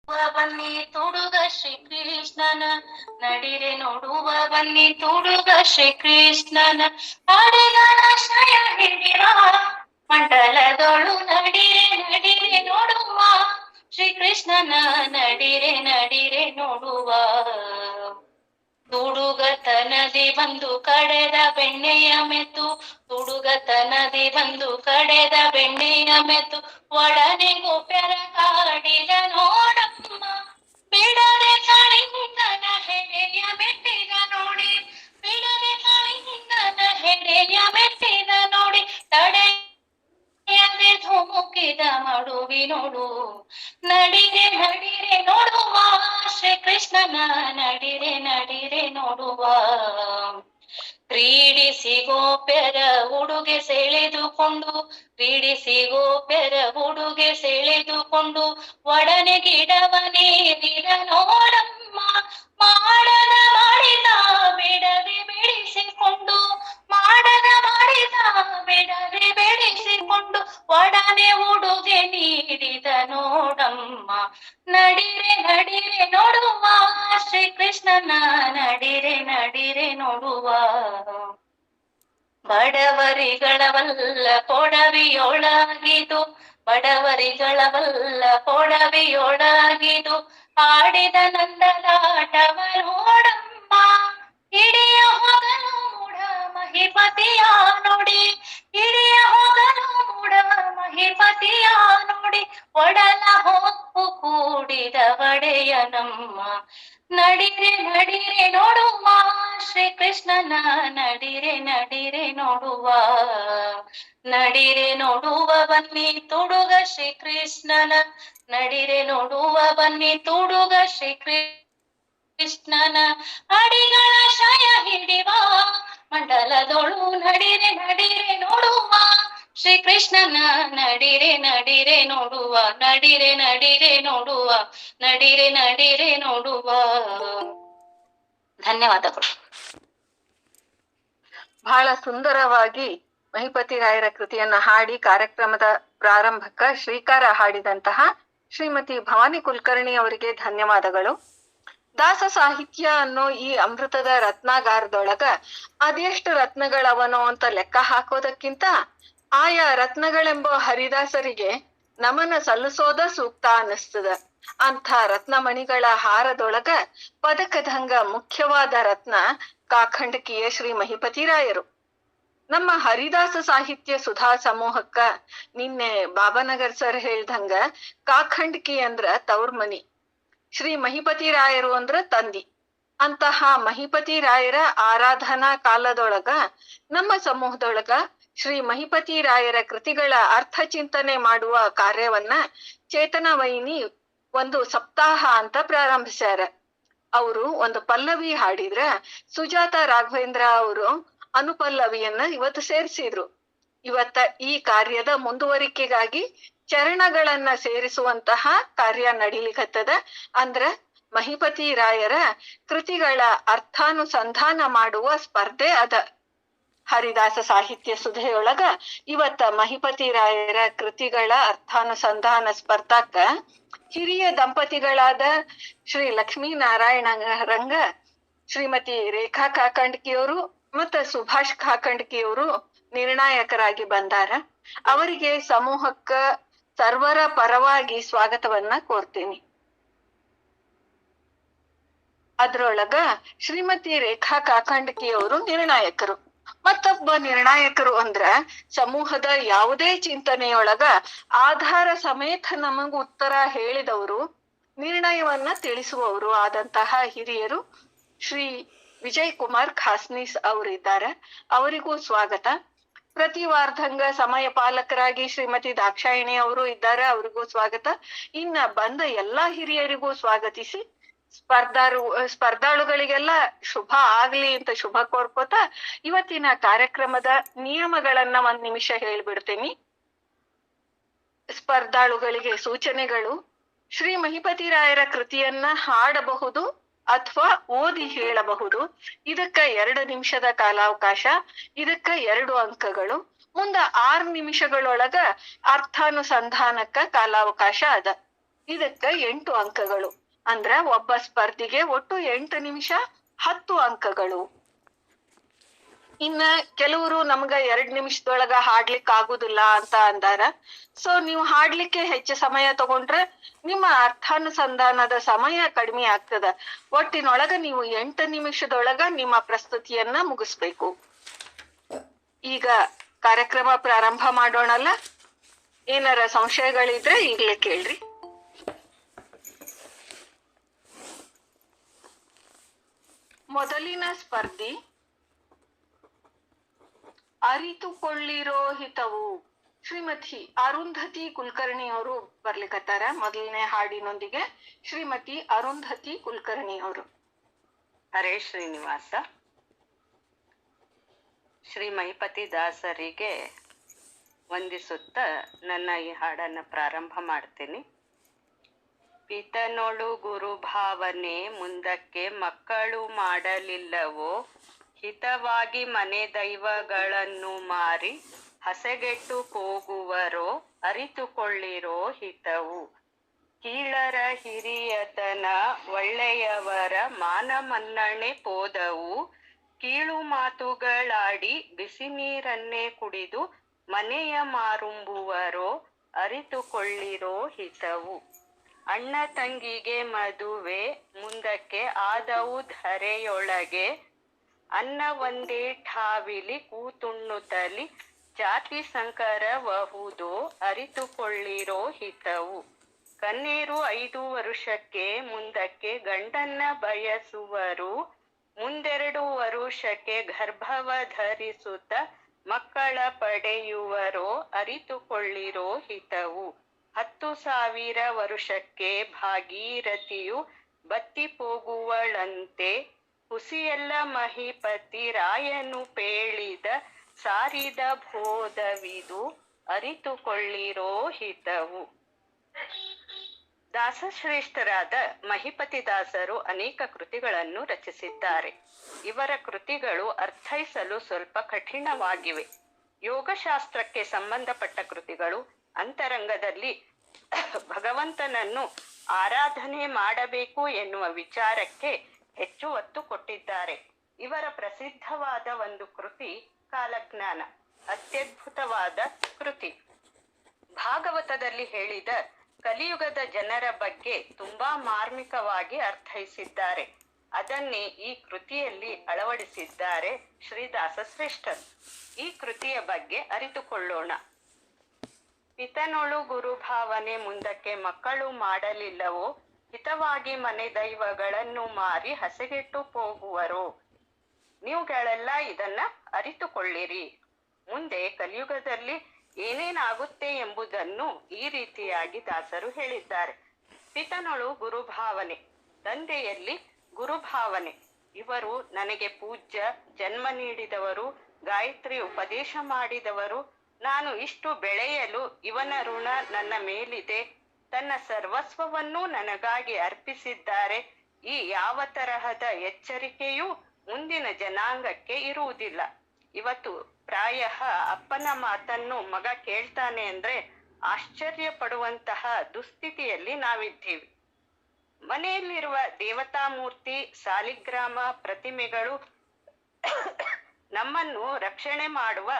ಬನ್ನಿ ತುಡುಗ ಶ್ರೀಕೃಷ್ಣನ ನಡಿರೆ ನೋಡುವ ಬನ್ನಿ ತುಡುಗ ಶ್ರೀಕೃಷ್ಣನ ಹಾಡಿಗಳ ಶಯ ಹಿಡಿವ ಮಂಡಲದೊಳು ನಡಿರೆ ನಡಿರೆ ನೋಡುವ ಶ್ರೀಕೃಷ್ಣನ ನಡಿರೆ ನಡಿರೆ ನೋಡುವ ತುಡುಗತನದಿ ಬಂದು ಕಡೆದ ಬೆಣ್ಣೆಯ ಮೆತ್ತು ತುಡುಗತನದಿ ಬಂದು ಕಡೆದ ಬೆಣ್ಣೆಯ ಮೆತ್ತು ಒಡನೆ ಗೋಪ್ಯರ ಕಾಡಿದ ನೋಡಮ್ಮ ಬಿಡದೆ ಕಾಳಿಂಗನ ಹೆಡೆಯ ಮೆಟ್ಟಿದ ನೋಡಿ ಬಿಡದೆ ಕಾಳಿಂಗನ ಹೆಡೆಯ ಮೆಟ್ಟಿದ ನೋಡಿ ತಡೆಯದೆ ಧುಮುಕಿದ ಮಡುವಿನೋಡು ನಡಿರೆ ನಡಿರೆ ನೋಡುವ ಶ್ರೀಕೃಷ್ಣನ ನಡಿರೆ ನಡಿರೆ ನೋಡುವ ಕ್ರೀಡಿಸಿ ಗೋಪ್ಯರ ಉಡುಗೆ ಸೆಳೆದುಕೊಂಡು ಕ್ರೀಡಿಸಿ ಗೋಪ್ಯರ ಉಡುಗೆ ಸೆಳೆದುಕೊಂಡು ಒಡನೆ ಗಿಡವನೇರಿದ ನೋಡಮ್ಮ ಮಾಡದ ಮಾಡಿದ ಬಿಡದೆ ಬೆಳೆಸಿಕೊಂಡು ಮಾಡದ ಮಾಡಿದ ಬಿಡದೆ ಬೆಳೆಸಿಕೊಂಡು ಒಡನೆ ಉಡುಗೆ ನೀಡಿದ ನೋಡಮ್ಮ ನಡಿರೆ ನಡಿರೆ ನೋಡುವ ಶ್ರೀಕೃಷ್ಣನ ನಡಿರೆ ನಡಿರೆ ನೋಡುವ ಬಡವರಿಗಳವಲ್ಲ ಕೊಡವಿಯೊಳಗಿದು ಬಡವರಿಗಳವಲ್ಲ ಕೊಡವಿಯೊಳಗಿದು ಆಡಿದ ನಂದಲಾಟವ ನೋಡಮ್ಮ ಹಿಡಿಯ ಹೋಗಲು ಮೂಢ ಮಹಿಪತಿಯ ನೋಡಿ ಹಿಡಿಯ ಹೋಗಲು ಮೂಢ ಮಹಿಪತಿಯ ನೋಡಿ ಒಡಲ ಹೊಪ್ಪು ಕೂಡಿದ ಒಡೆಯನಮ್ಮ ನಡಿರೆ ನಡಿರೆ ನೋಡುವ ಶ್ರೀಕೃಷ್ಣನ ನಡಿರೆ ನಡಿರೆ ನೋಡುವ ನಡಿರೆ ನೋಡುವ ಬನ್ನಿ ತುಡುಗ ಶ್ರೀಕೃಷ್ಣನ ನಡಿರೆ ನೋಡುವ ಬನ್ನಿ ತುಡುಗ ಶ್ರೀಕೃಷ್ಣನ ಅಡಿಗಳ ಶಯ ಹಿಡಿವ ಮಂಡಲದೊಳು ನಡಿರೆ ನಡಿರೆ ನೋಡುವ ಶ್ರೀಕೃಷ್ಣನ ನಡಿರೆ ನಡಿರೆ ನೋಡುವ ನಡಿರೆ ನಡಿರೆ ನೋಡುವ ನಡಿರೆ ನಡಿರೆ ನೋಡುವ. ಧನ್ಯವಾದಗಳು. ಬಹಳ ಸುಂದರವಾಗಿ ಮಹಿಪತಿ ರಾಯರ ಕೃತಿಯನ್ನ ಹಾಡಿ ಕಾರ್ಯಕ್ರಮದ ಪ್ರಾರಂಭಕ್ಕ ಶ್ರೀಕಾರ ಹಾಡಿದಂತಹ ಶ್ರೀಮತಿ ಭವಾನಿ ಕುಲಕರ್ಣಿ ಅವರಿಗೆ ಧನ್ಯವಾದಗಳು. ದಾಸ ಸಾಹಿತ್ಯ ಅನ್ನೋ ಈ ಅಮೃತದ ರತ್ನಾಗಾರದೊಳಗ ಅದೆಷ್ಟು ರತ್ನಗಳವನೋ ಅಂತ ಲೆಕ್ಕ ಹಾಕೋದಕ್ಕಿಂತ ಆಯಾ ರತ್ನಗಳೆಂಬ ಹರಿದಾಸರಿಗೆ ನಮನ ಸಲ್ಲಿಸೋದ ಸೂಕ್ತ ಅನ್ನಿಸ್ತದ. ಅಂಥ ರತ್ನಮಣಿಗಳ ಹಾರದೊಳಗ ಪದಕದಂಗ ಮುಖ್ಯವಾದ ರತ್ನ ಕಾಖಂಡಕಿಯ ಶ್ರೀ ಮಹಿಪತಿ ರಾಯರು. ನಮ್ಮ ಹರಿದಾಸ ಸಾಹಿತ್ಯ ಸುಧಾ ಸಮೂಹಕ್ಕ ನಿನ್ನೆ ಬಾಬಾನಗರ್ ಸರ್ ಹೇಳ್ದಂಗ ಕಾಖಂಡಕಿ ಅಂದ್ರ ತವ್ರ ಮನಿ, ಶ್ರೀ ಮಹಿಪತಿ ರಾಯರು ಅಂದ್ರ ತಂದಿ. ಅಂತಹ ಮಹಿಪತಿ ರಾಯರ ಆರಾಧನಾ ಕಾಲದೊಳಗ ನಮ್ಮ ಸಮೂಹದೊಳಗ ಶ್ರೀ ಮಹಿಪತಿ ರಾಯರ ಕೃತಿಗಳ ಅರ್ಥ ಚಿಂತನೆ ಮಾಡುವ ಕಾರ್ಯವನ್ನ ಚೇತನ ವೈನಿ ಒಂದು ಸಪ್ತಾಹ ಅಂತ ಪ್ರಾರಂಭಿಸ್ಯಾರ. ಅವರು ಒಂದು ಪಲ್ಲವಿ ಹಾಡಿದ್ರ ಸುಜಾತ ರಾಘವೇಂದ್ರ ಅವರು ಅನುಪಲ್ಲವಿಯನ್ನ ಇವತ್ತು ಸೇರಿಸಿದ್ರು. ಇವತ್ತ ಈ ಕಾರ್ಯದ ಮುಂದುವರಿಕೆಗಾಗಿ ಚರಣಗಳನ್ನ ಸೇರಿಸುವಂತಹ ಕಾರ್ಯ ನಡಿಲಿಕತ್ತದ. ಅಂದ್ರ ಮಹಿಪತಿ ರಾಯರ ಕೃತಿಗಳ ಅರ್ಥಾನುಸಂಧಾನ ಮಾಡುವ ಸ್ಪರ್ಧೆ ಅದ. ಹರಿದಾಸ ಸಾಹಿತ್ಯ ಸುಧೆಯೊಳಗ ಇವತ್ತ ಮಹಿಪತಿ ರಾಯರ ಕೃತಿಗಳ ಅರ್ಥಾನುಸಂಧಾನ ಸ್ಪರ್ಧಾಕ್ಕ ಹಿರಿಯ ದಂಪತಿಗಳಾದ ಶ್ರೀ ಲಕ್ಷ್ಮೀ ನಾರಾಯಣ ರಂಗ, ಶ್ರೀಮತಿ ರೇಖಾ ಕಾಕಂಡ್ಕಿಯವರು ಮತ್ತ ಸುಭಾಷ್ ಕಾಕಂಡ್ಕಿಯವರು ನಿರ್ಣಾಯಕರಾಗಿ ಬಂದಾರ. ಅವರಿಗೆ ಸಮೂಹಕ್ಕ ಸರ್ವರ ಪರವಾಗಿ ಸ್ವಾಗತವನ್ನ ಕೋರ್ತೀನಿ. ಅದ್ರೊಳಗ ಶ್ರೀಮತಿ ರೇಖಾ ಕಾಕಂಡ್ಕಿಯವರು ನಿರ್ಣಾಯಕರು. ಮತ್ತೊಬ್ಬ ನಿರ್ಣಾಯಕರು ಅಂದ್ರ ಸಮೂಹದ ಯಾವುದೇ ಚಿಂತನೆಯೊಳಗ ಆಧಾರ ಸಮೇತ ನಮಗ ಉತ್ತರ ಹೇಳಿದವರು, ನಿರ್ಣಯವನ್ನ ತಿಳಿಸುವವರು ಆದಂತಹ ಹಿರಿಯರು ಶ್ರೀ ವಿಜಯ್ ಕುಮಾರ್ ಖಾಸ್ನೀಸ್ ಅವರಿದ್ದಾರೆ. ಅವರಿಗೂ ಸ್ವಾಗತ. ಪ್ರತಿ ವಾರ್ಧಂಗ ಸಮಯ ಪಾಲಕರಾಗಿ ಶ್ರೀಮತಿ ದಾಕ್ಷಾಯಿಣಿ ಅವರು ಇದ್ದಾರೆ, ಅವರಿಗೂ ಸ್ವಾಗತ. ಇನ್ನ ಬಂದ ಎಲ್ಲಾ ಹಿರಿಯರಿಗೂ ಸ್ವಾಗತಿಸಿ ಸ್ಪರ್ಧಾಳುಗಳಿಗೆಲ್ಲ ಶುಭ ಆಗ್ಲಿ ಅಂತ ಶುಭ ಕೋರ್ಕೋತ ಇವತ್ತಿನ ಕಾರ್ಯಕ್ರಮದ ನಿಯಮಗಳನ್ನ ಒಂದ್ ನಿಮಿಷ ಹೇಳ್ಬಿಡ್ತೀನಿ. ಸ್ಪರ್ಧಾಳುಗಳಿಗೆ ಸೂಚನೆಗಳು: ಶ್ರೀ ಮಹಿಪತಿ ರಾಯರ ಕೃತಿಯನ್ನ ಹಾಡಬಹುದು ಅಥವಾ ಓದಿ ಹೇಳಬಹುದು. ಇದಕ್ಕ 2 ನಿಮಿಷದ ಕಾಲಾವಕಾಶ, ಇದಕ್ಕ 2 ಅಂಕಗಳು. ಮುಂದ 6 ನಿಮಿಷಗಳೊಳಗ ಅರ್ಥಾನುಸಂಧಾನಕ್ಕ ಕಾಲಾವಕಾಶ ಅದ. ಇದಕ್ಕ 8 ಅಂಕಗಳು. ಅಂದ್ರ ಒಬ್ಬ ಸ್ಪರ್ಧಿಗೆ ಒಟ್ಟು 8 ನಿಮಿಷ 10 ಅಂಕಗಳು. ಇನ್ನ ಕೆಲವರು ನಮ್ಗ 2 ನಿಮಿಷದೊಳಗ ಹಾಡ್ಲಿಕ್ ಆಗುದಿಲ್ಲ ಅಂತ ಅಂದಾರ. ಸೊ ನೀವು ಹಾಡ್ಲಿಕ್ಕೆ ಹೆಚ್ಚು ಸಮಯ ತಗೊಂಡ್ರೆ ನಿಮ್ಮ ಅರ್ಥಾನುಸಂಧಾನದ ಸಮಯ ಕಡಿಮೆ ಆಗ್ತದ. ಒಟ್ಟಿನೊಳಗ ನೀವು 8 ನಿಮಿಷದೊಳಗ ನಿಮ್ಮ ಪ್ರಸ್ತುತಿಯನ್ನ ಮುಗಿಸ್ಬೇಕು. ಈಗ ಕಾರ್ಯಕ್ರಮ ಪ್ರಾರಂಭ ಮಾಡೋಣಲ್ಲ. ಏನಾರ ಸಂಶಯಗಳಿದ್ರೆ ಈಗಲೇ ಕೇಳ್ರಿ. ಮೊದಲಿನ ಸ್ಪರ್ಧಿ ಅರಿತುಕೊಳ್ಳಿರೋ ಹಿತವು. ಶ್ರೀಮತಿ ಅರುಂಧತಿ ಕುಲಕರ್ಣಿ ಅವರು ಬರ್ಲಿಕತ್ತಾರ ಮೊದಲನೇ ಹಾಡಿನೊಂದಿಗೆ. ಶ್ರೀಮತಿ ಅರುಂಧತಿ ಕುಲಕರ್ಣಿ ಅವರು. ಹರೇ ಶ್ರೀನಿವಾಸ. ಶ್ರೀ ಮಹಿಪತಿ ದಾಸರಿಗೆ ವಂದಿಸುತ್ತ ನನ್ನ ಈ ಹಾಡನ್ನು ಪ್ರಾರಂಭ ಮಾಡ್ತೀನಿ. ಪಿತನೊಳು ಗುರು ಭಾವನೆ ಮುಂದಕ್ಕೆ ಮಕ್ಕಳು ಮಾಡಲಿಲ್ಲವೋ, ಹಿತವಾಗಿ ಮನೆ ದೈವಗಳನ್ನು ಮಾರಿ ಹಸೆಗೆಟ್ಟು ಹೋಗುವರೋ, ಅರಿತುಕೊಳ್ಳಿರೋ ಹಿತವು. ಕೀಳರ ಹಿರಿಯತನ ಒಳ್ಳೆಯವರ ಮಾನ ಮನ್ನಣೆ ಪೋದವು, ಕೀಳು ಮಾತುಗಳಾಡಿ ಬಿಸಿ ನೀರನ್ನೇ ಕುಡಿದು ಮನೆಯ ಮಾರುಂಬುವರೋ, ಅರಿತುಕೊಳ್ಳಿರೋ ಹಿತವು. ಅಣ್ಣ ತಂಗಿಗೆ ಮದುವೆ ಮುಂದಕ್ಕೆ ಆದವು ಧರೆಯೊಳಗೆ, ಅನ್ನ ಒಂದೇ ಠಾವಿಲಿ ಕೂತುಣ್ಣುತ್ತಲಿ ಜಾತಿ ಸಂಕರಬಹುದೋ, ಅರಿತುಕೊಳ್ಳಿರೋ ಹಿತವು. ಕನ್ನೇರು 5 ವರುಷಕ್ಕೆ ಮುಂದಕ್ಕೆ ಗಂಡನ್ನ ಬಯಸುವರು, ಮುಂದೆರಡು ವರುಷಕ್ಕೆ ಗರ್ಭವ ಧರಿಸುತ್ತ ಮಕ್ಕಳ ಪಡೆಯುವರೋ, ಅರಿತುಕೊಳ್ಳಿರೋ ಹಿತವು. 10,000 ವರುಷಕ್ಕೆ ಭಾಗೀರಥಿಯು ಬತ್ತಿ ಹೋಗುವಳಂತೆ, ಹುಸಿಯೆಲ್ಲ ಮಹಿಪತಿ ರಾಯನು ಪೇಳಿದ ಸಾರಿದ ಬೋಧವಿದು, ಅರಿತುಕೊಳ್ಳಿರೋ ಹಿತವು. ದಾಸಶ್ರೇಷ್ಠರಾದ ಮಹಿಪತಿ ದಾಸರು ಅನೇಕ ಕೃತಿಗಳನ್ನು ರಚಿಸಿದ್ದಾರೆ. ಇವರ ಕೃತಿಗಳು ಅರ್ಥೈಸಲು ಸ್ವಲ್ಪ ಕಠಿಣವಾಗಿವೆ. ಯೋಗಶಾಸ್ತ್ರಕ್ಕೆ ಸಂಬಂಧಪಟ್ಟ ಕೃತಿಗಳು. ಅಂತರಂಗದಲ್ಲಿ ಭಗವಂತನನ್ನು ಆರಾಧನೆ ಮಾಡಬೇಕು ಎನ್ನುವ ವಿಚಾರಕ್ಕೆ ಹೆಚ್ಚು ಒತ್ತು ಕೊಟ್ಟಿದ್ದಾರೆ. ಇವರ ಪ್ರಸಿದ್ಧವಾದ ಒಂದು ಕೃತಿ ಕಾಲಜ್ಞಾನ, ಅತ್ಯದ್ಭುತವಾದ ಕೃತಿ. ಭಾಗವತದಲ್ಲಿ ಹೇಳಿದ ಕಲಿಯುಗದ ಜನರ ಬಗ್ಗೆ ತುಂಬಾ ಮಾರ್ಮಿಕವಾಗಿ ಅರ್ಥೈಸಿದ್ದಾರೆ. ಅದನ್ನೇ ಈ ಕೃತಿಯಲ್ಲಿ ಅಳವಡಿಸಿದ್ದಾರೆ ಶ್ರೀದಾಸ ಶ್ರೇಷ್ಠರು. ಈ ಕೃತಿಯ ಬಗ್ಗೆ ಅರಿತುಕೊಳ್ಳೋಣ. ಪಿತನೊಳು ಗುರು ಭಾವನೆ ಮುಂದಕ್ಕೆ ಮಕ್ಕಳು ಮಾಡಲಿಲ್ಲವೋ, ಹಿತವಾಗಿ ಮನೆ ದೈವಗಳನ್ನು ಮಾರಿ ಹಸೆಗೆಟ್ಟು ಹೋಗುವರೋ. ನೀವುಗಳೆಲ್ಲ ಇದನ್ನ ಅರಿತುಕೊಳ್ಳಿರಿ. ಮುಂದೆ ಕಲಿಯುಗದಲ್ಲಿ ಏನೇನಾಗುತ್ತೆ ಎಂಬುದನ್ನು ಈ ರೀತಿಯಾಗಿ ದಾಸರು ಹೇಳಿದ್ದಾರೆ. ಪಿತನೊಳು ಗುರುಭಾವನೆ, ತಂದೆಯಲ್ಲಿ ಗುರುಭಾವನೆ. ಇವರು ನನಗೆ ಪೂಜ್ಯ, ಜನ್ಮ ನೀಡಿದವರು, ಗಾಯತ್ರಿ ಉಪದೇಶ ಮಾಡಿದವರು. ನಾನು ಇಷ್ಟು ಬೆಳೆಯಲು ಇವನ ಋಣ ನನ್ನ ಮೇಲಿದೆ. ತನ್ನ ಸರ್ವಸ್ವವನ್ನೂ ನನಗಾಗಿ ಅರ್ಪಿಸಿದ್ದಾರೆ. ಈ ಯಾವ ತರಹದ ಎಚ್ಚರಿಕೆಯೂ ಮುಂದಿನ ಜನಾಂಗಕ್ಕೆ ಇರುವುದಿಲ್ಲ. ಇವತ್ತು ಪ್ರಾಯ ಅಪ್ಪನ ಮಾತನ್ನು ಮಗ ಕೇಳ್ತಾನೆ ಅಂದ್ರೆ ಆಶ್ಚರ್ಯ ಪಡುವಂತಹ ದುಸ್ಥಿತಿಯಲ್ಲಿ ನಾವಿದ್ದೀವಿ. ಮನೆಯಲ್ಲಿರುವ ದೇವತಾ ಮೂರ್ತಿ, ಸಾಲಿಗ್ರಾಮ, ಪ್ರತಿಮೆಗಳು ನಮ್ಮನ್ನು ರಕ್ಷಣೆ ಮಾಡುವ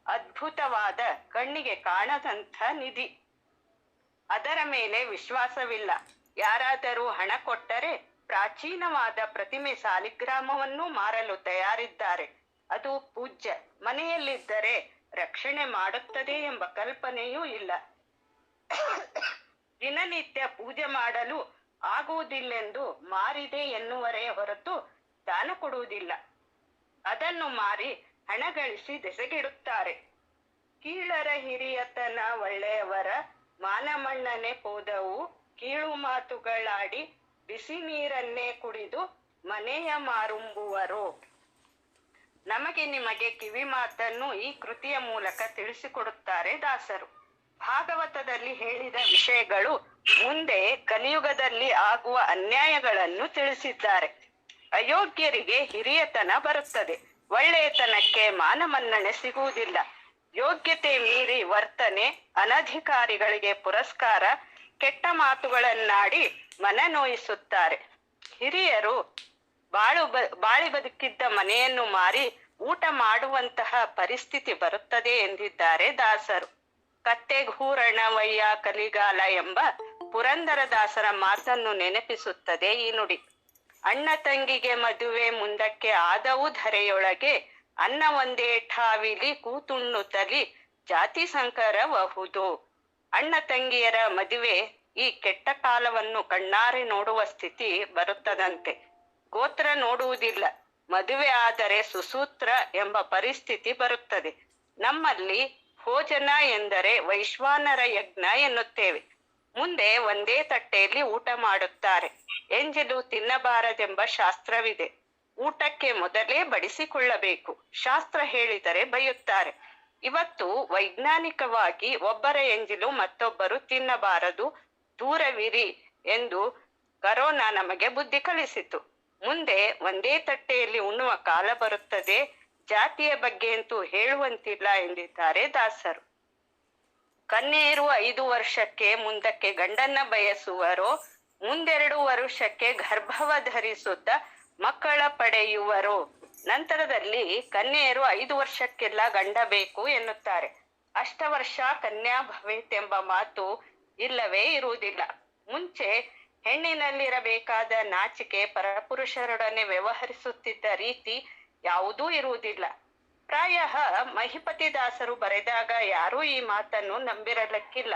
ಅದ್ಭುತವಾದ ಕಣ್ಣಿಗೆ ಕಾಣದಂಥ ನಿಧಿ. ಅದರ ಮೇಲೆ ವಿಶ್ವಾಸವಿಲ್ಲ. ಯಾರಾದರೂ ಹಣ ಕೊಟ್ಟರೆ ಪ್ರಾಚೀನವಾದ ಪ್ರತಿಮೆ ಸಾಲಿಗ್ರಾಮವನ್ನು ಮಾರಲು ತಯಾರಿದ್ದಾರೆ. ಅದು ಪೂಜ್ಯ. ಮನೆಯಲ್ಲಿದ್ದರೆ ರಕ್ಷಣೆ ಮಾಡುತ್ತದೆ ಎಂಬ ಕಲ್ಪನೆಯೂ ಇಲ್ಲ. ದಿನನಿತ್ಯ ಪೂಜೆ ಮಾಡಲು ಆಗುವುದಿಲ್ಲೆಂದು ಮಾರಿದೆ ಎನ್ನುವರೇ ಹೊರತು ದಾನ ಕೊಡುವುದಿಲ್ಲ. ಅದನ್ನು ಮಾರಿ ಹಣ ಗಳಿಸಿ ದೆಸೆಗಿಡುತ್ತಾರೆ. ಕೀಳರ ಹಿರಿಯತನ ಒಳ್ಳೆಯವರ ಮಾನಮಣ್ಣನೆ ಹೋದವು, ಕೀಳು ಮಾತುಗಳಾಡಿ ಬಿಸಿ ನೀರನ್ನೇ ಕುಡಿದು ಮನೆಯ ಮಾರುಂಬುವರೋ. ನಮಗೆ ನಿಮಗೆ ಕಿವಿ ಮಾತನ್ನು ಈ ಕೃತಿಯ ಮೂಲಕ ತಿಳಿಸಿಕೊಡುತ್ತಾರೆ ದಾಸರು. ಭಾಗವತದಲ್ಲಿ ಹೇಳಿದ ವಿಷಯಗಳು ಮುಂದೆ ಕಲಿಯುಗದಲ್ಲಿ ಆಗುವ ಅನ್ಯಾಯಗಳನ್ನು ತಿಳಿಸಿದ್ದಾರೆ. ಅಯೋಗ್ಯರಿಗೆ ಹಿರಿಯತನ ಬರುತ್ತದೆ. ಒಳ್ಳೆಯತನಕ್ಕೆ ಮಾನಮನ್ನಣೆ ಸಿಗುವುದಿಲ್ಲ. ಯೋಗ್ಯತೆ ಮೀರಿ ವರ್ತನೆ, ಅನಧಿಕಾರಿಗಳಿಗೆ ಪುರಸ್ಕಾರ, ಕೆಟ್ಟ ಮಾತುಗಳನ್ನಾಡಿ ಮನ ನೋಯಿಸುತ್ತಾರೆ. ಹಿರಿಯರು ಬಾಳಿ ಬದುಕಿದ್ದ ಮನೆಯನ್ನು ಮಾರಿ ಊಟ ಮಾಡುವಂತಹ ಪರಿಸ್ಥಿತಿ ಬರುತ್ತದೆ ಎಂದಿದ್ದಾರೆ ದಾಸರು. ಕತ್ತೆಗೂರಣವಯ್ಯ ಕಲಿಗಾಲ ಎಂಬ ಪುರಂದರದಾಸರ ಮಾತನ್ನು ನೆನಪಿಸುತ್ತದೆ ಈ ನುಡಿ. ಅಣ್ಣ ತಂಗಿಗೆ ಮದುವೆ ಮುಂದಕ್ಕೆ ಆದವು ಧರೆಯೊಳಗೆ, ಅನ್ನ ಒಂದೇ ಠಾವಿಲಿ ಕೂತುಣ್ಣುತ್ತಲಿ ಜಾತಿ ಸಂಕರಬಹುದು. ಅಣ್ಣ ತಂಗಿಯರ ಮದುವೆ ಈ ಕೆಟ್ಟ ಕಾಲವನ್ನು ಕಣ್ಣಾರೆ ನೋಡುವ ಸ್ಥಿತಿ ಬರುತ್ತದಂತೆ. ಗೋತ್ರ ನೋಡುವುದಿಲ್ಲ, ಮದುವೆ ಆದರೆ ಸುಸೂತ್ರ ಎಂಬ ಪರಿಸ್ಥಿತಿ ಬರುತ್ತದೆ. ನಮ್ಮಲ್ಲಿ ಭೋಜನ ಎಂದರೆ ವೈಶ್ವಾನರ ಯಜ್ಞ ಎನ್ನುತ್ತೇವೆ. ಮುಂದೆ ಒಂದೇ ತಟ್ಟೆಯಲ್ಲಿ ಊಟ ಮಾಡುತ್ತಾರೆ. ಎಂಜಲು ತಿನ್ನಬಾರದೆಂಬ ಶಾಸ್ತ್ರವಿದೆ. ಊಟಕ್ಕೆ ಮೊದಲೇ ಬಡಿಸಿಕೊಳ್ಳಬೇಕು. ಶಾಸ್ತ್ರ ಹೇಳಿದರೆ ಬೈಯುತ್ತಾರೆ. ಇವತ್ತು ವೈಜ್ಞಾನಿಕವಾಗಿ ಒಬ್ಬರ ಎಂಜಿಲು ಮತ್ತೊಬ್ಬರು ತಿನ್ನಬಾರದು, ದೂರವಿರಿ ಎಂದು ಕರೋನಾ ನಮಗೆ ಬುದ್ಧಿ ಕಲಿಸಿತು. ಮುಂದೆ ಒಂದೇ ತಟ್ಟೆಯಲ್ಲಿ ಉಣ್ಣುವ ಕಾಲ ಬರುತ್ತದೆ. ಜಾತಿಯ ಬಗ್ಗೆ ಅಂತೂ ಹೇಳುವಂತಿಲ್ಲ ಎಂದಿದ್ದಾರೆ ದಾಸರು. ಕನ್ಯೆಯರು 5 ವರ್ಷಕ್ಕೆ ಮುಂದಕ್ಕೆ ಗಂಡನ್ನ ಬಯಸುವರೋ, ಮುಂದೆರಡು ವರ್ಷಕ್ಕೆ ಗರ್ಭವ ಧರಿಸುತ್ತ ಮಕ್ಕಳ ಪಡೆಯುವರೋ. ನಂತರದಲ್ಲಿ ಕನ್ಯೆಯರು 5 ವರ್ಷಕ್ಕೆಲ್ಲ ಗಂಡ ಬೇಕು ಎನ್ನುತ್ತಾರೆ. ಅಷ್ಟವರ್ಷ ಕನ್ಯಾ ಭವೇತ್ ಎಂಬ ಮಾತು ಇಲ್ಲವೇ ಇರುವುದಿಲ್ಲ. ಮುಂಚೆ ಹೆಣ್ಣಿನಲ್ಲಿರಬೇಕಾದ ನಾಚಿಕೆ, ಪರಪುರುಷರೊಡನೆ ವ್ಯವಹರಿಸುತ್ತಿದ್ದ ರೀತಿ ಯಾವುದೂ ಇರುವುದಿಲ್ಲ. ಪ್ರಾಯ ಮಹಿಪತಿ ದಾಸರು ಬರೆದಾಗ ಯಾರೂ ಈ ಮಾತನ್ನು ನಂಬಿರಲಿಕ್ಕಿಲ್ಲ.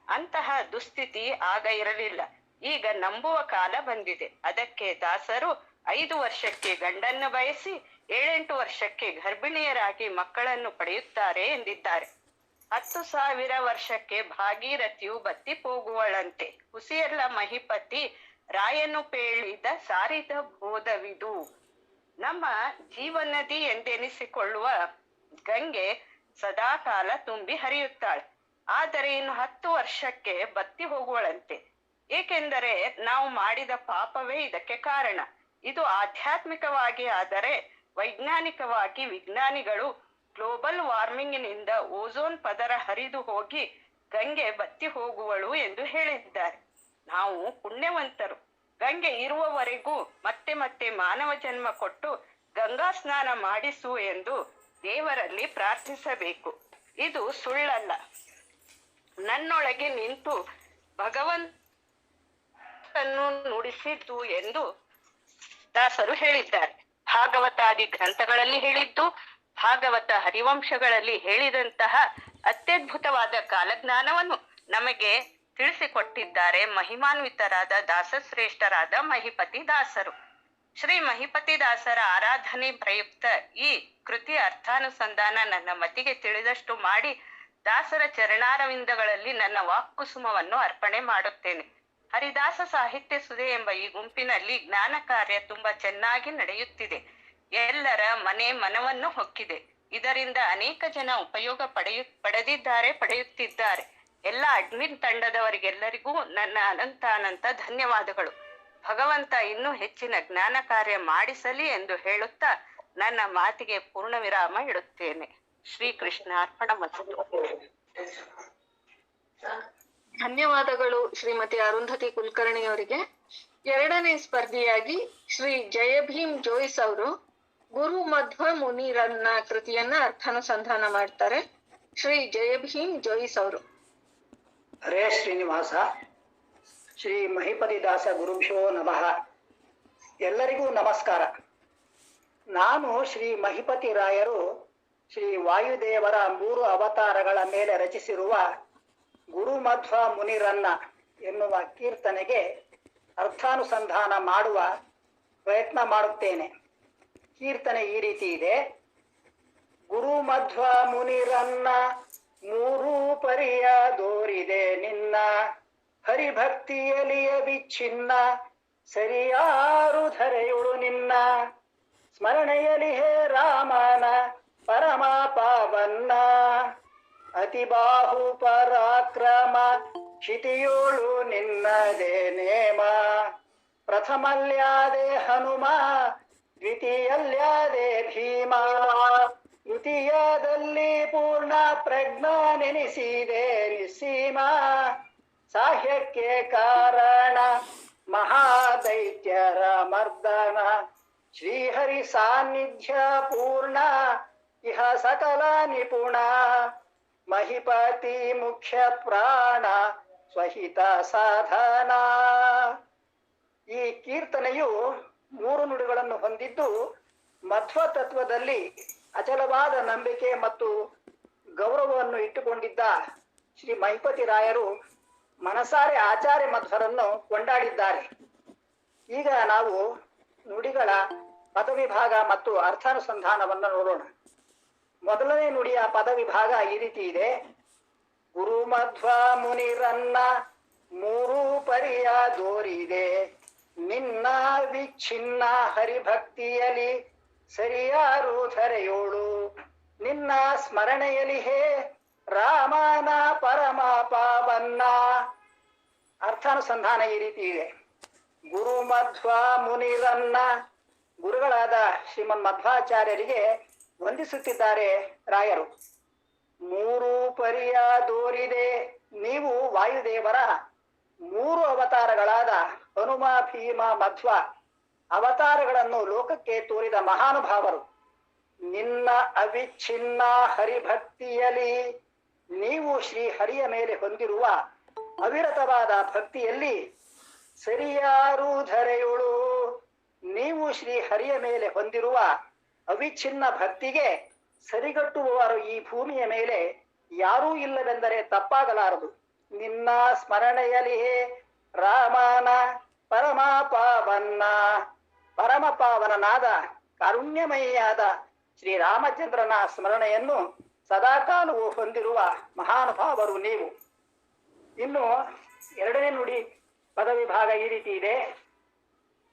ಅಂತಹ ದುಸ್ಥಿತಿ ಆಗ ಇರಲಿಲ್ಲ. ಈಗ ನಂಬುವ ಕಾಲ ಬಂದಿದೆ. ಅದಕ್ಕೆ ದಾಸರು 5 ವರ್ಷಕ್ಕೆ ಗಂಡನ್ನು ಬಯಸಿ 7-8 ವರ್ಷಕ್ಕೆ ಗರ್ಭಿಣಿಯರಾಗಿ ಮಕ್ಕಳನ್ನು ಪಡೆಯುತ್ತಾರೆ ಎಂದಿದ್ದಾರೆ. 10,000 ವರ್ಷಕ್ಕೆ ಭಾಗೀರಥಿಯು ಬತ್ತಿ ಹೋಗುವಳಂತೆ. ಹುಸಿಯಲ್ಲ ಮಹಿಪತಿ ರಾಯನು ಪೇಳಿದ ಸಾರಿದ ಬೋಧವಿದು. ನಮ್ಮ ಜೀವನದಿ ಎಂದೆನಿಸಿಕೊಳ್ಳುವ ಗಂಗೆ ಸದಾಕಾಲ ತುಂಬಿ ಹರಿಯುತ್ತಾಳೆ. ಆದರೆ ಇನ್ನು 10 ವರ್ಷಕ್ಕೆ ಬತ್ತಿ ಹೋಗುವಳಂತೆ. ಏಕೆಂದರೆ ನಾವು ಮಾಡಿದ ಪಾಪವೇ ಇದಕ್ಕೆ ಕಾರಣ. ಇದು ಆಧ್ಯಾತ್ಮಿಕವಾಗಿ ಆದರೆ ವೈಜ್ಞಾನಿಕವಾಗಿ ವಿಜ್ಞಾನಿಗಳು ಗ್ಲೋಬಲ್ ವಾರ್ಮಿಂಗಿನಿಂದ ಓಝೋನ್ ಪದರ ಹರಿದು ಹೋಗಿ ಗಂಗೆ ಬತ್ತಿ ಹೋಗುವಳು ಎಂದು ಹೇಳಿದ್ದಾರೆ. ನಾವು ಪುಣ್ಯವಂತರು. ಗಂಗೆ ಇರುವವರೆಗೂ ಮತ್ತೆ ಮತ್ತೆ ಮಾನವ ಜನ್ಮ ಕೊಟ್ಟು ಗಂಗಾ ಸ್ನಾನ ಮಾಡಿಸು ಎಂದು ದೇವರಲ್ಲಿ ಪ್ರಾರ್ಥಿಸಬೇಕು. ಇದು ಸುಳ್ಳಲ್ಲ. ನನ್ನೊಳಗೆ ನಿಂತು ಭಗವಂತನು ನುಡಿಸಿದ್ದು ಎಂದು ದಾಸರು ಹೇಳಿದ್ದಾರೆ. ಭಾಗವತಾದಿ ಗ್ರಂಥಗಳಲ್ಲಿ ಹೇಳಿದ್ದು, ಭಾಗವತ ಹರಿವಂಶಗಳಲ್ಲಿ ಹೇಳಿದಂತಹ ಅತ್ಯದ್ಭುತವಾದ ಕಾಲಜ್ಞಾನವನ್ನು ನಮಗೆ ತಿಳಿಸಿಕೊಟ್ಟಿದ್ದಾರೆ ಮಹಿಮಾನ್ವಿತರಾದ ದಾಸಶ್ರೇಷ್ಠರಾದ ಮಹಿಪತಿ ದಾಸರು. ಶ್ರೀ ಮಹಿಪತಿ ದಾಸರ ಆರಾಧನೆ ಪ್ರಯುಕ್ತ ಈ ಕೃತಿಯ ಅರ್ಥಾನುಸಂಧಾನ ನನ್ನ ಮತಿಗೆ ತಿಳಿದಷ್ಟು ಮಾಡಿ ದಾಸರ ಚರಣಾರವಿಂದಗಳಲ್ಲಿ ನನ್ನ ವಾಕ್ಕುಸುಮವನ್ನು ಅರ್ಪಣೆ ಮಾಡುತ್ತೇನೆ. ಹರಿದಾಸ ಸಾಹಿತ್ಯ ಸುಧೆ ಎಂಬ ಈ ಗುಂಪಿನಲ್ಲಿ ಜ್ಞಾನ ಕಾರ್ಯ ತುಂಬಾ ಚೆನ್ನಾಗಿ ನಡೆಯುತ್ತಿದೆ. ಎಲ್ಲರ ಮನವನ್ನು ಹೊಕ್ಕಿದೆ. ಇದರಿಂದ ಅನೇಕ ಜನ ಉಪಯೋಗ ಪಡೆಯುತ್ತಿದ್ದಾರೆ. ಎಲ್ಲ ಅಡ್ಮಿನ್ ತಂಡದವರಿಗೆಲ್ಲರಿಗೂ ನನ್ನ ಅನಂತ ಧನ್ಯವಾದಗಳು. ಭಗವಂತ ಇನ್ನೂ ಹೆಚ್ಚಿನ ಜ್ಞಾನ ಕಾರ್ಯ ಮಾಡಿಸಲಿ ಎಂದು ಹೇಳುತ್ತಾ ನನ್ನ ಮಾತಿಗೆ ಪೂರ್ಣ ವಿರಾಮ ಇಡುತ್ತೇನೆ. ಶ್ರೀಕೃಷ್ಣ ಅರ್ಪಣಮಸ್ತು. ಧನ್ಯವಾದಗಳು ಶ್ರೀಮತಿ ಅರುಂಧತಿ ಕುಲಕರ್ಣಿ ಅವರಿಗೆ. 2ನೇ ಸ್ಪರ್ಧಿಯಾಗಿ ಶ್ರೀ ಜಯಭೀಮ್ ಜೋಯಿಸ್ ಅವರು ಗುರು ಮಧ್ವ ಮುನಿರನ್ನ ಕೃತಿಯನ್ನ ಅರ್ಥಾನುಸಂಧಾನ ಮಾಡ್ತಾರೆ. ಶ್ರೀ ಜಯಭೀಮ್ ಜೋಯಿಸ್ ಅವರು. ಹರೇ ಶ್ರೀನಿವಾಸ. ಶ್ರೀ ಮಹಿಪತಿ ದಾಸ ಗುರುಭ್ಯೋ ನಮಃ. ಎಲ್ಲರಿಗೂ ನಮಸ್ಕಾರ. ನಾನು ಶ್ರೀ ಮಹಿಪತಿ ರಾಯರು ಶ್ರೀ ವಾಯುದೇವರ 3 ಅವತಾರಗಳ ಮೇಲೆ ರಚಿಸಿರುವ ಗುರುಮಧ್ವ ಮುನಿರನ್ನ ಎನ್ನುವ ಕೀರ್ತನೆಗೆ ಅರ್ಥಾನುಸಂಧಾನ ಮಾಡುವ ಪ್ರಯತ್ನ ಮಾಡುತ್ತೇನೆ. ಕೀರ್ತನೆ ಈ ರೀತಿ ಇದೆ. ಗುರುಮಧ್ವ ಮುನಿರನ್ನ 3 ಪರಿಯ ದೋರಿದೆ ನಿನ್ನ, ಹರಿಭಕ್ತಿಯಲಿಯ ವಿಚ್ಛಿನ್ನ ಸರಿಯಾರು ಧರೆಯುಳು ನಿನ್ನ, ಸ್ಮರಣೆಯಲಿ ಹೇ ರಾಮನ ಪರಮ ಪಾವನ್ನ, ಅತಿ ಬಾಹು ಪರಾಕ್ರಮ ಕ್ಷಿತಿಯೋಳು ನಿನ್ನದೇ ನೇಮ, ಪ್ರಥಮಲ್ಯಾದೆ ಹನುಮ ದ್ವಿತೀಯಲ್ಯಾದೆ ಭೀಮ, ತೃತೀಯದಲ್ಲಿ ಪೂರ್ಣ ಪ್ರಜ್ಞ ನೆನೆಸಿದೆ ನಿಸ್ಸೀಮ, ಸಾಹ್ಯಕ್ಕೆ ಕಾರಣ ಮಹಾದೈತ್ಯರ ಮರ್ದನ ಶ್ರೀಹರಿ ಸಾನ್ನಿಧ್ಯ ಪೂರ್ಣ ಇಹ ಸಕಲ ನಿಪುಣ ಮಹಿಪತಿ ಮುಖ್ಯ ಪ್ರಾಣ ಸ್ವಹಿತ ಸಾಧನ. ಈ ಕೀರ್ತನೆಯು 3 ನುಡಿಗಳನ್ನು ಹೊಂದಿದ್ದು ಮಧ್ವ ತತ್ವದಲ್ಲಿ ಅಚಲವಾದ ನಂಬಿಕೆ ಮತ್ತು ಗೌರವವನ್ನು ಇಟ್ಟುಕೊಂಡಿದ್ದ ಶ್ರೀ ಮಹಿಪತಿ ರಾಯರು ಮನಸಾರೆ ಆಚಾರ್ಯ ಮಧ್ವರನ್ನು ಕೊಂಡಾಡಿದ್ದಾರೆ. ಈಗ ನಾವು ನುಡಿಗಳ ಪದವಿಭಾಗ ಮತ್ತು ಅರ್ಥಾನುಸಂಧಾನವನ್ನು ನೋಡೋಣ. ಮೊದಲನೇ ನುಡಿಯ ಪದವಿಭಾಗ ಈ ರೀತಿ ಇದೆ. ಗುರು ಮಧ್ವ ಮುನಿರನ್ನ 3 ಪರಿಯ ದೋರಿದೆ, ನಿನ್ನ ವಿಚ್ಛಿನ್ನ ಹರಿಭಕ್ತಿಯಲಿ ಸರಿಯಾರು ಧರೆಯೋಳು, ನಿನ್ನ ಸ್ಮರಣೆಯಲಿ ಹೇ ರಾಮನ ಪರಮ ಪಾವನ್ನ. ಅರ್ಥಾನುಸಂಧಾನ ಈ ರೀತಿ ಇದೆ. ಗುರು ಮಧ್ವ ಮುನಿರನ್ನ, ಗುರುಗಳಾದ ಶ್ರೀಮನ್ ಮಧ್ವಾಚಾರ್ಯರಿಗೆ ವಂದಿಸುತ್ತಿದ್ದಾರೆ ರಾಯರು. 3 ಪರಿಯ ದೋರಿದೆ, ನೀವು ವಾಯುದೇವರ 3 ಅವತಾರಗಳಾದ ಹನುಮ ಭೀಮ ಮಧ್ವ ಅವತಾರಗಳನ್ನು ಲೋಕಕ್ಕೆ ತೋರಿದ ಮಹಾನುಭಾವರು. ನಿನ್ನ ಅವಿಚ್ಛಿನ್ನ ಹರಿಭಕ್ತಿಯಲ್ಲಿ, ನೀವು ಶ್ರೀ ಹರಿಯ ಮೇಲೆ ಹೊಂದಿರುವ ಅವಿರತವಾದ ಭಕ್ತಿಯಲ್ಲಿ ಸರಿಯಾರು ಧರೆಯೋಳು, ನೀವು ಶ್ರೀ ಹರಿಯ ಮೇಲೆ ಹೊಂದಿರುವ ಅವಿಚ್ಛಿನ್ನ ಭಕ್ತಿಗೆ ಸರಿಗಟ್ಟುವವರು ಈ ಭೂಮಿಯ ಮೇಲೆ ಯಾರೂ ಇಲ್ಲವೆಂದರೆ ತಪ್ಪಾಗಲಾರದು. ನಿನ್ನ ಸ್ಮರಣೆಯಲ್ಲಿ ರಾಮನ ಪರಮ ಪಾವನ್ನ, ಪರಮ ಪಾವನನಾದ ಕಾರುಣ್ಯಮಯಿಯಾದ ಶ್ರೀರಾಮಚಂದ್ರನ ಸ್ಮರಣೆಯನ್ನು ಸದಾಕಾಲವೂ ಹೊಂದಿರುವ ಮಹಾನುಭಾವರು ನೀವು. ಇನ್ನು 2ನೇ ನುಡಿ ಪದವಿಭಾಗ ಈ ರೀತಿ ಇದೆ.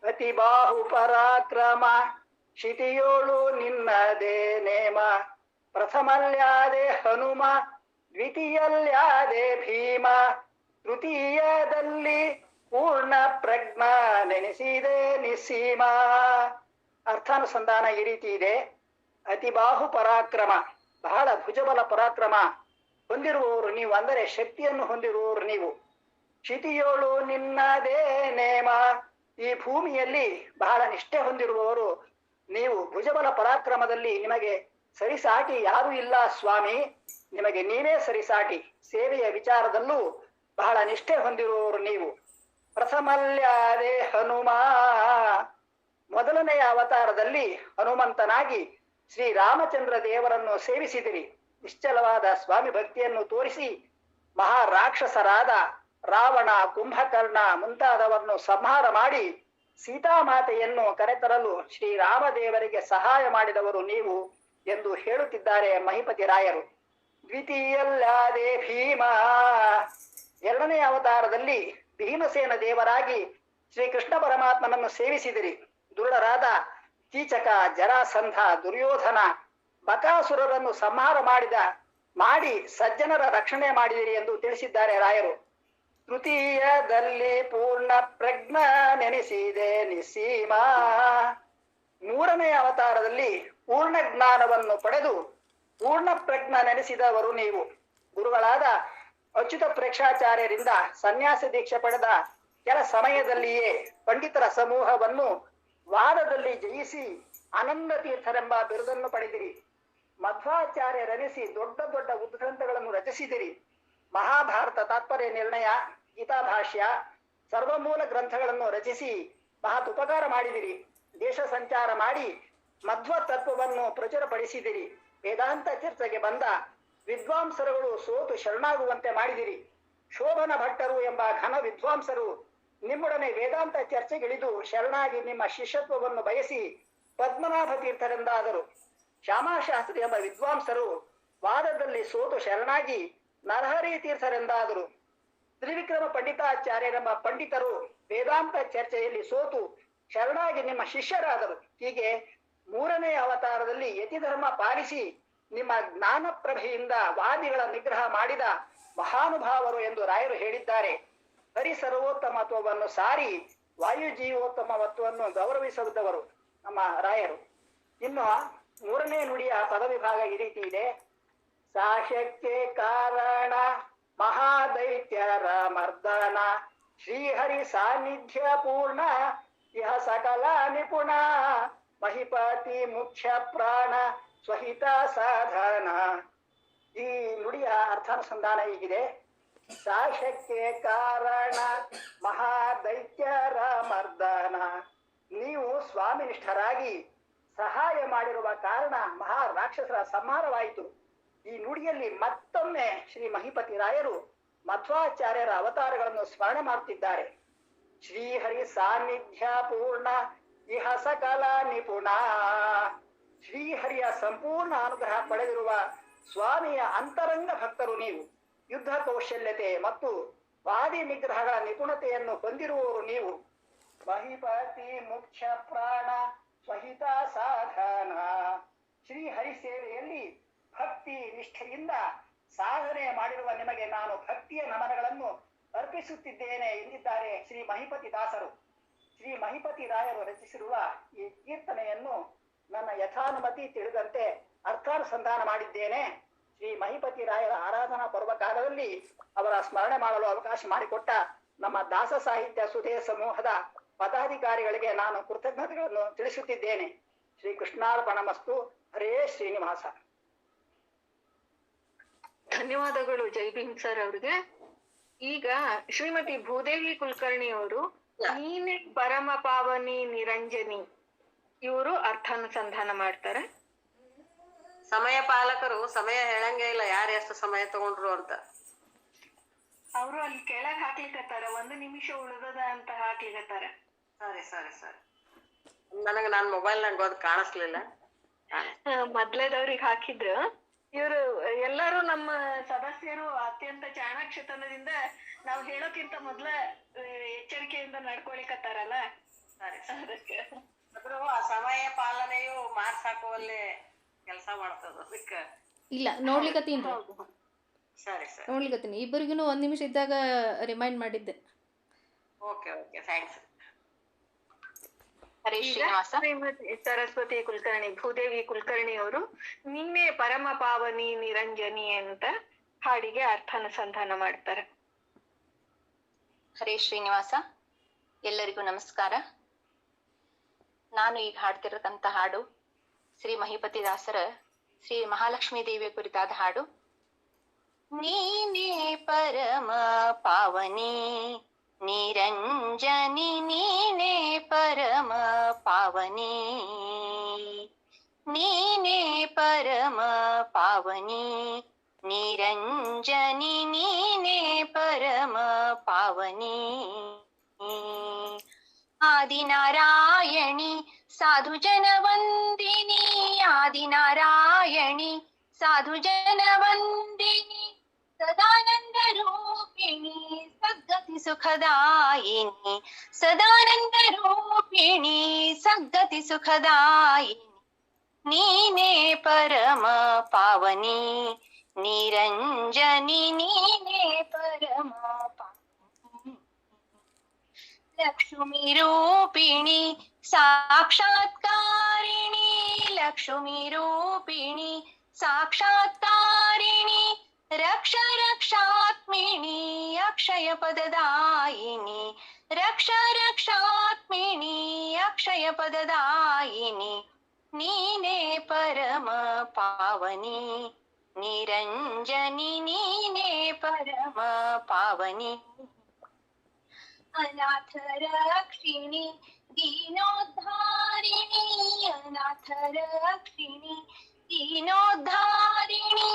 ಅತಿ ಬಾಹು ಪರಾಕ್ರಮ ಶಿತಿಯೋಳು ನಿನ್ನದೇ ನೇಮ, ಪ್ರಥಮಲ್ಯಾದೆ ಹನುಮ ದ್ವಿತೀಯಲ್ಯಾದೆ ಭೀಮ, ತೃತೀಯದಲ್ಲಿ ಪೂರ್ಣ ಪ್ರಜ್ಞ ನೆನೆಸಿದೆ ನಿಸ್ಸೀಮ. ಅರ್ಥಾನುಸಂಧಾನ ಈ ರೀತಿ ಇದೆ. ಅತಿ ಬಾಹು ಪರಾಕ್ರಮ, ಬಹಳ ಭುಜಬಲ ಪರಾಕ್ರಮ ಹೊಂದಿರುವವರು ನೀವು, ಅಂದರೆ ಶಕ್ತಿಯನ್ನು ಹೊಂದಿರುವವರು ನೀವು. ಶಿತಿಯೋಳು ನಿನ್ನದೇ ನೇಮ, ಈ ಭೂಮಿಯಲ್ಲಿ ಬಹಳ ನಿಷ್ಠೆ ಹೊಂದಿರುವವರು ನೀವು. ಭುಜಬಲ ಪರಾಕ್ರಮದಲ್ಲಿ ನಿಮಗೆ ಸರಿಸಾಟಿ ಯಾರೂ ಇಲ್ಲ ಸ್ವಾಮಿ, ನಿಮಗೆ ನೀವೇ ಸರಿಸಾಟಿ. ಸೇವೆಯ ವಿಚಾರದಲ್ಲೂ ಬಹಳ ನಿಷ್ಠೆ ಹೊಂದಿರುವವರು ನೀವು. ಪ್ರಥಮಲ್ಯಾದೆ ಹನುಮ, ಮೊದಲನೆಯ ಅವತಾರದಲ್ಲಿ ಹನುಮಂತನಾಗಿ ಶ್ರೀರಾಮಚಂದ್ರ ದೇವರನ್ನು ಸೇವಿಸಿದಿರಿ. ನಿಶ್ಚಲವಾದ ಸ್ವಾಮಿ ಭಕ್ತಿಯನ್ನು ತೋರಿಸಿ ಮಹಾರಾಕ್ಷಸರಾದ ರಾವಣ, ಕುಂಭಕರ್ಣ ಮುಂತಾದವರನ್ನು ಸಂಹಾರ ಮಾಡಿ ಸೀತಾಮಾತೆಯನ್ನು ಕರೆತರಲು ಶ್ರೀರಾಮದೇವರಿಗೆ ಸಹಾಯ ಮಾಡಿದವರು ನೀವು ಎಂದು ಹೇಳುತ್ತಿದ್ದಾರೆ ಮಹಿಪತಿ ರಾಯರು. ದ್ವಿತೀಯಲ್ಲಾದೆ ಭೀಮ, 2ನೇ ಅವತಾರದಲ್ಲಿ ಭೀಮಸೇನ ದೇವರಾಗಿ ಶ್ರೀಕೃಷ್ಣ ಪರಮಾತ್ಮನನ್ನು ಸೇವಿಸಿದಿರಿ. ದುರುಳರಾದ ಕೀಚಕ, ಜರಾಸಂಧ, ದುರ್ಯೋಧನ, ಬಕಾಸುರರನ್ನು ಸಂಹಾರ ಮಾಡಿ ಸಜ್ಜನರ ರಕ್ಷಣೆ ಮಾಡಿದಿರಿ ಎಂದು ತಿಳಿಸಿದ್ದಾರೆ ರಾಯರು. ತೃತೀಯದಲ್ಲಿ ಪೂರ್ಣ ಪ್ರಜ್ಞ ನೆನೆಸಿದೆ ನಿಸ್ಸೀಮ, 3ನೇ ಅವತಾರದಲ್ಲಿ ಪೂರ್ಣ ಜ್ಞಾನವನ್ನು ಪಡೆದು ಪೂರ್ಣ ಪ್ರಜ್ಞ ನೆನೆಸಿದವರು ನೀವು. ಗುರುಗಳಾದ ಅಚ್ಯುತ ಪ್ರೇಕ್ಷಾಚಾರ್ಯರಿಂದ ಸನ್ಯಾಸ ದೀಕ್ಷೆ ಪಡೆದ ಕೆಲ ಸಮಯದಲ್ಲಿಯೇ ಪಂಡಿತರ ಸಮೂಹವನ್ನು ವಾದದಲ್ಲಿ ಜಯಿಸಿ ಆನಂದ ತೀರ್ಥರೆಂಬ ಬಿರುದನ್ನು ಪಡೆದಿರಿ. ಮಧ್ವಾಚಾರ್ಯರೆನಿಸಿ ದೊಡ್ಡ ದೊಡ್ಡ ಉದ್ಗ್ರಂಥಗಳನ್ನು ರಚಿಸಿದಿರಿ. ಮಹಾಭಾರತ ತಾತ್ಪರ್ಯ ನಿರ್ಣಯ, ಗೀತಾಭಾಷ್ಯ, ಸರ್ವಮೂಲ ಗ್ರಂಥಗಳನ್ನು ರಚಿಸಿ ಮಹತ್ ಉಪಕಾರ ಮಾಡಿದಿರಿ. ದೇಶ ಸಂಚಾರ ಮಾಡಿ ಮಧ್ವ ತತ್ವವನ್ನು ಪ್ರಚುರಪಡಿಸಿದಿರಿ. ವೇದಾಂತ ಚರ್ಚೆಗೆ ಬಂದ ವಿದ್ವಾಂಸರುಗಳು ಸೋತು ಶರಣಾಗುವಂತೆ ಮಾಡಿದಿರಿ. ಶೋಭನ ಭಟ್ಟರು ಎಂಬ ಘನ ವಿದ್ವಾಂಸರು ನಿಮ್ಮೊಡನೆ ವೇದಾಂತ ಚರ್ಚೆಗಿಳಿದು ಶರಣಾಗಿ ನಿಮ್ಮ ಶಿಷ್ಯತ್ವವನ್ನು ಬಯಸಿ ಪದ್ಮನಾಭ ತೀರ್ಥರೆಂದಾದರು. ಶ್ಯಾಮಾಶಾಸ್ತ್ರಿ ಎಂಬ ವಿದ್ವಾಂಸರು ವಾದದಲ್ಲಿ ಸೋತು ಶರಣಾಗಿ ನರಹರಿ ತೀರ್ಥರೆಂದಾದರು. ತ್ರಿವಿಕ್ರಮ ಪಂಡಿತಾಚಾರ್ಯರೆಂಬ ಪಂಡಿತರು ವೇದಾಂತ ಚರ್ಚೆಯಲ್ಲಿ ಸೋತು ಶರಣಾಗಿ ನಿಮ್ಮ ಶಿಷ್ಯರಾದರು. ಹೀಗೆ 3ನೇ ಅವತಾರದಲ್ಲಿ ಯತಿಧರ್ಮ ಪಾಲಿಸಿ ನಿಮ್ಮ ಜ್ಞಾನ ಪ್ರಭೆಯಿಂದ ವಾದಿಗಳ ನಿಗ್ರಹ ಮಾಡಿದ ಮಹಾನುಭಾವರು ಎಂದು ರಾಯರು ಹೇಳಿದ್ದಾರೆ. ಹರಿಸರ್ವೋತ್ತಮತ್ವವನ್ನು ಸಾರಿ ವಾಯುಜೀವೋತ್ತಮತ್ವವನ್ನು ಗೌರವಿಸಿದವರು ನಮ್ಮ ರಾಯರು. ಇನ್ನು 3ನೇ ನುಡಿಯ ಪದವಿಭಾಗ ಈ ರೀತಿ ಇದೆ. ಸಾಹ್ಯಕ್ಕೆ ಕಾರಣ ಮಹಾದೈತ್ಯರ ಮರ್ದನ ಶ್ರೀಹರಿ ಸಾನ್ನಿಧ್ಯ ಪೂರ್ಣ ಇಹ ಸಕಲ ನಿಪುಣ ಮಹಿಪತಿ ಮುಖ್ಯ ಪ್ರಾಣ ಸ್ವಹಿತ ಸಾಧನ. ಈ ನುಡಿಯ ಅರ್ಥಾನುಸಂಧಾನ ಹೀಗಿದೆ. ಸಾಹ್ಯಕ್ಕೆ ಕಾರಣ ಮಹಾದೈತ್ಯರ ಮರ್ದನ. ನೀವು ಸ್ವಾಮಿನಿಷ್ಠರಾಗಿ ಸಹಾಯ ಮಾಡಿರುವ ಕಾರಣ ಮಹಾ ರಾಕ್ಷಸರ ಸಂಹಾರವಾಯಿತು. ಈ ನುಡಿಯಲ್ಲಿ ಮತ್ತೊಮ್ಮೆ ಶ್ರೀ ಮಹಿಪತಿ ರಾಯರು ಮಧ್ವಾಚಾರ್ಯರ ಅವತಾರಗಳನ್ನು ಸ್ಮರಣೆ ಮಾಡುತ್ತಿದ್ದಾರೆ. ಶ್ರೀಹರಿ ಸಾನ್ನಿಧ್ಯ ಪೂರ್ಣ ಇಹ ಸಕಲ ನಿಪುಣ. ಶ್ರೀಹರಿಯ ಸಂಪೂರ್ಣ ಅನುಗ್ರಹ ಪಡೆದಿರುವ ಸ್ವಾಮಿಯ ಅಂತರಂಗ ಭಕ್ತರು ನೀವು. ಯುದ್ಧ ಕೌಶಲ್ಯತೆ ಮತ್ತು ವಾದಿ ನಿಗ್ರಹಗಳ ನಿಪುಣತೆಯನ್ನು ಹೊಂದಿರುವವರು ನೀವು. ಮಹಿಪತಿ ಮುಖ್ಯ ಪ್ರಾಣ ಸ್ವಹಿತ ಸಾಧನ. ಶ್ರೀಹರಿ ಸೇವೆಯಲ್ಲಿ ಭಕ್ತಿ ನಿಷ್ಠೆಯಿಂದ ಸಾಧನೆ ಮಾಡಿರುವ ನಿಮಗೆ ನಾನು ಭಕ್ತಿಯ ನಮನಗಳನ್ನು ಅರ್ಪಿಸುತ್ತಿದ್ದೇನೆ ಎಂದಿದ್ದಾರೆ ಶ್ರೀ ಮಹಿಪತಿ ದಾಸರು. ಶ್ರೀ ಮಹಿಪತಿ ರಾಯರು ರಚಿಸಿರುವ ಈ ಕೀರ್ತನೆಯನ್ನು ನನ್ನ ಯಥಾನುಮತಿ ತಿಳಿದಂತೆ ಅರ್ಥಾನುಸಂಧಾನ ಮಾಡಿದ್ದೇನೆ. ಶ್ರೀ ಮಹಿಪತಿ ರಾಯರ ಆರಾಧನಾ ಪರ್ವಕಾಲದಲ್ಲಿ ಅವರ ಸ್ಮರಣೆ ಮಾಡಲು ಅವಕಾಶ ಮಾಡಿಕೊಟ್ಟ ನಮ್ಮ ದಾಸ ಸಾಹಿತ್ಯ ಸುಧೆ ಸಮೂಹದ ಪದಾಧಿಕಾರಿಗಳಿಗೆ ನಾನು ಕೃತಜ್ಞತೆಗಳನ್ನು ತಿಳಿಸುತ್ತಿದ್ದೇನೆ. ಶ್ರೀ ಕೃಷ್ಣಾರ್ಪಣಮಸ್ತು. ಹರೇ ಶ್ರೀನಿವಾಸ. ಧನ್ಯವಾದಗಳು ಜೈ ಭೀಮ್ ಸರ್ ಅವ್ರಿಗೆ. ಈಗ ಶ್ರೀಮತಿ ಭೂದೇವಿ ಕುಲಕರ್ಣಿ ಅವರು ನೀನೆ ಪರಮ ಪಾವನಿ ನಿರಂಜನಿ ಇವರು ಅರ್ಥಾನುಸಂಧಾನ ಮಾಡ್ತಾರೆ. ಸಮಯ ಪಾಲಕರು ಸಮಯ ಹೇಳಂಗೇ ಇಲ್ಲ, ಯಾರು ಎಷ್ಟು ಸಮಯ ತಗೊಂಡ್ರು ಅಂತ. ಅವರು ಅಲ್ಲಿ ಕೆಳಗ್ ಹಾಕ್ಲಿಕತ್ತಾರ, 1 ನಿಮಿಷ ಉಳಿದದ ಅಂತ ಹಾಕ್ಲಿಕತ್ತಾರ. ಸರಿ ಸರಿ ಸರಿ. ನಾನ್ ಮೊಬೈಲ್ ನಂಗೆ ಅದು ಕಾಣಿಸ್ಲಿಲ್ಲ. ಮೊದ್ಲೇದವ್ರಿಗೆ ಹಾಕಿದ್ರು. ಇವರು ಎಲ್ಲರೂ ನಮ್ಮ ಸದಸ್ಯರು ಅತ್ಯಂತ ಚಾಣಾಕ್ಷತನದಿಂದ ನಾವು ಹೇಳೋಕ್ಕಿಂತ ಮೊದ್ಲ ಎಚ್ಚರಿಕೆಯಿಂದ ನಡ್ಕೊಳಿಕತ್ತಾರಲ್ಲ. ಅದಕ್ಕೆ ಆದ್ರೂ ಆ ಸಮಯ ಪಾಲನೆಯು ಮಾರ್ಕ್ಸ್ ಹಾಕುವಲ್ಲಿ ಕೆಲಸ ಮಾಡ್ತದ. ಅದಕ್ಕೆ ಇಲ್ಲ ನೋಡ್ಲಿಕತ್ತೀನಿ. ಸರಿ ಸರಿ ನೋಡ್ಲಿಕತ್ತೀನಿ. ಇಬ್ಬರಿಗೂ 1 ನಿಮಿಷ ಇದ್ದಾಗ ರಿಮೈಂಡ್ ಮಾಡಿದ್ದೆ. Okay okay, thanks. Hare Srinivasa. Shrimati Saraswati Kulkarni, Bhudevi Kulkarni ಅವರು ನೀನೇ ಪರಮ ಪಾವನಿ ನಿರಂಜನಿ ಅಂತ ಹಾಡಿಗೆ ಅರ್ಥಾನುಸಂಧಾನ ಮಾಡ್ತಾರೆ. ಹರೇ ಶ್ರೀನಿವಾಸ. ಎಲ್ಲರಿಗೂ ನಮಸ್ಕಾರ. ನಾನು ಈಗ ಹಾಡ್ತಿರತಂತ ಹಾಡು ಶ್ರೀ ಮಹಿಪತಿ ದಾಸರ ಶ್ರೀ ಮಹಾಲಕ್ಷ್ಮೀ ದೇವಿಯ ಕುರಿತಾದ ಹಾಡು. ನೀನೇ ಪರಮ ಪಾವನಿ ನಿರಂಜನಿ, ನೀನೇ ಪರಮ ಪಾವನಿ, ನೀನೇ ಪರಮ ಪಾವನಿ ನಿರಂಜನಿ, ನೀನೇ ಪರಮ ಪಾವನಿ. ಆದಿನಾರಾಯಣಿ ಸಾಧು ಜನ ವಂದಿನಿ, ಆದಿನಾರಾಯಣಿ ಸಾಧು ಜನ ವಂದಿನಿ, ಸದಾನಂದ ರೂಪಿಣಿ ಸದ್ಗತಿ ಸುಖದಾಯಿನಿ, ಸದಾನಂದ ರೂಪಿಣಿ ಸದ್ಗತಿ ಸುಖದಾಯಿನಿ. ನೀನೇ ಪರಮ ಪಾವನಿ ನಿರಂಜನಿ, ನೀನೇ ಪರಮ ಪಾವನಿ. ಲಕ್ಷ್ಮೀ ರೂಪಿಣಿ ಸಾಕ್ಷಾತ್ಕಾರಿಣಿ, ಲಕ್ಷ್ಮೀ ರೂಪಿಣಿ ಸಾಕ್ಷಾತ್ಕಾರಿಣಿ, ರಕ್ಷ ರಕ್ಷಾತ್ಮಿಣಿ ಅಕ್ಷಯ ಪದದಾಯಿನಿ, ರಕ್ಷ ರಕ್ಷಾತ್ಮಿಣಿ ಅಕ್ಷಯ ಪದದಾಯಿನಿ. ನೀನೇ ಪರಮ ಪಾವನಿ ನಿರಂಜನಿ, ನೀನೇ ಪರಮ ಪಾವನಿ. ಅನಾಥ ರಕ್ಷಿಣಿ ದೀನೋದ್ಧಾರಿಣಿ, ಅನಾಥ ರಕ್ಷಿಣಿ ದೀನೋದ್ಧಾರಿಣಿ,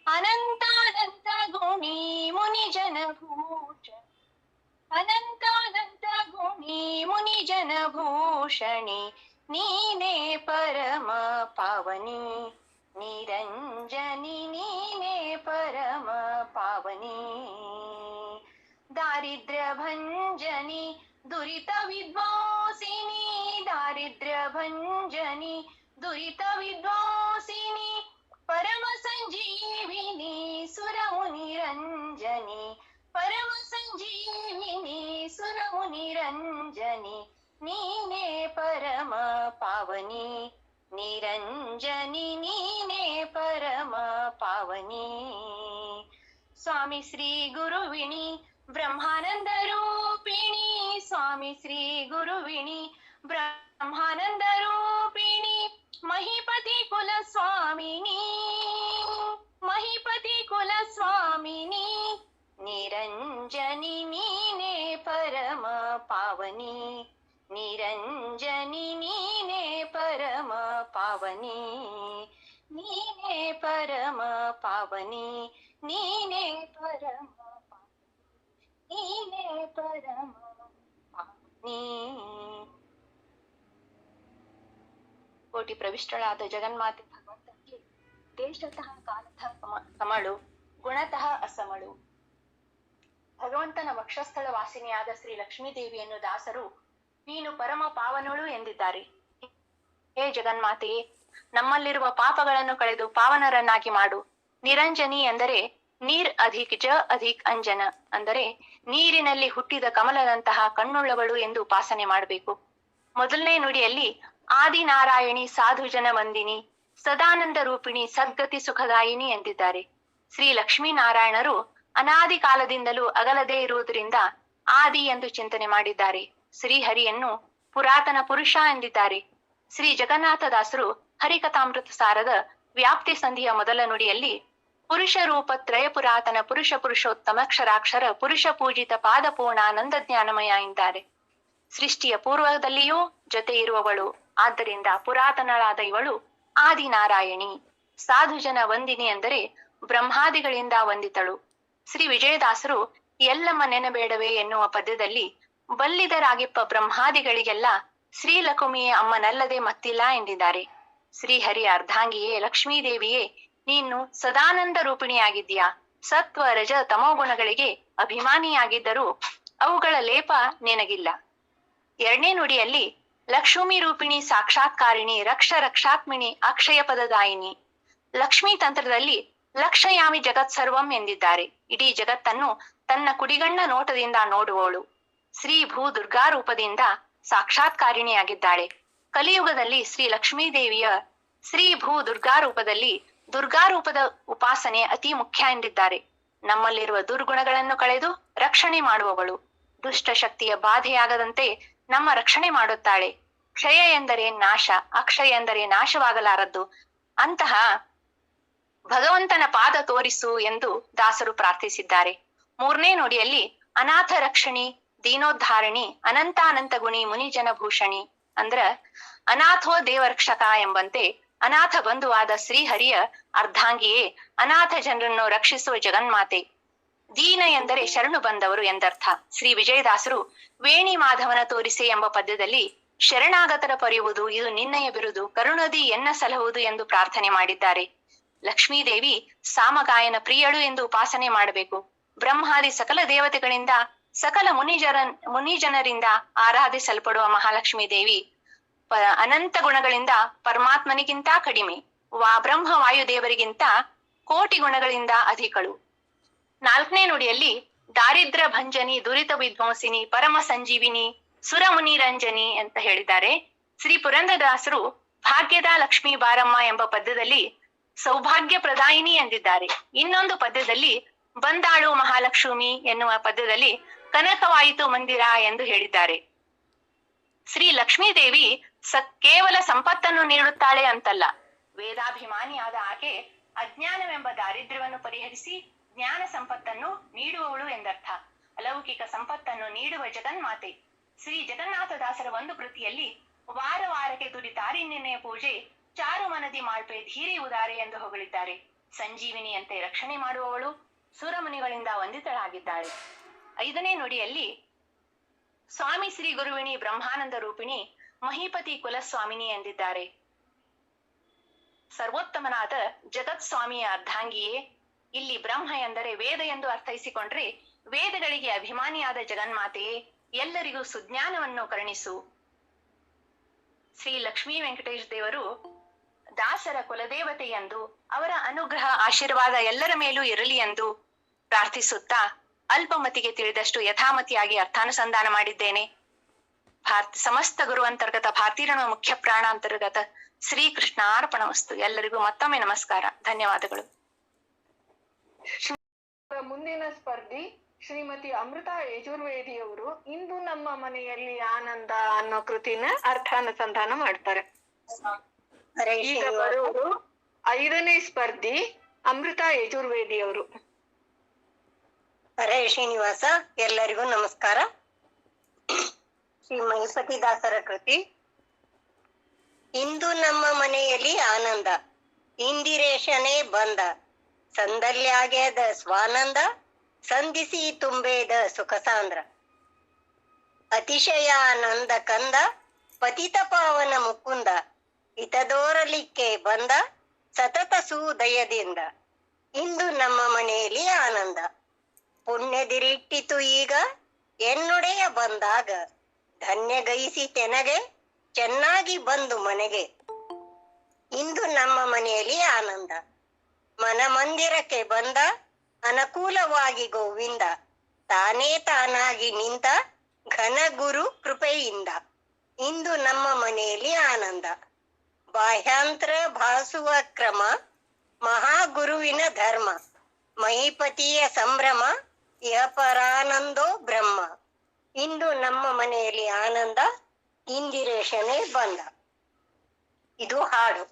ಅನಂತಾನಂತ ಗುಣಿ ಮುನಿ ಜನ ಭೂಷಣ, ಅನಂತಾನಂತ ಗುಣಿ ಮುನಿ ಜನ ಭೂಷಣಿ. ನೀನೇ ಪರಮ ಪಾವನಿ ನಿರಂಜನಿ, ನೀನೇ ಪರಮ ಪಾವನಿ. ದಾರಿದ್ರ್ಯ ಭಂಜನಿ ದುರಿತ ವಿದ್ವಾಸಿನಿ, ದಾರಿದ್ರ್ಯ ಭಂಜನಿ ದುರಿತ ವಿದ್ವಾಸಿನಿ, ಪರಮ ಸಂಜೀವಿನಿ ಸುರಮುನಿ ರಂಜನಿ, ಪರಮ ಸಂಜೀವಿನಿ ಸುರಮುನಿ ರಂಜನಿ. ನೀನೇ ಪರಮ ಪಾವನಿ ನಿರಂಜನಿ, ನೀನೇ ಪರಮ ಪಾವನಿ. ಸ್ವಾಮಿ ಶ್ರೀ ಗುರುವಿಣಿ ಬ್ರಹ್ಮಾನಂದ ರೂಪಿಣಿ ಸ್ವಾಮಿ ಶ್ರೀ ಗುರುವಿಣಿ ಬ್ರಹ್ಮಾನಂದ ರೂಪಿಣಿ ಮಹಿಪತಿ ಕುಲ ಸ್ವಾಮಿನಿ ಮಹಿಪತಿ ಕುಲ ಸ್ವಾಮಿನಿ ನಿರಂಜನಿ ನೀನೇ ಪರಮ ಪಾವನಿ ನಿರಂಜನಿ ನೀನೇ ಪರಮ ಪಾವನಿ ನೀನೇ ಪರಮ ಪಾವನಿ ನೀನೇ ಪರಮ ನೀನೇ ಪರಮ ಪಾವನಿ. ಕೋಟಿ ಪ್ರವಿಷ್ಟಳಾದ ಜಗನ್ಮಾತೆ ಭಗವಂತನಿಗೆ ದೇಶತಃ ಕಾಲತಃ ಸಮಳು ಗುಣತಃ ಅಸಮಳು. ಭಗವಂತನ ವಕ್ಷಸ್ಥಳ ವಾಸಿನಿಯಾದ ಶ್ರೀ ಲಕ್ಷ್ಮೀದೇವಿಯನ್ನು ದಾಸರು ನೀನು ಪರಮ ಪಾವನಳು ಎಂದಿದ್ದಾರೆ. ಹೇ ಜಗನ್ಮಾತೆಯೇ, ನಮ್ಮಲ್ಲಿರುವ ಪಾಪಗಳನ್ನು ಕಳೆದು ಪಾವನರನ್ನಾಗಿ ಮಾಡು. ನಿರಂಜನಿ ಎಂದರೆ ನೀರ್ ಅಧಿಕ್ ಜ ಅಧಿಕ್ ಅಂಜನ, ಅಂದರೆ ನೀರಿನಲ್ಲಿ ಹುಟ್ಟಿದ ಕಮಲದಂತಹ ಕಣ್ಣುಳ್ಳವಳು ಎಂದು ಉಪಾಸನೆ ಮಾಡಬೇಕು. ಮೊದಲನೇ ನುಡಿಯಲ್ಲಿ ಆದಿನಾರಾಯಣಿ ಸಾಧುಜನ ವಂದಿನಿ ಸದಾನಂದ ರೂಪಿಣಿ ಸದ್ಗತಿ ಸುಖದಾಯಿನಿ ಎಂದಿದ್ದಾರೆ. ಶ್ರೀ ಲಕ್ಷ್ಮೀನಾರಾಯಣರು ಅನಾದಿ ಕಾಲದಿಂದಲೂ ಅಗಲದೇ ಇರುವುದರಿಂದ ಆದಿ ಎಂದು ಚಿಂತನೆ ಮಾಡಿದ್ದಾರೆ. ಶ್ರೀಹರಿಯನ್ನು ಪುರಾತನ ಪುರುಷ ಎಂದಿದ್ದಾರೆ. ಶ್ರೀ ಜಗನ್ನಾಥದಾಸರು ಹರಿಕಥಾಮೃತ ಸಾರದ ವ್ಯಾಪ್ತಿ ಸಂಧಿಯ ಮೊದಲ ನುಡಿಯಲ್ಲಿ ಪುರುಷ ರೂಪ ತ್ರಯ ಪುರಾತನ ಪುರುಷ ಪುರುಷೋತ್ತಮಕ್ಷರಾಕ್ಷರ ಪುರುಷ ಪೂಜಿತ ಪಾದಪೂರ್ಣಾನಂದ ಜ್ಞಾನಮಯ ಎಂದ್ದಾರೆ. ಸೃಷ್ಟಿಯ ಪೂರ್ವದಲ್ಲಿಯೂ ಜೊತೆ ಇರುವವಳು, ಆದ್ದರಿಂದ ಪುರಾತನಳಾದ ಇವಳು ಆದಿನಾರಾಯಣಿ. ಸಾಧುಜನ ವಂದಿನಿ ಅಂದರೆ ಬ್ರಹ್ಮಾದಿಗಳಿಂದ ವಂದಿತಳು. ಶ್ರೀ ವಿಜಯದಾಸರು ಎಲ್ಲಮ್ಮ ನೆನಬೇಡವೇ ಎನ್ನುವ ಪದ್ಯದಲ್ಲಿ ಬಲ್ಲಿದರಾಗಿಪ್ಪ ಬ್ರಹ್ಮಾದಿಗಳಿಗೆಲ್ಲ ಶ್ರೀಲಕುಮಿಯೇ ಅಮ್ಮನಲ್ಲದೆ ಮತ್ತಿಲ್ಲ ಎಂದಿದ್ದಾರೆ. ಶ್ರೀಹರಿಯ ಅರ್ಧಾಂಗಿಯೇ ಲಕ್ಷ್ಮೀದೇವಿಯೇ, ನೀನು ಸದಾನಂದ ರೂಪಿಣಿಯಾಗಿದ್ದೀಯಾ. ಸತ್ವ ರಜ ತಮೋ ಗುಣಗಳಿಗೆ ಅಭಿಮಾನಿಯಾಗಿದ್ದರೂ ಅವುಗಳ ಲೇಪ ನಿನಗಿಲ್ಲ. ಎರಡನೇ ನುಡಿಯಲ್ಲಿ ಲಕ್ಷ್ಮೀ ರೂಪಿಣಿ ಸಾಕ್ಷಾತ್ಕಾರಿಣಿ ರಕ್ಷ ರಕ್ಷಾತ್ಮಿಣಿ ಅಕ್ಷಯ ಪದದಾಯಿನಿ. ಲಕ್ಷ್ಮೀ ತಂತ್ರದಲ್ಲಿ ಲಕ್ಷಯಾಮಿ ಜಗತ್ ಸರ್ವಂ ಎಂದಿದ್ದಾರೆ. ಇಡೀ ಜಗತ್ತನ್ನು ತನ್ನ ಕುಡಿಗಣ್ಣ ನೋಟದಿಂದ ನೋಡುವವಳು. ಶ್ರೀ ಭೂ ದುರ್ಗಾ ರೂಪದಿಂದ ಸಾಕ್ಷಾತ್ಕಾರಿಣಿಯಾಗಿದ್ದಾಳೆ. ಕಲಿಯುಗದಲ್ಲಿ ಶ್ರೀ ಲಕ್ಷ್ಮೀದೇವಿಯ ಶ್ರೀ ಭೂ ದುರ್ಗಾ ರೂಪದಲ್ಲಿ ದುರ್ಗಾ ರೂಪದ ಉಪಾಸನೆ ಅತಿ ಮುಖ್ಯ ಎಂದಿದ್ದಾರೆ. ನಮ್ಮಲ್ಲಿರುವ ದುರ್ಗುಣಗಳನ್ನು ಕಳೆದು ರಕ್ಷಣೆ ಮಾಡುವವಳು. ದುಷ್ಟ ಶಕ್ತಿಯ ಬಾಧೆಯಾಗದಂತೆ ನಮ್ಮ ರಕ್ಷಣೆ ಮಾಡುತ್ತಾಳೆ. ಕ್ಷಯ ಎಂದರೆ ನಾಶ, ಅಕ್ಷಯ ಎಂದರೆ ನಾಶವಾಗಲಾರದ್ದು. ಅಂತಹ ಭಗವಂತನ ಪಾದ ತೋರಿಸು ಎಂದು ದಾಸರು ಪ್ರಾರ್ಥಿಸಿದ್ದಾರೆ. ಮೂರನೇ ನುಡಿಯಲ್ಲಿ ಅನಾಥ ರಕ್ಷಣಿ ದೀನೋದ್ಧಾರಣಿ ಅನಂತಾನಂತ ಗುಣಿ ಮುನಿಜನ ಭೂಷಣಿ, ಅಂದ್ರ ಅನಾಥೋ ದೇವರಕ್ಷಕ ಎಂಬಂತೆ ಅನಾಥ ಬಂಧುವಾದ ಶ್ರೀಹರಿಯ ಅರ್ಧಾಂಗಿಯೇ ಅನಾಥ ಜನರನ್ನು ರಕ್ಷಿಸುವ ಜಗನ್ಮಾತೆ. ದೀನ ಎಂದರೆ ಶರಣು ಬಂದವರು ಎಂದರ್ಥ. ಶ್ರೀ ವಿಜಯದಾಸರು ವೇಣಿ ಮಾಧವನ ತೋರಿಸೆ ಎಂಬ ಪದ್ಯದಲ್ಲಿ ಶರಣಾಗತರ ಪೊರೆಯುವುದು ಇದು ನಿನ್ನಯ ಬಿರುದು, ಕರುಣದಿ ಎನ್ನ ಸಲಹುವುದು ಎಂದು ಪ್ರಾರ್ಥನೆ ಮಾಡಿದ್ದಾರೆ. ಲಕ್ಷ್ಮೀದೇವಿ ಸಾಮಗಾಯನ ಪ್ರಿಯಳು ಎಂದು ಉಪಾಸನೆ ಮಾಡಬೇಕು. ಬ್ರಹ್ಮಾದಿ ಸಕಲ ದೇವತೆಗಳಿಂದ ಸಕಲ ಮುನಿಜನರಿಂದ ಆರಾಧಿಸಲ್ಪಡುವ ಮಹಾಲಕ್ಷ್ಮೀ ದೇವಿ ಅನಂತ ಗುಣಗಳಿಂದ ಪರಮಾತ್ಮನಿಗಿಂತ ಕಡಿಮೆ, ಬ್ರಹ್ಮ ವಾಯುದೇವರಿಗಿಂತ ಕೋಟಿ ಗುಣಗಳಿಂದ ಅಧಿಕಳು. ನಾಲ್ಕನೇ ನುಡಿಯಲ್ಲಿ ದಾರಿದ್ರ ಭಂಜನಿ ದುರಿತ ವಿಧ್ವಂಸಿನಿ ಪರಮ ಸಂಜೀವಿನಿ ಸುರಮುನಿ ರಂಜನಿ ಅಂತ ಹೇಳಿದ್ದಾರೆ. ಶ್ರೀ ಪುರಂದರದಾಸರು ಭಾಗ್ಯದ ಲಕ್ಷ್ಮೀ ಬಾರಮ್ಮ ಎಂಬ ಪದ್ಯದಲ್ಲಿ ಸೌಭಾಗ್ಯ ಪ್ರದಾಯಿನಿ ಎಂದಿದ್ದಾರೆ. ಇನ್ನೊಂದು ಪದ್ಯದಲ್ಲಿ ಬಂದಾಳು ಮಹಾಲಕ್ಷ್ಮಿ ಎನ್ನುವ ಪದ್ಯದಲ್ಲಿ ಕನಕವಾಯಿತು ಮಂದಿರ ಎಂದು ಹೇಳಿದ್ದಾರೆ. ಶ್ರೀ ಲಕ್ಷ್ಮೀದೇವಿ ಕೇವಲ ಸಂಪತ್ತನ್ನು ನೀಡುತ್ತಾಳೆ ಅಂತಲ್ಲ, ವೇದಾಭಿಮಾನಿಯಾದ ಆಕೆ ಅಜ್ಞಾನವೆಂಬ ದಾರಿದ್ರ್ಯವನ್ನು ಪರಿಹರಿಸಿ ಜ್ಞಾನ ಸಂಪತ್ತನ್ನು ನೀಡುವವಳು ಎಂದರ್ಥ. ಅಲೌಕಿಕ ಸಂಪತ್ತನ್ನು ನೀಡುವ ಜಗನ್ಮಾತೆ. ಶ್ರೀ ಜಗನ್ನಾಥದಾಸರ ಒಂದು ಕೃತಿಯಲ್ಲಿ ವಾರ ವಾರಕ್ಕೆ ದುರಿತಾರಿಣ್ಯನೆಯ ಪೂಜೆ ಚಾರು ಮನದಿ ಮಾಳ್ಪೆ ಧೀರಿ ಉದಾರೆ ಎಂದು ಹೊಗಳಿದ್ದಾರೆ. ಸಂಜೀವಿನಿಯಂತೆ ರಕ್ಷಣೆ ಮಾಡುವವಳು, ಸುರಮುನಿಗಳಿಂದ ವಂದಿತಳಾಗಿದ್ದಾಳೆ. ಐದನೇ ನುಡಿಯಲ್ಲಿ ಸ್ವಾಮಿ ಶ್ರೀ ಗುರುವಿಣಿ ಬ್ರಹ್ಮಾನಂದ ರೂಪಿಣಿ ಮಹಿಪತಿ ಕುಲಸ್ವಾಮಿನಿ ಎಂದಿದ್ದಾರೆ. ಸರ್ವೋತ್ತಮನಾದ ಜಗತ್ ಸ್ವಾಮಿಯ ಅರ್ಧಾಂಗಿಯೇ. ಇಲ್ಲಿ ಬ್ರಹ್ಮ ಎಂದರೆ ವೇದ ಎಂದು ಅರ್ಥೈಸಿಕೊಂಡ್ರೆ ವೇದಗಳಿಗೆ ಅಭಿಮಾನಿಯಾದ ಜಗನ್ಮಾತೆಯೇ, ಎಲ್ಲರಿಗೂ ಸುಜ್ಞಾನವನ್ನು ಕರುಣಿಸು. ಶ್ರೀ ಲಕ್ಷ್ಮೀ ವೆಂಕಟೇಶ ದೇವರು ದಾಸರ ಕುಲದೇವತೆ ಎಂದು, ಅವರ ಅನುಗ್ರಹ ಆಶೀರ್ವಾದ ಎಲ್ಲರ ಮೇಲೂ ಇರಲಿ ಎಂದು ಪ್ರಾರ್ಥಿಸುತ್ತಾ ಅಲ್ಪಮತಿಗೆ ತಿಳಿದಷ್ಟು ಯಥಾಮತಿಯಾಗಿ ಅರ್ಥಾನುಸಂಧಾನ ಮಾಡಿದ್ದೇನೆ. ಸಮಸ್ತ ಗುರು ಅಂತರ್ಗತ ಭಾರತೀರಣ ಮುಖ್ಯ ಪ್ರಾಣ ಅಂತರ್ಗತ ಶ್ರೀ ಕೃಷ್ಣಾರ್ಪಣ ವಸ್ತು. ಎಲ್ಲರಿಗೂ ಮತ್ತೊಮ್ಮೆ ನಮಸ್ಕಾರ, ಧನ್ಯವಾದಗಳು. ಮುಂದಿನ ಸ್ಪರ್ಧಿ ಶ್ರೀಮತಿ ಅಮೃತ ಯಜುರ್ವೇದಿಯವರು ಇಂದು ನಮ್ಮ ಮನೆಯಲ್ಲಿ ಆನಂದ ಅನ್ನೋ ಕೃತಿನ ಅರ್ಥಾನುಸಂಧಾನ ಮಾಡ್ತಾರೆ. ಈಗ ಬರುವುದು 5ನೇ ಸ್ಪರ್ಧಿ ಅಮೃತ ಯಜುರ್ವೇದಿಯವರು. ಹರೇ ಶ್ರೀನಿವಾಸ, ಎಲ್ಲರಿಗೂ ನಮಸ್ಕಾರ. ಶ್ರೀ ಮಹಿಪತಿದಾಸರ ಕೃತಿ ಇಂದು ನಮ್ಮ ಮನೆಯಲ್ಲಿ ಆನಂದ, ಇಂದಿರೇಶನೇ ಬಂದ, ಸಂದಲ್ಯಾಗ್ಯದ ಸ್ವಾನಂದ, ಸಂಧಿಸಿ ತುಂಬೇದ ಸುಖಸಾಂದ್ರ. ಅತಿಶಯಾನಂದ ಕಂದ, ಪತಿತ ಪಾವನ ಮುಕುಂದ, ಹಿತದೋರಲಿಕ್ಕೆ ಬಂದ, ಸತತ ಸುದಯದಿಂದ. ಇಂದು ನಮ್ಮ ಮನೆಯಲ್ಲಿ ಆನಂದ, ಪುಣ್ಯದಿರಿಟ್ಟಿತು ಈಗ ಎನ್ನೊಡೆಯ ಬಂದಾಗ, ಧನ್ಯಗೈಸಿ ತೆನಗೆ ಚೆನ್ನಾಗಿ ಬಂದು ಮನೆಗೆ. ಇಂದು ನಮ್ಮ ಮನೆಯಲ್ಲಿ ಆನಂದ, ಮನಮಂದಿರಕ್ಕೆ ಬಂದ, ಅನುಕೂಲವಾಗಿ ಗೋವಿಂದ, ತಾನೇ ತಾನಾಗಿ ನಿಂತ ಘನ ಗುರು ಕೃಪೆಯಿಂದ. ಇಂದು ನಮ್ಮ ಮನೆಯಲ್ಲಿ ಆನಂದ, ಬಾಹ್ಯಾಂತರ ಭಾಸುವ ಕ್ರಮ, ಮಹಾಗುರುವಿನ ಧರ್ಮ, ಮಹಿಪತಿಯ ಸಂಭ್ರಮ, ಯಪರಾನಂದೋ ಬ್ರಹ್ಮ. ಇಂದು ನಮ್ಮ ಮನೆಯಲ್ಲಿ ಆನಂದ, ಇಂದಿರೇಶನೇ ಬಂದ. ಇದು ಹಾಡು.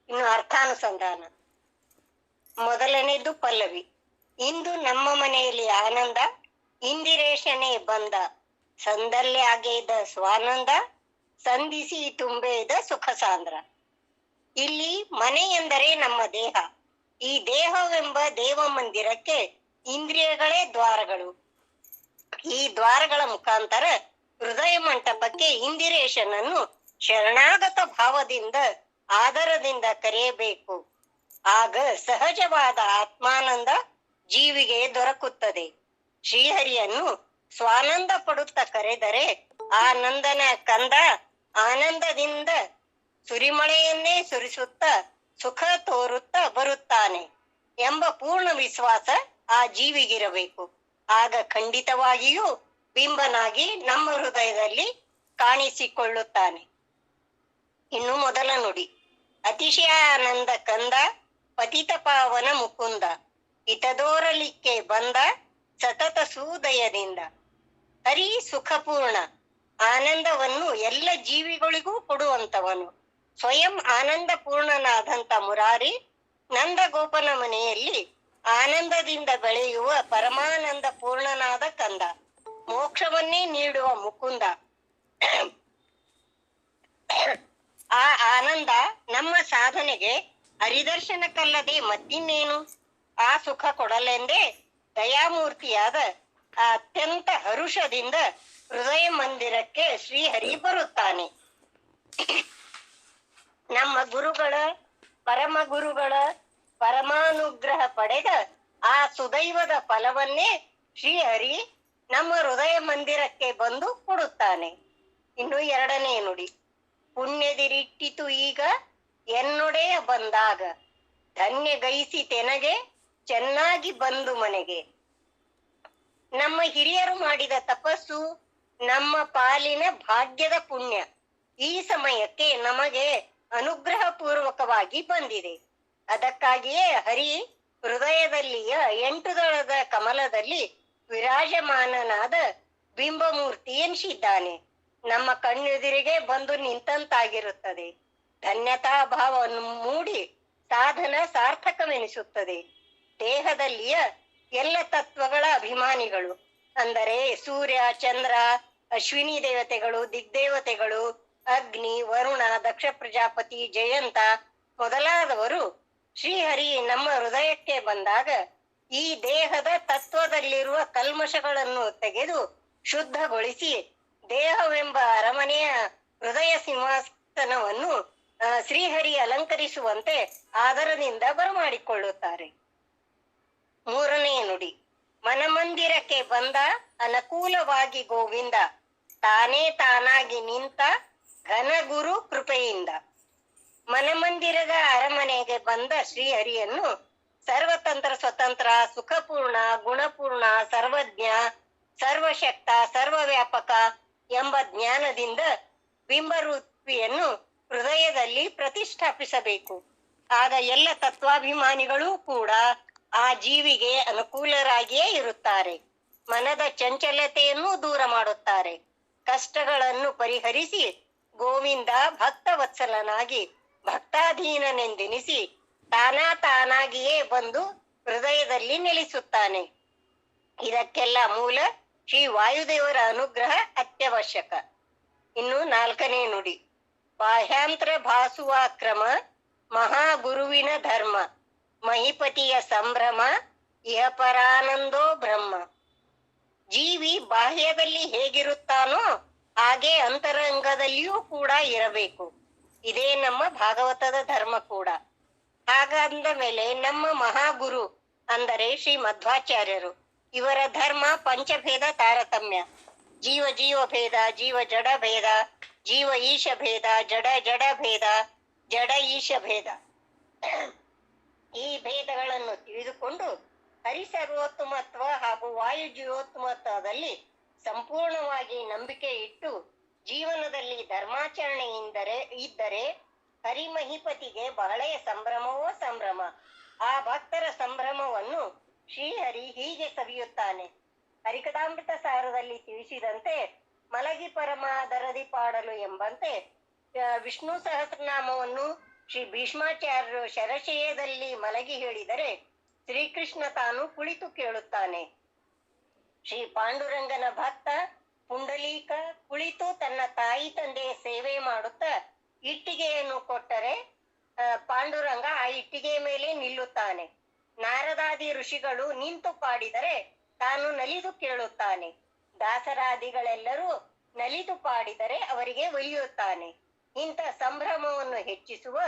ಇನ್ನು ಅರ್ಥಾನುಸಂಧಾನ. ಮೊದಲನೇದು ಪಲ್ಲವಿ. ಇಂದು ನಮ್ಮ ಮನೆಯಲ್ಲಿ ಆನಂದ, ಇಂದಿರೇಶನೇ ಬಂದ, ಸಂದಲ್ಯಾಗೇದ ಸ್ವಾನಂದ, ಸಂಧಿಸಿ ತುಂಬೇದ ಸುಖ ಸಾಂದ್ರ. ಇಲ್ಲಿ ಮನೆ ಎಂದರೆ ನಮ್ಮ ದೇಹ. ಈ ದೇಹವೆಂಬ ದೇವ ಮಂದಿರಕ್ಕೆ ಇಂದ್ರಿಯಗಳೇ ದ್ವಾರಗಳು. ಈ ದ್ವಾರಗಳ ಮುಖಾಂತರ ಹೃದಯ ಮಂಟಪಕ್ಕೆ ಇಂದಿರೇಶನನ್ನು ಶರಣಾಗತ ಭಾವದಿಂದ ಆದರದಿಂದ ಕರೆಯಬೇಕು. ಆಗ ಸಹಜವಾದ ಆತ್ಮಾನಂದ ಜೀವಿಗೆ ದೊರಕುತ್ತದೆ. ಶ್ರೀಹರಿಯನ್ನು ಸ್ವಾನಂದ ಪಡುತ್ತಾ ಕರೆದರೆ ಆನಂದನ ಕಂದ ಆನಂದದಿಂದ ಸುರಿಮಳೆಯನ್ನೇ ಸುರಿಸುತ್ತಾ ಸುಖ ತೋರುತ್ತಾ ಬರುತ್ತಾನೆ ಎಂಬ ಪೂರ್ಣ ವಿಶ್ವಾಸ ಆ ಜೀವಿಗಿರಬೇಕು. ಆಗ ಖಂಡಿತವಾಗಿಯೂ ಬಿಂಬನಾಗಿ ನಮ್ಮ ಹೃದಯದಲ್ಲಿ ಕಾಣಿಸಿಕೊಳ್ಳುತ್ತಾನೆ. ಇನ್ನು ಮೊದಲ ನುಡಿ. ಅತಿಶಯಾನಂದ ಕಂದ, ಪತಿತ ಪಾವನ ಮುಕುಂದ, ಹಿತದೋರಲಿಕ್ಕೆ ಬಂದ, ಸತತ ಸುದಯದಿಂದ. ಹರಿ ಸುಖಪೂರ್ಣ, ಆನಂದವನ್ನು ಎಲ್ಲ ಜೀವಿಗಳಿಗೂ ಕೊಡುವಂತವನು. ಸ್ವಯಂ ಆನಂದ ಪೂರ್ಣನಾದಂತ ಮುರಾರಿ ನಂದ ಗೋಪನ ಮನೆಯಲ್ಲಿ ಆನಂದದಿಂದ ಬೆಳೆಯುವ ಪರಮಾನಂದ ಪೂರ್ಣನಾದ ಕಂದ, ಮೋಕ್ಷವನ್ನೇ ನೀಡುವ ಮುಕುಂದ. ಆ ಆನಂದ ನಮ್ಮ ಸಾಧನೆಗೆ ಹರಿದರ್ಶನಕ್ಕಲ್ಲದೆ ಮತ್ತಿನ್ನೇನು? ಆ ಸುಖ ಕೊಡಲೆಂದೇ ದಯಾಮೂರ್ತಿಯಾದ ಆ ಅತ್ಯಂತ ಹರುಷದಿಂದ ಹೃದಯ ಮಂದಿರಕ್ಕೆ ಶ್ರೀಹರಿ ಬರುತ್ತಾನೆ. ನಮ್ಮ ಗುರುಗಳ ಪರಮ ಗುರುಗಳ ಪರಮಾನುಗ್ರಹ ಪಡೆದ ಆ ಸುದೈವದ ಫಲವನ್ನೇ ಶ್ರೀಹರಿ ನಮ್ಮ ಹೃದಯ ಮಂದಿರಕ್ಕೆ ಬಂದು ಕೊಡುತ್ತಾನೆ. ಇನ್ನು ಎರಡನೇ ನುಡಿ. ಪುಣ್ಯದಿರಿಟ್ಟಿತು ಈಗ ಎನ್ನೊಡೆಯ ಬಂದಾಗ, ಧನ್ಯಗೈಸಿ ತೆನಗೆ ಚೆನ್ನಾಗಿ ಬಂದು ಮನೆಗೆ. ನಮ್ಮ ಹಿರಿಯರು ಮಾಡಿದ ತಪಸ್ಸು ನಮ್ಮ ಪಾಲಿನ ಭಾಗ್ಯದ ಪುಣ್ಯ ಈ ಸಮಯಕ್ಕೆ ನಮಗೆ ಅನುಗ್ರಹ ಪೂರ್ವಕವಾಗಿ ಬಂದಿದೆ. ಅದಕ್ಕಾಗಿಯೇ ಹರಿ ಹೃದಯದಲ್ಲಿಯ 8 ದಳದ ಕಮಲದಲ್ಲಿ ವಿರಾಜಮಾನನಾದ ಬಿಂಬಮೂರ್ತಿ ಎನಿಸಿದ್ದಾನೆ. ನಮ್ಮ ಕಣ್ಣೆದುರಿಗೆ ಬಂದು ನಿಂತಂತಾಗಿರುತ್ತದೆ. ಧನ್ಯತಾ ಭಾವವನ್ನು ಮೂಡಿ ಸಾಧನ ಸಾರ್ಥಕವೆನಿಸುತ್ತದೆ. ದೇಹದಲ್ಲಿಯ ಎಲ್ಲ ತತ್ವಗಳ ಅಭಿಮಾನಿಗಳು ಅಂದರೆ ಸೂರ್ಯ, ಚಂದ್ರ, ಅಶ್ವಿನಿ ದೇವತೆಗಳು, ದಿಗ್ದೇವತೆಗಳು, ಅಗ್ನಿ, ವರುಣ, ದಕ್ಷ ಪ್ರಜಾಪತಿ, ಜಯಂತ ಮೊದಲಾದವರು ಶ್ರೀಹರಿ ನಮ್ಮ ಹೃದಯಕ್ಕೆ ಬಂದಾಗ ಈ ದೇಹದ ತತ್ವದಲ್ಲಿರುವ ಕಲ್ಮಶಗಳನ್ನು ತೆಗೆದು ಶುದ್ಧಗೊಳಿಸಿ ದೇಹವೆಂಬ ಅರಮನೆಯ ಹೃದಯ ಸಿಂಹಾಸನವನ್ನು ಶ್ರೀಹರಿ ಅಲಂಕರಿಸುವಂತೆ ಆದರದಿಂದ ಬರಮಾಡಿಕೊಳ್ಳುತ್ತಾರೆ. ಮೂರನೇ ನುಡಿ. ಮನಮಂದಿರಕ್ಕೆ ಬಂದ ಅನುಕೂಲವಾಗಿ ಗೋವಿಂದ, ತಾನೇ ತಾನಾಗಿ ನಿಂತ ಘನಗುರು ಕೃಪೆಯಿಂದ. ಮನಮಂದಿರದ ಅರಮನೆಗೆ ಬಂದ ಶ್ರೀಹರಿಯನ್ನು ಸರ್ವತಂತ್ರ ಸ್ವತಂತ್ರ, ಸುಖಪೂರ್ಣ, ಗುಣಪೂರ್ಣ, ಸರ್ವಜ್ಞ, ಸರ್ವಶಕ್ತ, ಸರ್ವವ್ಯಾಪಕ ಎಂಬ ಜ್ಞಾನದಿಂದ ಬಿಂಬರೂಪಿಯನ್ನು ಹೃದಯದಲ್ಲಿ ಪ್ರತಿಷ್ಠಾಪಿಸಬೇಕು. ಆಗ ಎಲ್ಲ ತತ್ವಾಭಿಮಾನಿಗಳೂ ಕೂಡ ಆ ಜೀವಿಗೆ ಅನುಕೂಲರಾಗಿಯೇ ಇರುತ್ತಾರೆ. ಮನದ ಚಂಚಲತೆಯನ್ನು ದೂರ ಮಾಡುತ್ತಾರೆ. ಕಷ್ಟಗಳನ್ನು ಪರಿಹರಿಸಿ ಗೋವಿಂದ ಭಕ್ತವತ್ಸಲನಾಗಿ ಭಕ್ತಾಧೀನನೆಂದೆನಿಸಿ ತಾನಾಗಿಯೇ ಬಂದು ಹೃದಯದಲ್ಲಿ ನೆಲೆಸುತ್ತಾನೆ. ಇದಕ್ಕೆಲ್ಲ ಮೂಲ ಶ್ರೀ ವಾಯುದೇವರ ಅನುಗ್ರಹ ಅತ್ಯವಶ್ಯಕ. ಇನ್ನು 4ನೇ ನುಡಿ. ಬಾಹ್ಯಾಂತರ ಭಾಸುವ ಕ್ರಮ ಮಹಾಗುರುವಿನ ಧರ್ಮ, ಮಹಿಪತಿಯ ಸಂಭ್ರಮ ಇಹಪರಾನಂದೋ ಬ್ರಹ್ಮ. ಜೀವಿ ಬಾಹ್ಯದಲ್ಲಿ ಹೇಗಿರುತ್ತಾನೋ ಹಾಗೆ ಅಂತರಂಗದಲ್ಲಿಯೂ ಕೂಡ ಇರಬೇಕು. ಇದೇ ನಮ್ಮ ಭಾಗವತದ ಧರ್ಮ ಕೂಡ. ಹಾಗಂದ ಮೇಲೆ ನಮ್ಮ ಮಹಾಗುರು ಅಂದರೆ ಶ್ರೀ ಮಧ್ವಾಚಾರ್ಯರು, ಇವರ ಧರ್ಮ ಪಂಚಭೇದ ತಾರತಮ್ಯ, ಜೀವ ಭೇದ, ಜೀವ ಜಡ ಭೇದ, ಜೀವ ಈಶ ಭೇದ, ಜಡ ಭೇದ, ಜಡ ಈಶ ಭೇದ. ಈ ಭೇದಗಳನ್ನು ತಿಳಿದುಕೊಂಡು ಹರಿಸರ್ವೋತ್ತಮತ್ವ ಹಾಗೂ ವಾಯು ಜೀವೋತ್ತಮತ್ವದಲ್ಲಿ ಸಂಪೂರ್ಣವಾಗಿ ನಂಬಿಕೆ ಇಟ್ಟು ಜೀವನದಲ್ಲಿ ಧರ್ಮಾಚರಣೆ ಇದ್ದರೆ ಹರಿಮಹಿಪತಿಗೆ ಬಹಳ ಸಂಭ್ರಮವೋ ಸಂಭ್ರಮ. ಆ ಭಕ್ತರ ಸಂಭ್ರಮವನ್ನು ಶ್ರೀಹರಿ ಹೀಗೆ ಸವಿಯುತ್ತಾನೆ. ಹರಿಕಥಾಮೃತ ಸಾರದಲ್ಲಿ ತಿಳಿಸಿದಂತೆ ಮಲಗಿ ಪರಮಾದರದಿ ಪಾಡಲು ಎಂಬಂತೆ ವಿಷ್ಣು ಸಹಸ್ರನಾಮವನ್ನು ಶ್ರೀ ಭೀಷ್ಮಾಚಾರ್ಯರು ಶರಶಯದಲ್ಲಿ ಮಲಗಿ ಹೇಳಿದರೆ ಶ್ರೀಕೃಷ್ಣ ತಾನು ಕುಳಿತು ಕೇಳುತ್ತಾನೆ. ಶ್ರೀ ಪಾಂಡುರಂಗನ ಭಕ್ತ ಪುಂಡಲೀಕ ಕುಳಿತು ತನ್ನ ತಾಯಿ ತಂದೆಯ ಸೇವೆ ಮಾಡುತ್ತಾ ಇಟ್ಟಿಗೆಯನ್ನು ಕೊಟ್ಟರೆ ಪಾಂಡುರಂಗ ಆ ಇಟ್ಟಿಗೆಯ ಮೇಲೆ ನಿಲ್ಲುತ್ತಾನೆ. ನಾರದಾದಿ ಋಷಿಗಳು ನಿಂತು ಪಾಡಿದರೆ ತಾನು ನಲಿದು ಕೇಳುತ್ತಾನೆ. ದಾಸರಾದಿಗಳೆಲ್ಲರೂ ನಲಿದು ಪಾಡಿದರೆ ಅವರಿಗೆ ಒಲಿಯುತ್ತಾನೆ. ಇಂಥ ಸಂಭ್ರಮವನ್ನು ಹೆಚ್ಚಿಸುವ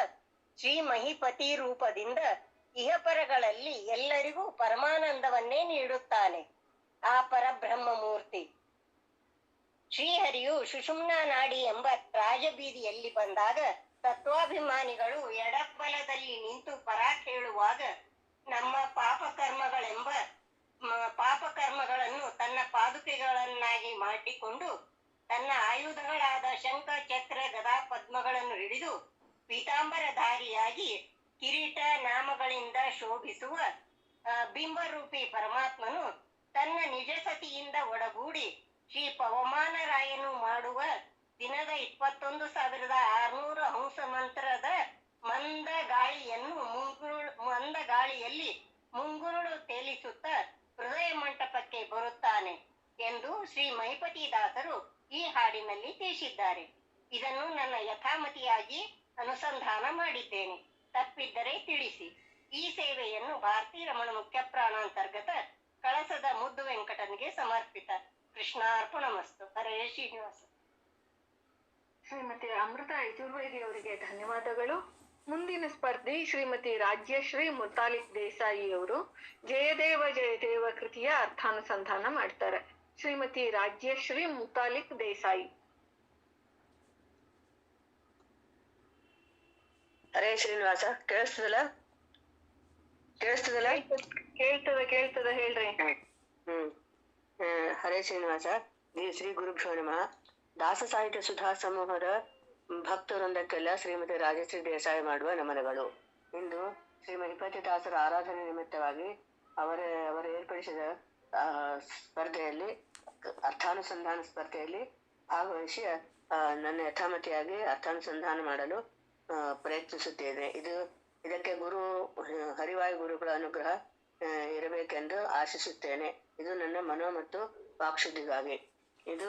ಶ್ರೀ ಮಹಿಪತಿ ರೂಪದಿಂದ ಇಹಪರಗಳಲ್ಲಿ ಎಲ್ಲರಿಗೂ ಪರಮಾನಂದವನ್ನೇ ನೀಡುತ್ತಾನೆ ಆ ಪರಬ್ರಹ್ಮ ಮೂರ್ತಿ. ಶ್ರೀಹರಿಯು ಸುಷುಮ್ನಾ ನಾಡಿ ಎಂಬ ರಾಜಬೀದಿಯಲ್ಲಿ ಬಂದಾಗ ತತ್ವಾಭಿಮಾನಿಗಳು ಎಡಬಲದಲ್ಲಿ ನಿಂತು ಪರ ಕೇಳುವಾಗ ನಮ್ಮ ಪಾಪಕರ್ಮಗಳನ್ನು ತನ್ನ ಪಾದುಕೆಗಳನ್ನಾಗಿ ಮಾಡಿಕೊಂಡು ತನ್ನ ಆಯುಧಗಳಾದ ಶಂಖ ಚಕ್ರ ಗದಾ ಪದ್ಮಗಳನ್ನು ಹಿಡಿದು ಪೀತಾಂಬರಧಾರಿಯಾಗಿ ಕಿರೀಟ ನಾಮಗಳಿಂದ ಶೋಭಿಸುವ ಬಿಂಬರೂಪಿ ಪರಮಾತ್ಮನು ತನ್ನ ನಿಜ ಸತಿಯಿಂದ ಒಡಗೂಡಿ ಶ್ರೀ ಪವಮಾನರಾಯನು ಮಾಡುವ ದಿನದ 21,600 ಹಂಸ ಮಂತ್ರದ ಮಂದ ಗಾಳಿಯಲ್ಲಿ ಮುಂಗುರುಳು ತೇಲಿಸುತ್ತ ಹೃದಯ ಮಂಟಪಕ್ಕೆ ಬರುತ್ತಾನೆ ಎಂದು ಶ್ರೀ ಮಹಿಪತಿ ದಾಸರು ಈ ಹಾಡಿನಲ್ಲಿ ತಿಳಿಸಿದ್ದಾರೆ. ಇದನ್ನು ನನ್ನ ಯಥಾಮತಿಯಾಗಿ ಅನುಸಂಧಾನ ಮಾಡಿದ್ದೇನೆ. ತಪ್ಪಿದ್ದರೆ ತಿಳಿಸಿ. ಈ ಸೇವೆಯನ್ನು ಭಾರತೀ ರಮಣ ಮುಖ್ಯ ಪ್ರಾಣಾಂತರ್ಗತ ಕಳಸದ ಮುದ್ದು ವೆಂಕಟನಿಗೆ ಸಮರ್ಪಿತ. ಕೃಷ್ಣಾರ್ಪಣಮಸ್ತು. ಹರೇ ಶ್ರೀನಿವಾಸ. ಶ್ರೀಮತಿ ಅಮೃತ ಯಜುರ್ವೇದಿ ಅವರಿಗೆ ಧನ್ಯವಾದಗಳು. ಮುಂದಿನ ಸ್ಪರ್ಧಿ ಶ್ರೀಮತಿ ರಾಜ್ಯಶ್ರೀ ಮುತಾಲಿಕ್ ದೇಸಾಯಿ ಅವರು ಜಯದೇವ ಕೃತಿಯ ಅರ್ಥಾನುಸಂಧಾನ ಮಾಡ್ತಾರೆ. ಶ್ರೀಮತಿ ರಾಜ್ಯಶ್ರೀ ಮುತಾಲಿಕ್ ದೇಸಾಯಿ. ಹರೇ ಶ್ರೀನಿವಾಸ. ಕೇಳಿಸ್ತದಲ್ಲ ಕೇಳ್ತದ ಹೇಳ್ರಿ. ಹರೇ ಶ್ರೀನಿವಾಸ. ಶ್ರೀ ಗುರುಭ್ಯೋ ನಮಃ. ದಾಸ ಸಾಹಿತ್ಯ ಸುಧಾ ಸಮೂಹದ ಭಕ್ತವೃಂದಕ್ಕೆಲ್ಲ ಶ್ರೀಮತಿ ರಾಜಶ್ರೀ ದೇಸಾಯಿ ಮಾಡುವ ನಮನಗಳು. ಇಂದು ಶ್ರೀ ಮಹಿಪತಿ ದಾಸರ ಆರಾಧನೆ ನಿಮಿತ್ತವಾಗಿ ಅವರು ಏರ್ಪಡಿಸಿದ ಸ್ಪರ್ಧೆಯಲ್ಲಿ ಅರ್ಥಾನುಸಂಧಾನ ಸ್ಪರ್ಧೆಯಲ್ಲಿ ಭಾಗವಹಿಸಿ ನನ್ನ ಯಥಾಮತಿಯಾಗಿ ಅರ್ಥಾನುಸಂಧಾನ ಮಾಡಲು ಪ್ರಯತ್ನಿಸುತ್ತೇನೆ. ಇದಕ್ಕೆ ಹರಿವಾಯು ಗುರುಗಳ ಅನುಗ್ರಹ ಇರಬೇಕೆಂದು ಆಶಿಸುತ್ತೇನೆ. ಇದು ನನ್ನ ಮನೋ ಮತ್ತು ವಾಕ್ಶುದ್ಧಿಗಾಗಿ. ಇದು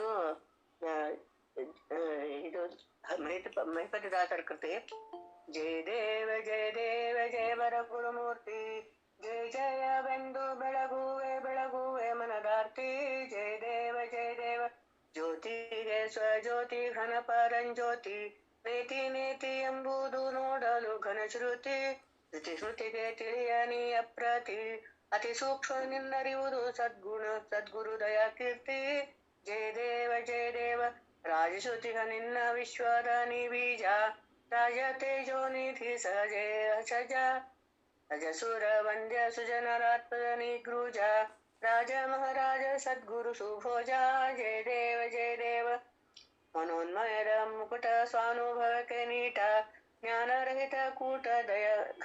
ಮಹಿಪತಿ ದಾಸರ ಕೃತಿ. ಜಯ ದೇವ ಜಯ ಬರ ಗುರುಮೂರ್ತಿ, ಜಯವೆಂದು ಬೆಳಗುವೆ ಮನದಾರ್ತಿ. ಜಯ ದೇವ ಜ್ಯೋತಿಗೆ ಸ್ವಜ್ಯೋತಿ ಘನ ಪರಂಜ್ಯೋತಿ, ನೇತಿ ಎಂಬುದು ನೋಡಲು ಘನಶ್ರುತಿ. ಸ್ಮೃತಿಗೆ ತಿಳಿಯನಿ ಅಪ್ರತಿ, ಅತಿ ಸೂಕ್ಷ್ಮ ನಿನ್ನರಿಯುವುದು ಸದ್ಗುರು ದಯಾ ಕೀರ್ತಿ. ಜಯ ದೇವ ರಾಜಶ್ರುತಿಗ ನಿನ್ನ ವಿಶ್ವದ ನಿಬೀಜ, ರಾಜ ತೇಜೋ ನಿಧಿ ಸಜ ಅಜಸುರ ವಂದ್ಯ ಸುಜನರಾತ್ಮದ ನಿಗೃಜ, ರಾಜ ಮಹಾರಾಜ ಸದ್ಗುರು ಸುಭೋಜ. ಜಯ ದೇವ ಮನೋನ್ಮಯದ ಮುಕುಟ ಸ್ವಾನುಭವಕ್ಕೆ ನೀಟ, ಜ್ಞಾನರಹಿತ ಕೂಟ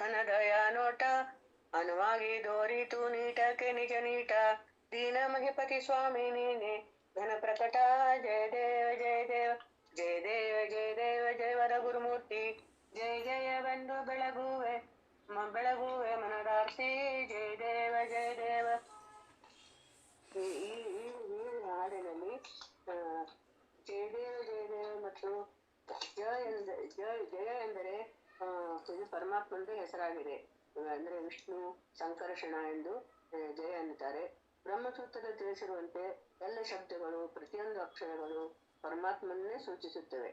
ಘನ ದಯಾ ನೋಟ. ಅನುವಾಗಿ ದೋರಿತು ನೀಟಕ್ಕೆ ನಿಜ ನೀಟ ದೀನ ಮಹಿಪತಿ ಸ್ವಾಮಿ ನೀನೆ ಘನ ಪ್ರಕಟ ಜಯ ದೇವ ಜಯ ದೇವ ಜಯ ದೇವ ಜಯ ದೇವ ಜಯವರ ಗುರುಮೂರ್ತಿ ಜಯ ಜಯವೆಂದು ಬೆಳಗುವೆ ಮನದಾರ್ಸಿ ಜಯ ದೇವ ಜಯ ದೇವ. ಈ ಹಾಡಿನಲ್ಲಿ ಜಯ ದೇವ ಮತ್ತು ಜಯ ಎಂದರೆ ಇದು ಪರಮಾತ್ಮಂದು ಹೆಸರಾಗಿದೆ. ಅಂದ್ರೆ ವಿಷ್ಣು ಸಂಕರ್ಷಣ ಎಂದು ಜಯ ಅನ್ನುತ್ತಾರೆ. ಬ್ರಹ್ಮಸೂತ್ರದ ತಿಳಿಸಿರುವಂತೆ ಎಲ್ಲ ಶಬ್ದಗಳು ಪ್ರತಿಯೊಂದು ಅಕ್ಷರಗಳು ಪರಮಾತ್ಮನ್ನೇ ಸೂಚಿಸುತ್ತವೆ.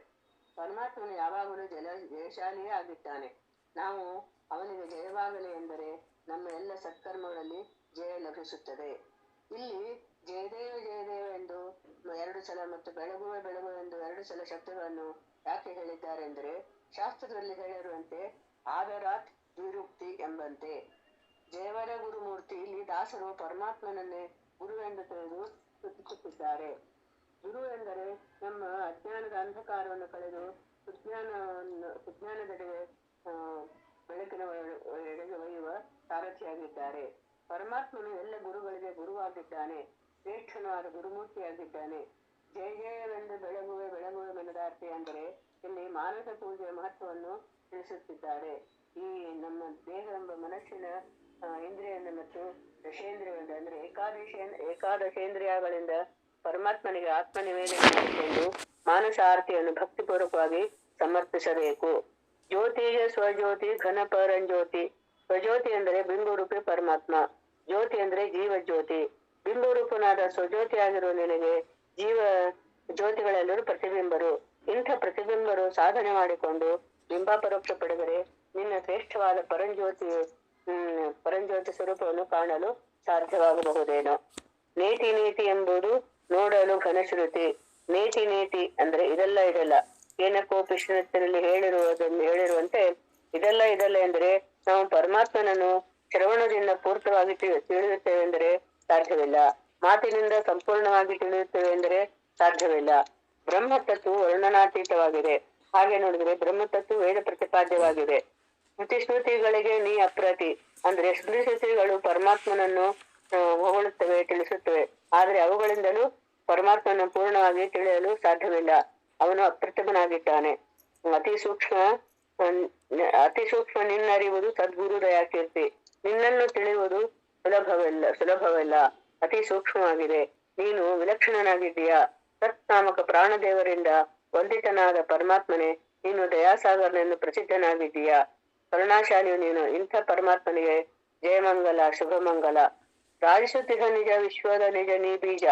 ಪರಮಾತ್ಮನು ಯಾವಾಗಲೂ ಜಯಶಾಲಿಯೇ ಆಗಿದ್ದಾನೆ. ನಾವು ಅವನಿಗೆ ಜಯವಾಗಲಿ ಎಂದರೆ ನಮ್ಮ ಎಲ್ಲ ಸತ್ಕರ್ಮಗಳಲ್ಲಿ ಜಯ ಲಭಿಸುತ್ತದೆ. ಇಲ್ಲಿ ಜಯದೇವ ಎಂದು 2 ಸಲ ಮತ್ತು ಬೆಳಗುವೆ ಎಂದು 2 ಸಲ ಶಬ್ದಗಳನ್ನು ಯಾಕೆ ಹೇಳಿದ್ದಾರೆ ಎಂದರೆ, ಶಾಸ್ತ್ರದಲ್ಲಿ ಹೇಳಿರುವಂತೆ ಆದರಾತ್ ನಿರುಕ್ತಿ ಎಂಬಂತೆ ಜಯವರ ಗುರುಮೂರ್ತಿ ಇಲ್ಲಿ ದಾಸರು ಪರಮಾತ್ಮನನ್ನೇ ಗುರು ಎಂದು ತಿಳಿದು ಸ್ತುತಿಸುತ್ತಿದ್ದಾರೆ. ಗುರು ಎಂದರೆ ನಮ್ಮ ಅಜ್ಞಾನದ ಅಂಧಕಾರವನ್ನು ಕಳೆದು ಸುಜ್ಞಾನದೆಡೆಗೆ ಬೆಳಕಿನ ಎಡೆಗೆ ಒಯ್ಯುವ ಸಾರಥಿಯಾಗಿದ್ದಾರೆ. ಪರಮಾತ್ಮನು ಎಲ್ಲ ಗುರುಗಳಿಗೆ ಗುರುವಾಗಿದ್ದಾನೆ, ಶ್ರೇಷ್ಠನಾದ ಗುರುಮೂರ್ತಿಯಾಗಿದ್ದಾನೆ. ಜಯ ಜಯವೆಂದು ಬೆಳಗುವೆ ಮನದಾರ್ತಿ ಅಂದರೆ ಇಲ್ಲಿ ಮಾನಸ ಪೂಜೆಯ ಮಹತ್ವವನ್ನು ತಿಳಿಸುತ್ತಿದ್ದಾರೆ. ಈ ನಮ್ಮ ದೇಹ ಎಂಬ ಮನಸ್ಸಿನ ಇಂದ್ರಿಯವನ್ನು ಮತ್ತು ದಶೇಂದ್ರಿಯಗಳಿಂದ ಅಂದ್ರೆ ಏಕಾದಶೇಂದ್ರಿಯಗಳಿಂದ ಪರಮಾತ್ಮನಿಗೆ ಆತ್ಮನಿವೇದನೆ ಮಾಡಿಕೊಂಡು ಮಾನಸ ಆರತಿಯನ್ನು ಭಕ್ತಿಪೂರ್ವಕವಾಗಿ ಸಮರ್ಪಿಸಬೇಕು. ಜ್ಯೋತಿಗೆ ಸ್ವಜ್ಯೋತಿ ಘನ ಪರಂಜ್ಯೋತಿ. ಸ್ವಜ್ಯೋತಿ ಅಂದರೆ ಬಿಂಬರೂಪಿ ಪರಮಾತ್ಮ, ಜ್ಯೋತಿ ಅಂದರೆ ಜೀವ ಜ್ಯೋತಿ. ಬಿಂಬರೂಪನಾದ ಸ್ವಜ್ಯೋತಿಯಾಗಿರುವ ನಿನಗೆ ಜೀವ ಜ್ಯೋತಿಗಳೆಲ್ಲರೂ ಪ್ರತಿಬಿಂಬರು. ಇಂಥ ಪ್ರತಿಬಿಂಬರು ಸಾಧನೆ ಮಾಡಿಕೊಂಡು ಬಿಂಬಾಪರೋಕ್ಷ ಪಡೆದರೆ ನಿನ್ನ ಶ್ರೇಷ್ಠವಾದ ಪರಂಜ್ಯೋತಿ ಸ್ವರೂಪವನ್ನು ಕಾಣಲು ಸಾಧ್ಯವಾಗಬಹುದೇನೋ. ನೇತಿ ಎಂಬುದು ನೋಡಲು ಘನಶ್ರುತಿ. ನೇತಿ ಅಂದ್ರೆ ಇದೆಲ್ಲ ಏನಕ್ಕೋಪಿಷ್ಣದಲ್ಲಿ ಹೇಳಿರುವಂತೆ ಇದೆಲ್ಲ ಎಂದರೆ ನಾವು ಪರಮಾತ್ಮನನ್ನು ಶ್ರವಣದಿಂದ ಪೂರ್ತವಾಗಿ ತಿಳಿಯುತ್ತೇವೆ ಎಂದರೆ ಸಾಧ್ಯವಿಲ್ಲ. ಮಾತಿನಿಂದ ಸಂಪೂರ್ಣವಾಗಿ ತಿಳಿಯುತ್ತೇವೆ ಎಂದರೆ ಸಾಧ್ಯವಿಲ್ಲ. ಬ್ರಹ್ಮತತ್ವ ವರ್ಣನಾತೀತವಾಗಿದೆ. ಹಾಗೆ ನೋಡಿದ್ರೆ ಬ್ರಹ್ಮತತ್ವ ವೇದ ಪ್ರತಿಪಾದ್ಯವಾಗಿದೆ. ಶ್ರುತಿಗಳಿಗೆ ನೀ ಅಪ್ರತಿ ಅಂದ್ರೆ ಶ್ರುತಿಗಳು ಪರಮಾತ್ಮನನ್ನು ಹೊಗಳುತ್ತವೆ, ತಿಳಿಸುತ್ತವೆ. ಆದ್ರೆ ಅವುಗಳಿಂದಲೂ ಪರಮಾತ್ಮನ ಪೂರ್ಣವಾಗಿ ತಿಳಿಯಲು ಸಾಧ್ಯವಿಲ್ಲ. ಅವನು ಅಪ್ರತಿಮನಾಗಿದ್ದಾನೆ. ಅತಿ ಸೂಕ್ಷ್ಮ ನಿನ್ನರಿಯುವುದು ಸದ್ಗುರು ದಯಾಕೀರ್ತಿ. ನಿನ್ನನ್ನು ತಿಳಿಯುವುದು ಸುಲಭವಿಲ್ಲ, ಅತಿ ಸೂಕ್ಷ್ಮವಾಗಿದೆ. ನೀನು ವಿಲಕ್ಷಣನಾಗಿದ್ದೀಯಾ. ಸತ್ನಾಮಕ ಪ್ರಾಣದೇವರಿಂದ ವಂದಿತನಾದ ಪರಮಾತ್ಮನೇ, ನೀನು ದಯಾಸಾಗರನೆಂದು ಪ್ರಸಿದ್ಧನಾಗಿದ್ದೀಯಾ. ಕರುಣಾಶಾಲಿಯು ನೀನು. ಇಂಥ ಪರಮಾತ್ಮನಿಗೆ ಜಯಮಂಗಲ, ಶುಭಮಂಗಲ. ರಾಜಿಸುತ್ತಿಹ ನಿಜ ವಿಶ್ವದ ನಿಜ ನೀ ಬೀಜ.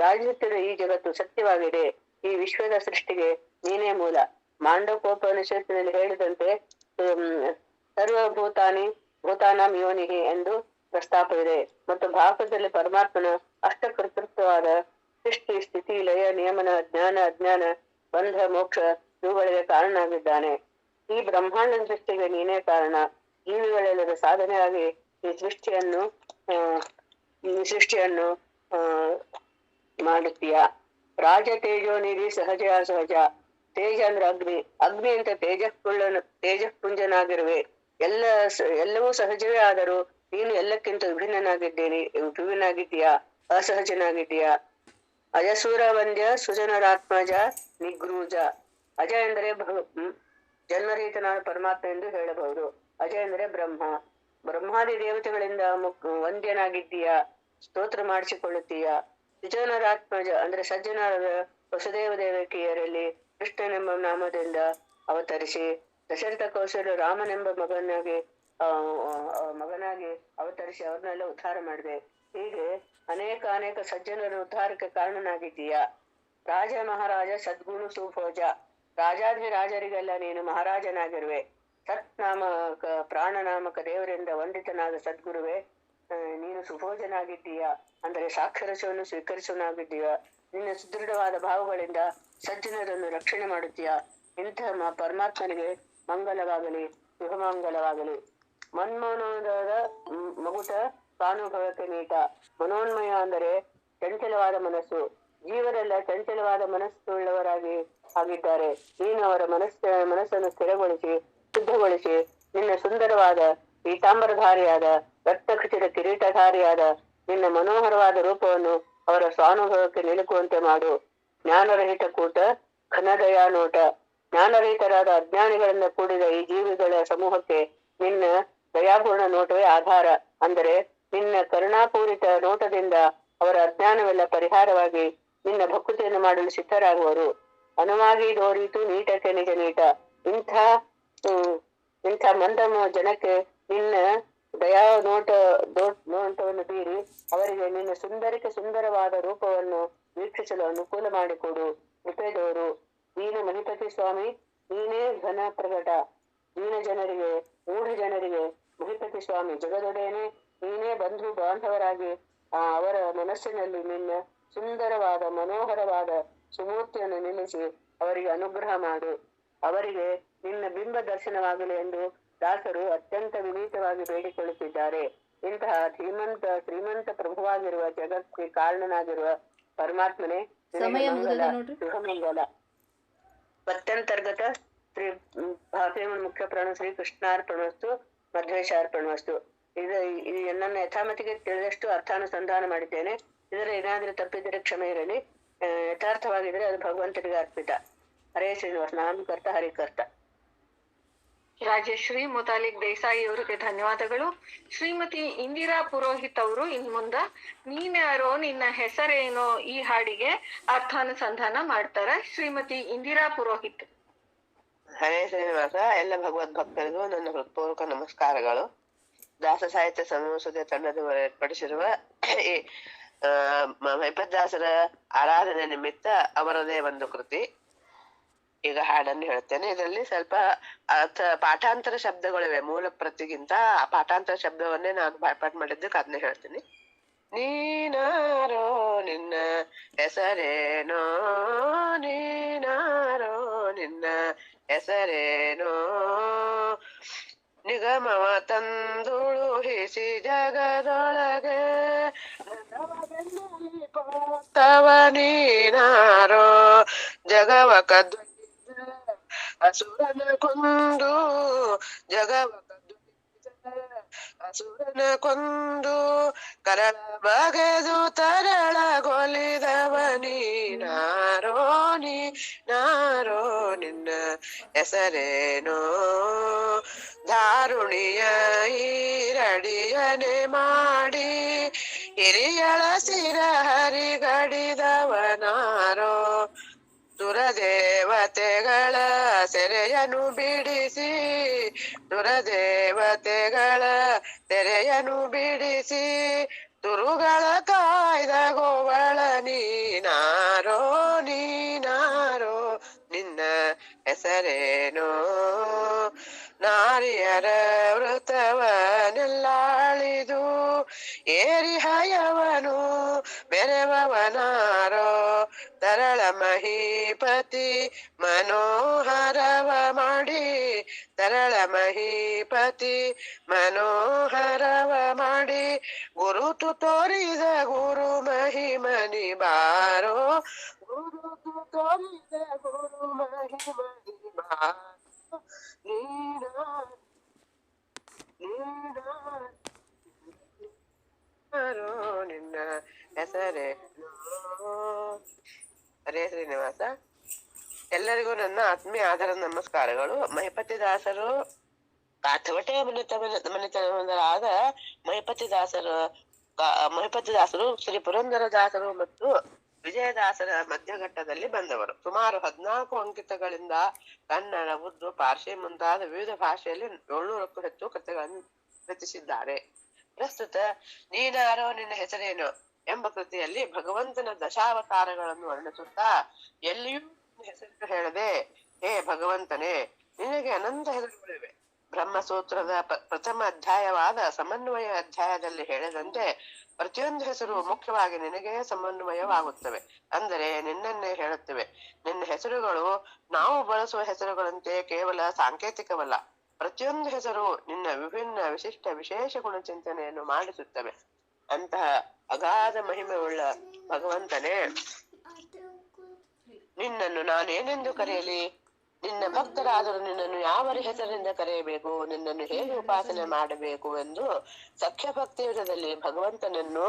ರಾಜಿಸುತ್ತಿರುವ ಈ ಜಗತ್ತು ಸತ್ಯವಾಗಿದೆ. ಈ ವಿಶ್ವದ ಸೃಷ್ಟಿಗೆ ನೀನೇ ಮೂಲ. ಮಾಂಡವೋಪನಿಷತ್ತಿನಲ್ಲಿ ಹೇಳಿದಂತೆ ಭೂತಾನಾಂ ಯೋನಿಹಿ ಎಂದು ಪ್ರಸ್ತಾಪವಿದೆ. ಮತ್ತು ಭಾಗವತದಲ್ಲಿ ಪರಮಾತ್ಮನ ಅಷ್ಟಕರ್ತೃತ್ವವಾದ ಸೃಷ್ಟಿ, ಸ್ಥಿತಿ, ಲಯ, ನಿಯಮನ, ಜ್ಞಾನ, ಅಜ್ಞಾನ, ಬಂಧ, ಮೋಕ್ಷ ಇವುಗಳಿಗೆ ಕಾರಣನಾಗಿದ್ದಾನೆ. ಈ ಬ್ರಹ್ಮಾಂಡ ಸೃಷ್ಟಿಗೆ ನೀನೇ ಕಾರಣ. ಜೀವಿಗಳೆಲ್ಲದ ಸಾಧನೆಯಾಗಿ ಈ ಸೃಷ್ಟಿಯನ್ನು ಮಾಡುತ್ತೀಯ. ರಾಜ ತೇಜೋ ನಿಧಿ ಸಹಜ. ತೇಜ ಅಂದ್ರೆ ಅಗ್ನಿ ಅಂತ ತೇಜಃಪುಂಜನಾಗಿರುವೆ. ಎಲ್ಲವೂ ಸಹಜವೇ ಆದರೂ ನೀನು ಎಲ್ಲಕ್ಕಿಂತ ವಿಭಿನ್ನನಾಗಿದ್ದೀಯಾ, ಅಸಹಜನಾಗಿದ್ದೀಯಾ. ಅಜಸೂರ ವಂದ್ಯ ಸುಜನರಾತ್ಮಜ ನಿಗ್ರೂಜ. ಅಜ ಎಂದರೆ ಜನ್ಮರಹಿತನಾದ ಪರಮಾತ್ಮ ಎಂದು ಹೇಳಬಹುದು. ಅಜ ಎಂದರೆ ಬ್ರಹ್ಮಾದಿ ದೇವತೆಗಳಿಂದ ವಂದ್ಯನಾಗಿದ್ದೀಯಾ, ಸ್ತೋತ್ರ ಮಾಡಿಸಿಕೊಳ್ಳುತ್ತೀಯಾ. ಸುಜನರಾತ್ಮಜ ಅಂದ್ರೆ ಸಜ್ಜನರಾದ ವಸುದೇವ ದೇವಕಿಯರಲ್ಲಿ ಕೃಷ್ಣನೆಂಬ ನಾಮದಿಂದ ಅವತರಿಸಿ ದಶರಥ ಕೌಶಲ್ಯ ರಾಮನೆಂಬ ಮಗನಾಗಿ ಅವತರಿಸಿ ಅವ್ರನ್ನೆಲ್ಲ ಉದ್ಧಾರ ಮಾಡಿದೆ. ಹೀಗೆ ಅನೇಕ ಸಜ್ಜನರ ಉದ್ಧಾರಕ್ಕೆ ಕಾರಣನಾಗಿದ್ದೀಯಾ. ರಾಜ ಮಹಾರಾಜ ಸದ್ಗುರು ಸುಭೋಜ. ರಾಜಾಧಿರಾಜರಿಗೆಲ್ಲ ನೀನು ಮಹಾರಾಜನಾಗಿರುವೆ. ಸತ್ನಾಮಕ ಪ್ರಾಣನಾಮಕ ದೇವರಿಂದ ವಂದಿತನಾದ ಸದ್ಗುರುವೆ, ನೀನು ಸುಭೋಜನಾಗಿದ್ದೀಯಾ ಅಂದರೆ ಸಾಕ್ಷರಸವನ್ನು ಸ್ವೀಕರಿಸುವನಾಗಿದ್ದೀಯಾ. ನಿನ್ನ ಸುದೃಢವಾದ ಭಾವಗಳಿಂದ ಸಜ್ಜನರನ್ನು ರಕ್ಷಣೆ ಮಾಡುತ್ತೀಯಾ. ಇಂಥ ಪರಮಾತ್ಮನಿಗೆ ಮಂಗಲವಾಗಲಿ, ಶುಭಮಂಗಲವಾಗಲಿ. ಮನ್ಮನೋದರ ಮಗುಟ ಕಾನುಭವಕ್ಕೆ ನೀಟ. ಮನೋನ್ಮಯ ಅಂದರೆ ಚಂಚಲವಾದ ಮನಸ್ಸು. ಜೀವರೆಲ್ಲ ಚಂಚಲವಾದ ಮನಸ್ಸುಳ್ಳವರಾಗಿ ಆಗಿದ್ದಾರೆ. ನೀನು ಅವರ ಮನಸ್ಸನ್ನು ಸ್ಥಿರಗೊಳಿಸಿ ಶುದ್ಧಗೊಳಿಸಿ ನಿನ್ನ ಸುಂದರವಾದ ಪೀತಾಂಬರಧಾರಿಯಾದ ರಕ್ತಖಚಿತ ಕಿರೀಟಧಾರಿಯಾದ ನಿನ್ನ ಮನೋಹರವಾದ ರೂಪವನ್ನು ಅವರ ಸ್ವಾನುಭವಕ್ಕೆ ನಿಲುಕುವಂತೆ ಮಾಡು. ಜ್ಞಾನರಹಿತ ಕೂಟ ಘನದಯಾ ನೋಟ. ಜ್ಞಾನರಹಿತರಾದ ಅಜ್ಞಾನಿಗಳಿಂದ ಕೂಡಿದ ಈ ಜೀವಿಗಳ ಸಮೂಹಕ್ಕೆ ನಿನ್ನ ದಯಾಪೂರ್ಣ ನೋಟವೇ ಆಧಾರ. ಅಂದರೆ ನಿನ್ನ ಕರುಣಾಪೂರಿತ ನೋಟದಿಂದ ಅವರ ಅಜ್ಞಾನವೆಲ್ಲ ಪರಿಹಾರವಾಗಿ ನಿನ್ನ ಭಕ್ತಿಯನ್ನು ಮಾಡಲು ಸಿದ್ಧರಾಗುವರು. ಅನುವಾಗಿ ದೋರಿತು ನೀಟಕ್ಕೆ ನಿಜ ನೀಟ. ಇಂಥ ಮಂದ ಜನಕ್ಕೆ ನಿನ್ನ ದಯಾ ನೋಟವನ್ನು ಬೀರಿ ಅವರಿಗೆ ನಿನ್ನ ಸುಂದರವಾದ ರೂಪವನ್ನು ವೀಕ್ಷಿಸಲು ಅನುಕೂಲ ಮಾಡಿಕೊಡು. ಕೃಪೆದೋರು. ದೀನ ಮಹಿಪತಿ ಸ್ವಾಮಿ, ನೀನೇ ಘನ ಪ್ರಕಟ. ದೀನ ಜನರಿಗೆ, ಮೂಢ ಜನರಿಗೆ ಮಹಿಪತಿ ಸ್ವಾಮಿ ಜಗದೊಡೆಯನೇ, ನೀನೇ ಬಂಧು ಬಾಂಧವರಾಗಿ ಅವರ ಮನಸ್ಸಿನಲ್ಲಿ ನಿನ್ನ ಸುಂದರವಾದ ಮನೋಹರವಾದ ಸುಮೂರ್ತಿಯನ್ನು ನಿಲ್ಲಿಸಿ ಅವರಿಗೆ ಅನುಗ್ರಹ ಮಾಡು. ಅವರಿಗೆ ನಿನ್ನ ಬಿಂಬ ದರ್ಶನವಾಗಲಿ ಎಂದು ದಾಸರು ಅತ್ಯಂತ ವಿನೀತವಾಗಿ ಬೇಡಿಕೊಳ್ಳುತ್ತಿದ್ದಾರೆ. ಇಂತಹ ಶ್ರೀಮಂತ ಪ್ರಭುವಾಗಿರುವ ಜಗತ್ತಿಗೆ ಕಾರಣನಾಗಿರುವ ಪರಮಾತ್ಮನೇ ಶುಭಮಂಗಲ. ಪತ್ಯಂತರ್ಗತ ಶ್ರೀ ಭಾಗವತ ಮುಖ್ಯ ಪ್ರಾಣ ಶ್ರೀ ಕೃಷ್ಣಾರ್ಪಣವಸ್ತು ಮಧ್ವೇಶಾರ್ಪಣವಸ್ತು. ಇದು ನನ್ನ ಯಥಾಮತಿಗೆ ತಿಳಿದಷ್ಟು ಅರ್ಥಾನುಸಂಧಾನ ಮಾಡಿದ್ದೇನೆ. ಇದರ ಏನಾದ್ರೂ ತಪ್ಪಿದರೆ ಕ್ಷಮೆ ಇರಲಿ. ಯಥಾರ್ಥವಾಗಿದ್ರೆ ಅದು ಭಗವಂತನಿಗೆ ಅರ್ಪಿತ. ಹರೇ ಶ್ರೀನಿವಾಸ. ನಾಮಕರ್ತ ಹರಿಕರ್ತ. ರಾಜಶ್ರೀ ಮುತಾಲಿಕ್ ದೇಸಾಯಿ ಅವರಿಗೆ ಧನ್ಯವಾದಗಳು. ಶ್ರೀಮತಿ ಇಂದಿರಾ ಪುರೋಹಿತ್ ಅವರು ಇನ್ ಮುಂದ ನೀನ್ಯಾರೋ ನಿನ್ನ ಹೆಸರೇನೋ ಈ ಹಾಡಿಗೆ ಅರ್ಥಾನುಸಂಧಾನ ಮಾಡ್ತಾರೆ. ಶ್ರೀಮತಿ ಇಂದಿರಾ ಪುರೋಹಿತ್. ಹರೇ ಶ್ರೀನಿವಾಸ. ಎಲ್ಲ ಭಗವದ್ ಭಕ್ತರಿಗೂ ನನ್ನ ಹೃತ್ಪೂರ್ವಕ ನಮಸ್ಕಾರಗಳು. ದಾಸ ಸಾಹಿತ್ಯ ಸಂಸ್ಥೆ ತಂಡದವರು ಏರ್ಪಡಿಸಿರುವ ಈ ಮಹಿಪತದಾಸರ ಆರಾಧನೆ ನಿಮಿತ್ತ ಅವರದೇ ಒಂದು ಕೃತಿ, ಈಗ ಹಾಡನ್ನು ಹೇಳ್ತೇನೆ. ಇದರಲ್ಲಿ ಸ್ವಲ್ಪ ಪಾಠಾಂತರ ಶಬ್ದಗಳಿವೆ. ಮೂಲ ಪ್ರತಿಗಿಂತ ಆ ಪಾಠಾಂತರ ಶಬ್ದವನ್ನೇ ನಾನು ಬಾಯ್ಪಾಟ್ ಮಾಡಿದ್ದಕ್ಕೆ ಅದನ್ನೇ ಹೇಳ್ತೀನಿ. ನೀನಾರೋ ನಿನ್ನ ಹೆಸರೇನೋ, ನೀನಾರೋ ನಿನ್ನ ಹೆಸರೇನೋ, ನಿಗಮವ ತಂದುಳುಹಿಸಿ ಜಗದೊಳಗೆ ತವ ನೀನಾರೋ, ಜಗವ ಕದ್ದು ಅಸುರನ ಕೊಂದು, ಜಗವ ಅಸುರನ ಕೊಂದು, ಕರಳ ಬಗೆದು ತರಳಗೊಲಿದವ ನೀನಾರೋ, ನೀನಾರೋ ನಿನ್ನ ಹೆಸರೇನೋ, ದಾರುಣಿಯ ಈರಡಿಯನೆ ಮಾಡಿ ಹಿರಿಯಳ ಸಿರ ಹರಿಗಡಿದವನಾರೋ, ದುರದೇವತೆಗಳ ಸೆರೆಯನು ಬಿಡಿಸಿ, ದುರದೇವತೆಗಳ ತೆರೆಯನು ಬಿಡಿಸಿ, ತುರುಗಳ ಕಾಯ್ದ ಗೋವಳ ನೀನಾರೋ, ನೀನಾರೋ ನಿನ್ನ ಹೆಸರೇನೋ, ನಾರಿಯರ ವೃತವನೆಲ್ಲಾಳಿದು ಏರಿಹಯವನು ಮೆರವವನಾರೋ, ತರಳ ಮಹೀಪತಿ ಮನೋಹರವ ಮಾಡಿ, ತರಳ ಮಹೀಪತಿ ಮನೋಹರವ ಮಾಡಿ, ಗುರುತು ತೋರಿದ ಗುರು ಮಹಿಮನಿ ಬಾರೋ, ಗುರುತು ತೋರಿದ ಗುರು ಮಹಿಮನಿ ಬಾರೋ, ನೀನಾರೋ ನಿನ್ನ ಹೆಸರೇನೋ. ಹರೇ ಶ್ರೀನಿವಾಸ. ಎಲ್ಲರಿಗೂ ನನ್ನ ಆತ್ಮೀಯ ಆಧಾರ ನಮಸ್ಕಾರಗಳು. ಮಹಿಪತಿದಾಸರು ಕಾಥವಟೆಯ ಮನೆತನದರಾದ ಮಹಿಪತಿದಾಸರು ಶ್ರೀ ಪುರಂದರದಾಸರು ಮತ್ತು ವಿಜಯದಾಸರ ಮಧ್ಯಘಟ್ಟದಲ್ಲಿ ಬಂದವರು. ಸುಮಾರು 14 ಅಂಕಿತಗಳಿಂದ ಕನ್ನಡ, ಉರ್ದು, ಪಾರ್ಸಿ ಮುಂತಾದ ವಿವಿಧ ಭಾಷೆಯಲ್ಲಿ 700ಕ್ಕೂ ಹೆಚ್ಚು ಕಥೆಗಳನ್ನು ರಚಿಸಿದ್ದಾರೆ. ಪ್ರಸ್ತುತ ನೀನಾರೋ ನಿನ್ನ ಹೆಸರೇನು ಎಂಬ ಕೃತಿಯಲ್ಲಿ ಭಗವಂತನ ದಶಾವತಾರಗಳನ್ನು ವರ್ಣಿಸುತ್ತಾ ಎಲ್ಲಿಯೂ ಹೆಸರು ಹೇಳದೆ, ಹೇ ಭಗವಂತನೇ, ನಿನಗೆ ಅನಂತ ಹೆಸರುಗಳಿವೆ. ಬ್ರಹ್ಮಸೂತ್ರದ ಪ್ರಥಮ ಅಧ್ಯಾಯವಾದ ಸಮನ್ವಯ ಅಧ್ಯಾಯದಲ್ಲಿ ಹೇಳಿದಂತೆ ಪ್ರತಿಯೊಂದು ಹೆಸರು ಮುಖ್ಯವಾಗಿ ನಿನಗೆ ಸಮನ್ವಯವಾಗುತ್ತವೆ, ಅಂದರೆ ನಿನ್ನನ್ನೇ ಹೇಳುತ್ತವೆ. ನಿನ್ನ ಹೆಸರುಗಳು ನಾವು ಬಳಸುವ ಹೆಸರುಗಳಂತೆ ಕೇವಲ ಸಾಂಕೇತಿಕವಲ್ಲ. ಪ್ರತಿಯೊಂದು ಹೆಸರು ನಿನ್ನ ವಿಭಿನ್ನ ವಿಶಿಷ್ಟ ವಿಶೇಷ ಗುಣಚಿಂತನೆಯನ್ನು ಮಾಡಿಸುತ್ತವೆ. ಅಂತಹ ಅಗಾಧ ಮಹಿಮೆ ಉಳ್ಳ ಭಗವಂತನೇ, ನಿನ್ನನ್ನು ನಾನೇನೆಂದು ಕರೆಯಲಿ? ನಿನ್ನ ಭಕ್ತರಾದರೂ ನಿನ್ನನ್ನು ಯಾವ ಹೆಸರಿನಿಂದ ಕರೆಯಬೇಕು, ನಿನ್ನನ್ನು ಹೇಗೆ ಉಪಾಸನೆ ಮಾಡಬೇಕು ಎಂದು ಸಖ್ಯ ಭಕ್ತಿ ಯುಗದಲ್ಲಿ ಭಗವಂತನನ್ನು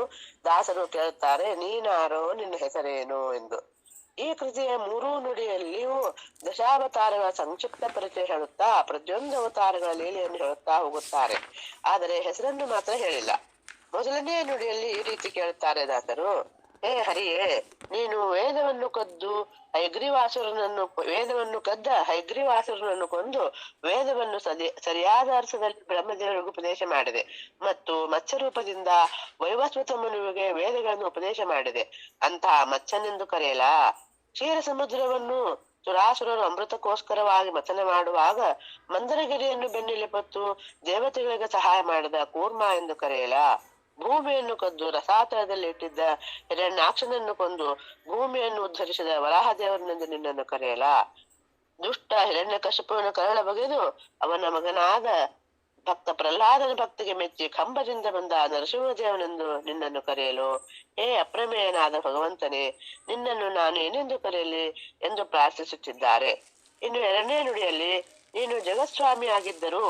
ದಾಸರು ಕೇಳುತ್ತಾರೆ. ನೀನಾರೋ, ನಿನ್ನ ಹೆಸರೇನು ಎಂದು. ಈ ಕೃತಿಯ 3 ನುಡಿಯಲ್ಲಿಯೂ ದಶಾವತಾರಗಳ ಸಂಕ್ಷಿಪ್ತ ಪರಿಚಯ ಹೇಳುತ್ತಾ ಪ್ರತಿಯೊಂದು ಅವತಾರಗಳ ಲೀಲೆಯನ್ನು ಹೇಳುತ್ತಾ ಹೋಗುತ್ತಾರೆ. ಆದರೆ ಹೆಸರನ್ನು ಮಾತ್ರ ಹೇಳಿಲ್ಲ. ಮೊದಲನೇ ನುಡಿಯಲ್ಲಿ ಈ ರೀತಿ ಕೇಳುತ್ತಾರೆ ದಾಸರು: ಹೇ ಹರಿಯೇ, ನೀನು ವೇದವನ್ನು ಕದ್ದು ಹೈಗ್ರೀವಾಸುರನನ್ನು ಕೊಂದು ವೇದವನ್ನು ಸರಿಯಾದ ಅರ್ಥದಲ್ಲಿ ಬ್ರಹ್ಮದೇವರಿಗೂ ಉಪದೇಶ ಮಾಡಿದೆ ಮತ್ತು ಮತ್ಸ್ಯರೂಪದಿಂದ ವೈವಸ್ವತ ಮುನಿವಿಗೆ ವೇದಗಳನ್ನು ಉಪದೇಶ ಮಾಡಿದೆ. ಅಂತಹ ಮತ್ಸ್ಯನೆಂದು ಕರೆಯಲಾ? ಕ್ಷೀರ ಸಮುದ್ರವನ್ನು ಸುರಾಸುರರು ಅಮೃತಕ್ಕೋಸ್ಕರವಾಗಿ ಮಥನ ಮಾಡುವಾಗ ಮಂದರಗಿರಿಯನ್ನು ಬೆನ್ನೆಲೆ ಹೊತ್ತು ದೇವತೆಗಳಿಗೆ ಸಹಾಯ ಮಾಡಿದ ಕೂರ್ಮ ಎಂದು ಕರೆಯಲಾ? ಭೂಮಿಯನ್ನು ಕದ್ದು ರಸಾತಳದಲ್ಲಿ ಇಟ್ಟಿದ್ದ ಹಿರಣ್ಯಾಕ್ಷನನ್ನು ಕೊಂದು ಭೂಮಿಯನ್ನು ಉದ್ಧರಿಸಿದ ವರಾಹದೇವರನೆಂದು ನಿನ್ನನ್ನು ಕರೆಯಲಾ? ದುಷ್ಟ ಹಿರಣ್ಯಕಶಿಪುವಿನ ಕರಳ ಬಗೆದು ಅವನ ಮಗನಾದ ಭಕ್ತ ಪ್ರಹ್ಲಾದನ ಭಕ್ತಿಗೆ ಮೆಚ್ಚಿ ಕಂಬದಿಂದ ಬಂದ ನರಸಿಂಹದೇವನೆಂದು ನಿನ್ನನ್ನು ಕರೆಯಲು? ಹೇ ಅಪ್ರಮೇಯನಾದ ಭಗವಂತನೇ, ನಿನ್ನನ್ನು ನಾನು ಏನೆಂದು ಕರೆಯಲಿ ಎಂದು ಪ್ರಾರ್ಥಿಸುತ್ತಿದ್ದಾರೆ. ಇನ್ನು 2ನೇ ನುಡಿಯಲ್ಲಿ ನೀನು ಜಗತ್ಸ್ವಾಮಿಯಾಗಿದ್ದರೂ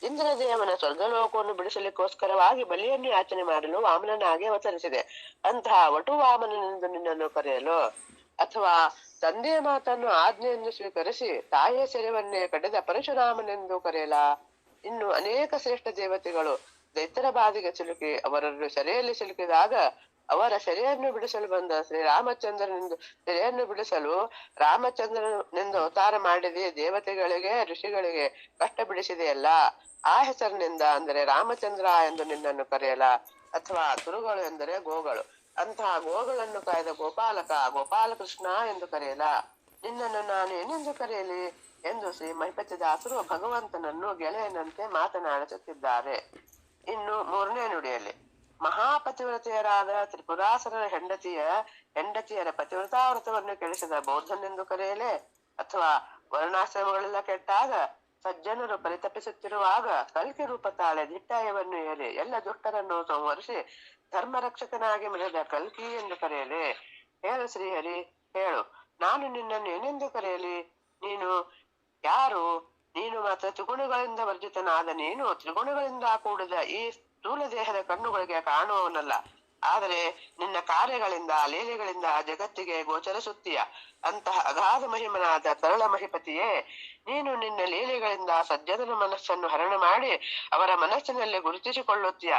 ಇಂದ್ರದೇವನ ಸ್ವರ್ಗಲೋಕವನ್ನು ಬಿಡಿಸಲಿಕ್ಕೋಸ್ಕರವಾಗಿ ಬಲಿಯನ್ನು ಯಾಚನೆ ಮಾಡಲು ವಾಮನನಾಗಿ ಅವತರಿಸಿದೆ. ಅಂತಹ ವಟು ವಾಮನನೆಂದು ನಿನ್ನನ್ನು ಕರೆಯಲು? ಅಥವಾ ತಂದೆಯ ಮಾತನ್ನು ಆಜ್ಞೆಯನ್ನು ಸ್ವೀಕರಿಸಿ ತಾಯಿಯ ಸೆರೆವನ್ನೇ ಕಡೆದ ಪರಶುರಾಮನೆಂದು ಕರೆಯಲಾ? ಇನ್ನು ಅನೇಕ ಶ್ರೇಷ್ಠ ದೇವತೆಗಳು ದೈತ್ಯರ ಬಾಧಿಗೆ ಸಿಲುಕಿ ಅವರನ್ನು ಸೆರೆಯಲ್ಲಿ ಸಿಲುಕಿದಾಗ ಅವರ ಸೆರೆಯನ್ನು ಬಿಡಿಸಲು ಬಂದ ಶ್ರೀರಾಮಚಂದ್ರನೆಂದು ಸೆರೆಯನ್ನು ಬಿಡಿಸಲು ರಾಮಚಂದ್ರನೆಂದು ಅವತಾರ ಮಾಡಿದೆ ದೇವತೆಗಳಿಗೆ ಋಷಿಗಳಿಗೆ ಕಷ್ಟ ಬಿಡಿಸಿದೆಯಲ್ಲ, ಆ ಹೆಸರಿನಿಂದ ಅಂದರೆ ರಾಮಚಂದ್ರ ಎಂದು ನಿನ್ನನ್ನು ಕರೆಯಲ? ಅಥವಾ ತುರುಗಳು ಎಂದರೆ ಗೋಗಳು, ಅಂತಹ ಗೋಗಳನ್ನು ಕಾಯ್ದ ಗೋಪಾಲಕ ಗೋಪಾಲಕೃಷ್ಣ ಎಂದು ಕರೆಯಲ? ನಿನ್ನನ್ನು ನಾನು ಏನೆಂದು ಕರೆಯಲಿ ಎಂದು ಶ್ರೀ ಮಹಿಪತಿದಾಸರು ಭಗವಂತನನ್ನು ಗೆಳೆಯನಂತೆ ಮಾತನಾಡಿಸುತ್ತಿದ್ದಾರೆ. ಇನ್ನು 3ನೇ ನುಡಿಯಲ್ಲಿ ಮಹಾಪತಿವ್ರತೆಯರಾದ ತ್ರಿಪುರಾಸುರರ ಹೆಂಡತಿಯರ ಪತಿವ್ರತಾವ್ರತವನ್ನು ಕೆಡಿಸಿದ ಬೌದ್ಧನೆಂದು ಕರೆಯಲೇ? ಅಥವಾ ವರ್ಣಾಶ್ರಮಗಳೆಲ್ಲ ಕೆಟ್ಟಾಗ ಸಜ್ಜನರು ಪರಿತಪಿಸುತ್ತಿರುವಾಗ ಕಲ್ಕಿ ರೂಪ ತಾಳೆ ದಿಟ್ಟಾಯವನ್ನು ಏರಿ ಎಲ್ಲ ದುಷ್ಟರನ್ನು ಸಂವರಿಸಿ ಧರ್ಮ ರಕ್ಷಕನಾಗಿ ಮೆರೆದ ಕಲ್ಕಿ ಎಂದು ಕರೆಯಲೇ? ಹೇಳು ಶ್ರೀಹರಿ, ಹೇಳು, ನಾನು ನಿನ್ನನ್ನು ಏನೆಂದು ಕರೆಯಲಿ? ನೀನು ಯಾರು? ನೀನು ಮಾತ್ರ ತ್ರಿಗುಣಗಳಿಂದ ವರ್ಜಿತನಾದ ನೀನು ತ್ರಿಗುಣಗಳಿಂದ ಕೂಡಿದ ಈ ಸ್ಥೂಲ ದೇಹದ ಕಣ್ಣುಗಳಿಗೆ ಕಾಣುವವನಲ್ಲ. ಆದರೆ ನಿನ್ನ ಕಾರ್ಯಗಳಿಂದ ಲೀಲೆಗಳಿಂದ ಜಗತ್ತಿಗೆ ಗೋಚರಿಸುತ್ತೀಯ. ಅಂತಹ ಅಗಾಧ ಮಹಿಮನಾದ ತರಳ ಮಹಿಪತಿಯೇ, ನೀನು ನಿನ್ನ ಲೀಲೆಗಳಿಂದ ಸಜ್ಜನರ ಮನಸ್ಸನ್ನು ಹರಣ ಮಾಡಿ ಅವರ ಮನಸ್ಸಿನಲ್ಲಿ ಗುರುತಿಸಿಕೊಳ್ಳುತ್ತೀಯ,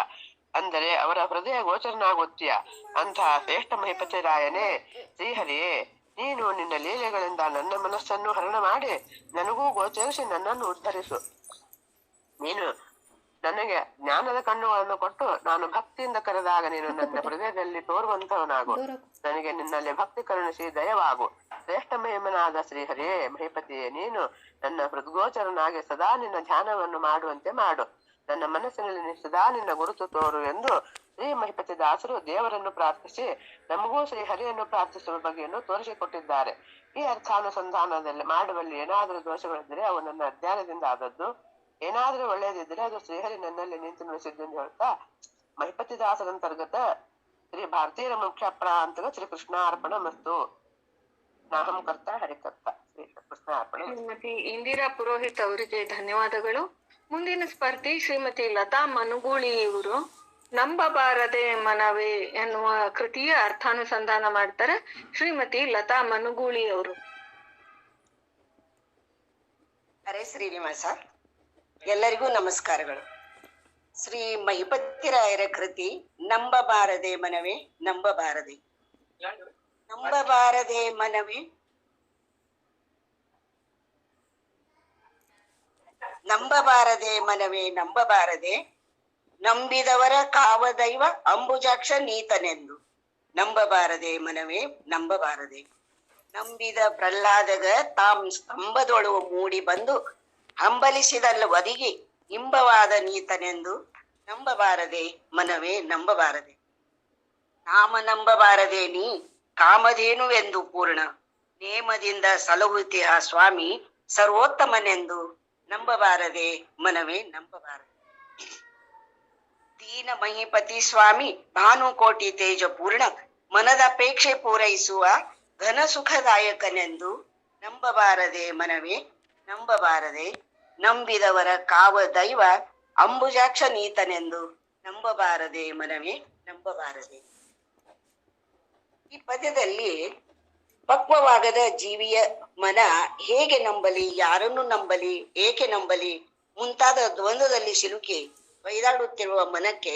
ಅಂದರೆ ಅವರ ಹೃದಯ ಗೋಚರನಾಗುತ್ತೀಯ. ಅಂತಹ ಶ್ರೇಷ್ಠ ಮಹಿಪತಿ ರಾಯನೇ ಶ್ರೀಹರಿಯೇ, ನೀನು ನಿನ್ನ ಲೀಲೆಗಳಿಂದ ನನ್ನ ಮನಸ್ಸನ್ನು ಹರಣ ಮಾಡಿ ನನಗೂ ಗೋಚರಿಸಿ ನನ್ನನ್ನು ಉದ್ಧರಿಸು. ನೀನು ನನಗೆ ಜ್ಞಾನದ ಕಣ್ಣುಗಳನ್ನು ಕೊಟ್ಟು ನಾನು ಭಕ್ತಿಯಿಂದ ಕರೆದಾಗ ನೀನು ನನ್ನ ಹೃದಯದಲ್ಲಿ ತೋರುವಂತವನಾಗು. ನನಗೆ ನಿನ್ನಲ್ಲಿ ಭಕ್ತಿ ಕರುಣಿಸಿ ದಯವಾಗು. ಶ್ರೇಷ್ಠ ಮಹಿಮನಾದ ಶ್ರೀಹರಿಯೇ ಮಹಿಪತಿಯೇ, ನೀನು ನನ್ನ ಹೃದ್ಗೋಚರನಾಗಿ ಸದಾ ನಿನ್ನ ಧ್ಯಾನವನ್ನು ಮಾಡುವಂತೆ ಮಾಡು. ನನ್ನ ಮನಸ್ಸಿನಲ್ಲಿ ನೀ ಸದಾ ನಿನ್ನ ಗುರುತು ತೋರು ಎಂದು ಶ್ರೀ ಮಹಿಪತಿ ದಾಸರು ದೇವರನ್ನು ಪ್ರಾರ್ಥಿಸಿ ನಮಗೂ ಶ್ರೀಹರಿಯನ್ನು ಪ್ರಾರ್ಥಿಸುವ ಬಗೆಯನ್ನು ತೋರಿಸಿಕೊಟ್ಟಿದ್ದಾರೆ. ಈ ಅರ್ಥಾನುಸಂಧಾನದಲ್ಲಿ ಮಾಡುವಲ್ಲಿ ಏನಾದರೂ ದೋಷಗಳಿದ್ದರೆ ಅವು ನನ್ನ ಅಜ್ಞಾನದಿಂದ ಆದದ್ದು, ಏನಾದ್ರೂ ಒಳ್ಳೆಯದಿದ್ರೆ ಅದು ಶ್ರೀಹರಿ ನನ್ನಲ್ಲಿ ನಿಂತು ನುಡಿಸಿದ್ದೆಂದು ಹೇಳ್ತಾ ಮಹಿಪತಿ ದಾಸರಂತರ್ಗತ ಶ್ರೀ ಭಾರತೀಯ ಮುಖ್ಯ ಪ್ರಾಂತಗ ಶ್ರೀ ಕೃಷ್ಣಾರ್ಪಣ ಮತ್ತು ನಾಹಂ ಕರ್ತ ಹರಿಕರ್ತ ಶ್ರೀ ಕೃಷ್ಣಾರ್ಪಣ. ಶ್ರೀಮತಿ ಇಂದಿರಾ ಪುರೋಹಿತ್ ಅವರಿಗೆ ಧನ್ಯವಾದಗಳು. ಮುಂದಿನ ಸ್ಪರ್ಧಿ ಶ್ರೀಮತಿ ಲತಾ ಮನುಗೂಳಿ ಇವರು ನಂಬಬಾರದೆ ಮನವೇ ಎನ್ನುವ ಕೃತಿಯ ಅರ್ಥಾನುಸಂಧಾನ ಮಾಡ್ತಾರೆ. ಶ್ರೀಮತಿ ಲತಾ ಮನುಗೂಳಿ ಅವರು. ಹರೇ ಶ್ರೀನಿವಾಸ, ಎಲ್ಲರಿಗೂ ನಮಸ್ಕಾರಗಳು. ಶ್ರೀ ಮಹಿಪತಿರಾಯರ ಕೃತಿ ನಂಬಬಾರದೆ ಮನವೇ ನಂಬಬಾರದೆ. ನಂಬಬಾರದೆ ಮನವೇ ನಂಬಬಾರದೆ ಮನವೇ ನಂಬಬಾರದೆ, ನಂಬಿದವರ ಕಾವದೈವ ಅಂಬುಜಾಕ್ಷ ನೀತನೆಂದು. ನಂಬಬಾರದೆ ಮನವೇ ನಂಬಬಾರದೆ, ನಂಬಿದ ಪ್ರಹ್ಲಾದಗ ತಾಂ ಸ್ತಂಭದೊಳು ಮೂಡಿ ಬಂದು ಹಂಬಲಿಸಿದಲ್ಲ ಒದಗಿ ಇಂಬವಾದ ನೀತನೆಂದು. ನಂಬಬಾರದೆ ಮನವೇ ನಂಬಬಾರದೆ, ನಾಮ ನಂಬಬಾರದೆ ನೀ ಕಾಮಧೇನುವೆಂದು ಪೂರ್ಣ ನೇಮದಿಂದ ಸಲಹುತಿಯ ಸ್ವಾಮಿ ಸರ್ವೋತ್ತಮನೆಂದು. ನಂಬಬಾರದೆ ಮನವೇ ನಂಬಬಾರದೆ, ದೀನ ಮಹಿಪತಿ ಸ್ವಾಮಿ ಭಾನುಕೋಟಿ ತೇಜ ಪೂರ್ಣ ಮನದ ಅಪೇಕ್ಷೆ ಪೂರೈಸುವ ಘನ ಸುಖದಾಯಕನೆಂದು. ನಂಬಬಾರದೆ ಮನವೇ ನಂಬಬಾರದೆ ನಂಬಿದವರ ಕಾವ ದೈವ ಅಂಬುಜಾಕ್ಷ ನೀತನೆಂದು ನಂಬಬಾರದೆ ಮನವೇ ನಂಬಬಾರದೆ. ಈ ಪದ್ಯದಲ್ಲಿ ಪಕ್ವವಾಗದ ಜೀವಿಯ ಮನ ಹೇಗೆ ನಂಬಲಿ, ಯಾರನ್ನು ನಂಬಲಿ, ಏಕೆ ನಂಬಲಿ ಮುಂತಾದ ದ್ವಂದ್ವದಲ್ಲಿ ಸಿಲುಕಿ ಬೈದಾಡುತ್ತಿರುವ ಮನಕ್ಕೆ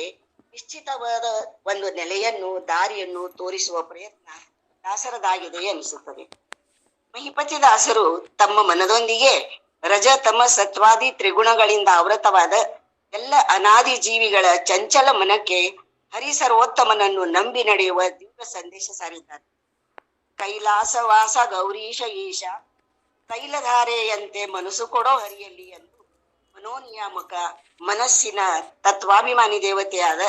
ನಿಶ್ಚಿತವಾದ ಒಂದು ನೆಲೆಯನ್ನು, ದಾರಿಯನ್ನು ತೋರಿಸುವ ಪ್ರಯತ್ನ ದಾಸರದಾಗಿದೆ ಅನಿಸುತ್ತದೆ. ಮಹಿಪತಿ ದಾಸರು ತಮ್ಮ ಮನದೊಂದಿಗೆ ರಜ ತಮ ಸತ್ವಾದಿ ತ್ರಿಗುಣಗಳಿಂದ ಆವೃತವಾದ ಎಲ್ಲ ಅನಾದಿ ಜೀವಿಗಳ ಚಂಚಲ ಮನಕ್ಕೆ ಹರಿ ಸರ್ವೋತ್ತಮನನ್ನು ನಂಬಿ ನಡೆಯುವ ದಿವ್ಯ ಸಂದೇಶ ಸಾರಿದ್ದಾರೆ. ಕೈಲಾಸವಾಸ ಗೌರೀಶ ಈಶ ತೈಲಧಾರೆಯಂತೆ ಮನಸ್ಸು ಕೊಡೋ ಹರಿಯಲ್ಲಿ ಎಂದು ಮನೋನಿಯಾಮಕ ಮನಸ್ಸಿನ ತತ್ವಾಭಿಮಾನಿ ದೇವತೆಯಾದ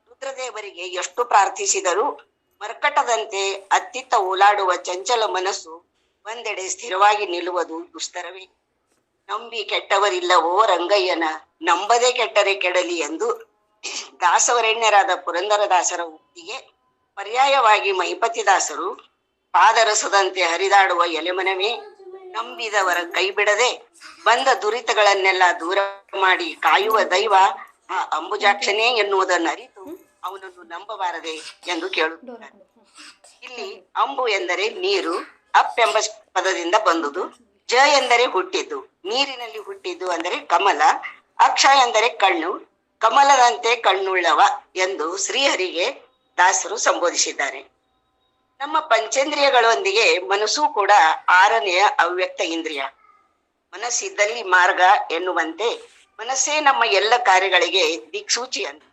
ರುದ್ರದೇವರಿಗೆ ಎಷ್ಟು ಪ್ರಾರ್ಥಿಸಿದರೂ ಮರ್ಕಟದಂತೆ ಅತ್ತಿತ್ತ ಓಲಾಡುವ ಚಂಚಲ ಮನಸ್ಸು ಒಂದೆಡೆ ಸ್ಥಿರವಾಗಿ ನಿಲ್ಲುವುದು ದುಸ್ತರವೇ. ನಂಬಿ ಕೆಟ್ಟವರಿಲ್ಲವೋ ರಂಗಯ್ಯನ, ನಂಬದೆ ಕೆಟ್ಟರೆ ಕೆಡಲಿ ಎಂದು ದಾಸವರೆಣ್ಯರಾದ ಪುರಂದರದಾಸರ ಉಕ್ತಿಗೆ ಪರ್ಯಾಯವಾಗಿ ಮಹಿಪತಿ ದಾಸರು ಪಾದರಸದಂತೆ ಹರಿದಾಡುವ ಎಲೆಮನವೇ, ನಂಬಿದವರ ಕೈ ಬಿಡದೆ ಬಂದ ದುರಿತಗಳನ್ನೆಲ್ಲ ದೂರ ಮಾಡಿ ಕಾಯುವ ದೈವ ಆ ಅಂಬುಜಾಕ್ಷನೇ ಎನ್ನುವುದನ್ನು ಅರಿತು ಅವನನ್ನು ನಂಬಬಾರದೆ ಎಂದು ಕೇಳುತ್ತಾರೆ. ಇಲ್ಲಿ ಅಂಬು ಎಂದರೆ ನೀರು, ಅಪ್ ಎಂಬ ಪದದಿಂದ ಬಂದುದು, ಜ ಎಂದರೆ ಹುಟ್ಟಿದ್ದು, ನೀರಿನಲ್ಲಿ ಹುಟ್ಟಿದ್ದು ಅಂದರೆ ಕಮಲ, ಅಕ್ಷ ಎಂದರೆ ಕಣ್ಣು, ಕಮಲದಂತೆ ಕಣ್ಣುಳ್ಳವ ಎಂದು ಶ್ರೀಹರಿಗೆ ದಾಸರು ಸಂಬೋಧಿಸಿದ್ದಾರೆ. ನಮ್ಮ ಪಂಚೇಂದ್ರಿಯಗಳೊಂದಿಗೆ ಮನಸ್ಸು ಕೂಡ ಆರನೆಯ ಅವ್ಯಕ್ತ ಇಂದ್ರಿಯ. ಮನಸ್ಸಿದ್ದಲ್ಲಿ ಮಾರ್ಗ ಎನ್ನುವಂತೆ ಮನಸ್ಸೇ ನಮ್ಮ ಎಲ್ಲ ಕಾರ್ಯಗಳಿಗೆ ದಿಕ್ಸೂಚಿ ಅಂತ.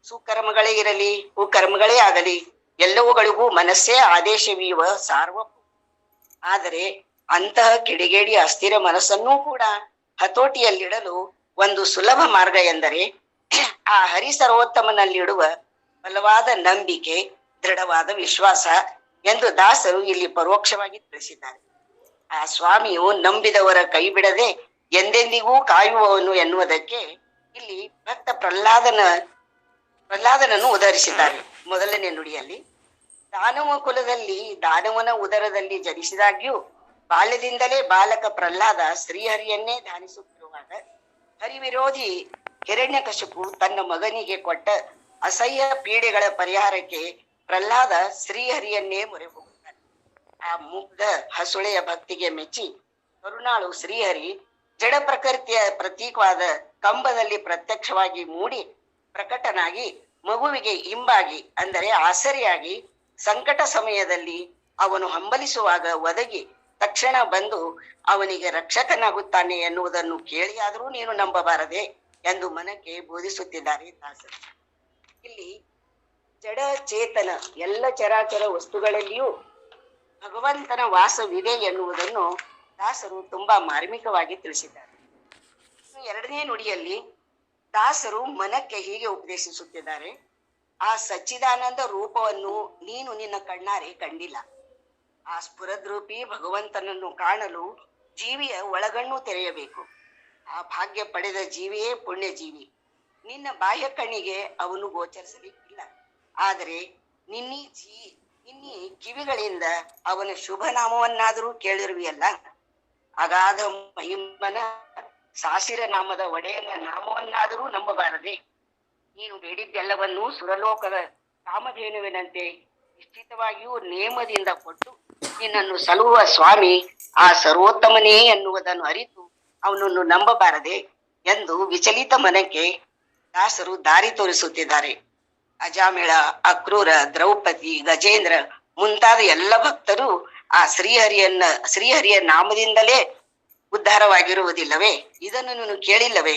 ಸುಕರ್ಮಗಳೇ ಇರಲಿ ಕುಕರ್ಮಗಳೇ ಆಗಲಿ ಎಲ್ಲವುಗಳಿಗೂ ಮನಸ್ಸೇ ಆದೇಶವೀವ ಸಾರ್ವಭೌಮ. ಆದರೆ ಅಂತಹ ಕಿಡಿಗೇಡಿ ಅಸ್ಥಿರ ಮನಸ್ಸನ್ನೂ ಕೂಡ ಹತೋಟಿಯಲ್ಲಿಡಲು ಒಂದು ಸುಲಭ ಮಾರ್ಗ ಎಂದರೆ ಆ ಹರಿ ಸರ್ವೋತ್ತಮನಲ್ಲಿಡುವ ಬಲವಾದ ನಂಬಿಕೆ, ದೃಢವಾದ ವಿಶ್ವಾಸ ಎಂದು ದಾಸರು ಇಲ್ಲಿ ಪರೋಕ್ಷವಾಗಿ ತಿಳಿಸಿದ್ದಾರೆ. ಆ ಸ್ವಾಮಿಯು ನಂಬಿದವರ ಕೈ ಬಿಡದೆ ಎಂದೆಂದಿಗೂ ಕಾಯುವವನು ಎನ್ನುವುದಕ್ಕೆ ಇಲ್ಲಿ ಭಕ್ತ ಪ್ರಹ್ಲಾದನನ್ನು ಉದಾಹರಿಸಿದ್ದಾರೆ. ಮೊದಲನೇ ನುಡಿಯಲ್ಲಿ ದಾನವ ಕುಲದಲ್ಲಿ ದಾನವನ ಉದರದಲ್ಲಿ ಜನಿಸಿದಾಗ್ಯೂ ಬಾಲ್ಯದಿಂದಲೇ ಬಾಲಕ ಪ್ರಹ್ಲಾದ ಶ್ರೀಹರಿಯನ್ನೇ ಧ್ಯಾನಿಸುತ್ತಿರುವಾಗ ಹರಿವಿರೋಧಿ ಹಿರಣ್ಯಕಶಿಪು ತನ್ನ ಮಗನಿಗೆ ಕೊಟ್ಟ ಅಸಹ್ಯ ಪೀಡೆಗಳ ಪರಿಹಾರಕ್ಕೆ ಪ್ರಹ್ಲಾದ ಶ್ರೀಹರಿಯನ್ನೇ ಮೊರೆ ಹೋಗುತ್ತಾನೆ. ಆ ಮುಗ್ಧ ಹಸುಳೆಯ ಭಕ್ತಿಗೆ ಮೆಚ್ಚಿ ಕರುಣಾಳು ಶ್ರೀಹರಿ ಜಡ ಪ್ರಕೃತಿಯ ಪ್ರತೀಕವಾದ ಕಂಬದಲ್ಲಿ ಪ್ರತ್ಯಕ್ಷವಾಗಿ ಮೂಡಿ ಪ್ರಕಟನಾಗಿ ಮಗುವಿಗೆ ಇಂಬಾಗಿ ಅಂದರೆ ಆಸರಿಯಾಗಿ ಸಂಕಟ ಸಮಯದಲ್ಲಿ ಅವನು ಹಂಬಲಿಸುವಾಗ ಒದಗಿ ತಕ್ಷಣ ಬಂದು ಅವನಿಗೆ ರಕ್ಷಕನಾಗುತ್ತಾನೆ ಎನ್ನುವುದನ್ನು ಕೇಳಿಯಾದರೂ ನೀನು ನಂಬಬಾರದೆ ಎಂದು ಮನಕ್ಕೆ ಬೋಧಿಸುತ್ತಿದ್ದಾರೆ ದಾಸರು. ಇಲ್ಲಿ ಜಡ ಚೇತನ ಎಲ್ಲ ಚರಾಚರ ವಸ್ತುಗಳಲ್ಲಿಯೂ ಭಗವಂತನ ವಾಸವಿದೆ ಎನ್ನುವುದನ್ನು ದಾಸರು ತುಂಬಾ ಮಾರ್ಮಿಕವಾಗಿ ತಿಳಿಸಿದ್ದಾರೆ. ಎರಡನೇ ನುಡಿಯಲ್ಲಿ ದಾಸರು ಮನಕ್ಕೆ ಹೀಗೆ ಉಪದೇಶಿಸುತ್ತಿದ್ದಾರೆ. ಆ ಸಚ್ಚಿದಾನಂದ ರೂಪವನ್ನು ನೀನು ನಿನ್ನ ಕಣ್ಣಾರೆ ಕಂಡಿಲ್ಲ. ಆ ಸ್ಫುರದ್ರೂಪಿ ಭಗವಂತನನ್ನು ಕಾಣಲು ಜೀವಿಯ ಒಳಗಣ್ಣು ತೆರೆಯಬೇಕು. ಆ ಭಾಗ್ಯ ಪಡೆದ ಜೀವಿಯೇ ಪುಣ್ಯ ಜೀವಿ. ನಿನ್ನ ಬಾಹ್ಯ ಕಣ್ಣಿಗೆ ಅವನು ಗೋಚರಿಸಲಿಕ್ಕಿಲ್ಲ. ಆದರೆ ನಿನ್ನಿ ಕಿವಿಗಳಿಂದ ಅವನ ಶುಭ ನಾಮವನ್ನಾದರೂ ಕೇಳಿರುವಿಯಲ್ಲ. ಅಗಾಧ ಮಹಿಮನ ಸಾಸಿರ ನಾಮದ ಒಡೆಯನ ನಾಮವನ್ನಾದರೂ ನಂಬಬಾರದೆ. ನೀನು ಬೇಡಿದ್ದೆಲ್ಲವನ್ನೂ ಸುರಲೋಕದ ಕಾಮಧೇನುವಿನಂತೆ ನಿಶ್ಚಿತವಾಗಿಯೂ ನೇಮದಿಂದ ಕೊಟ್ಟು ನಿನ್ನನ್ನು ಸಲುಹುವ ಸ್ವಾಮಿ ಆ ಸರ್ವೋತ್ತಮನೇ ಎನ್ನುವುದನ್ನು ಅರಿತು ಅವನನ್ನು ನಂಬಬಾರದೆ ಎಂದು ವಿಚಲಿತ ಮನಕ್ಕೆ ದಾಸರು ದಾರಿ ತೋರಿಸುತ್ತಿದ್ದಾರೆ. ಅಜಾಮಿಳ, ಅಕ್ರೂರ, ದ್ರೌಪದಿ, ಗಜೇಂದ್ರ ಮುಂತಾದ ಎಲ್ಲ ಭಕ್ತರು ಆ ಶ್ರೀಹರಿಯ ನಾಮದಿಂದಲೇ ಉದ್ಧಾರವಾಗಿರುವುದಿಲ್ಲವೇ? ಇದನ್ನು ನೀನು ಕೇಳಿಲ್ಲವೇ?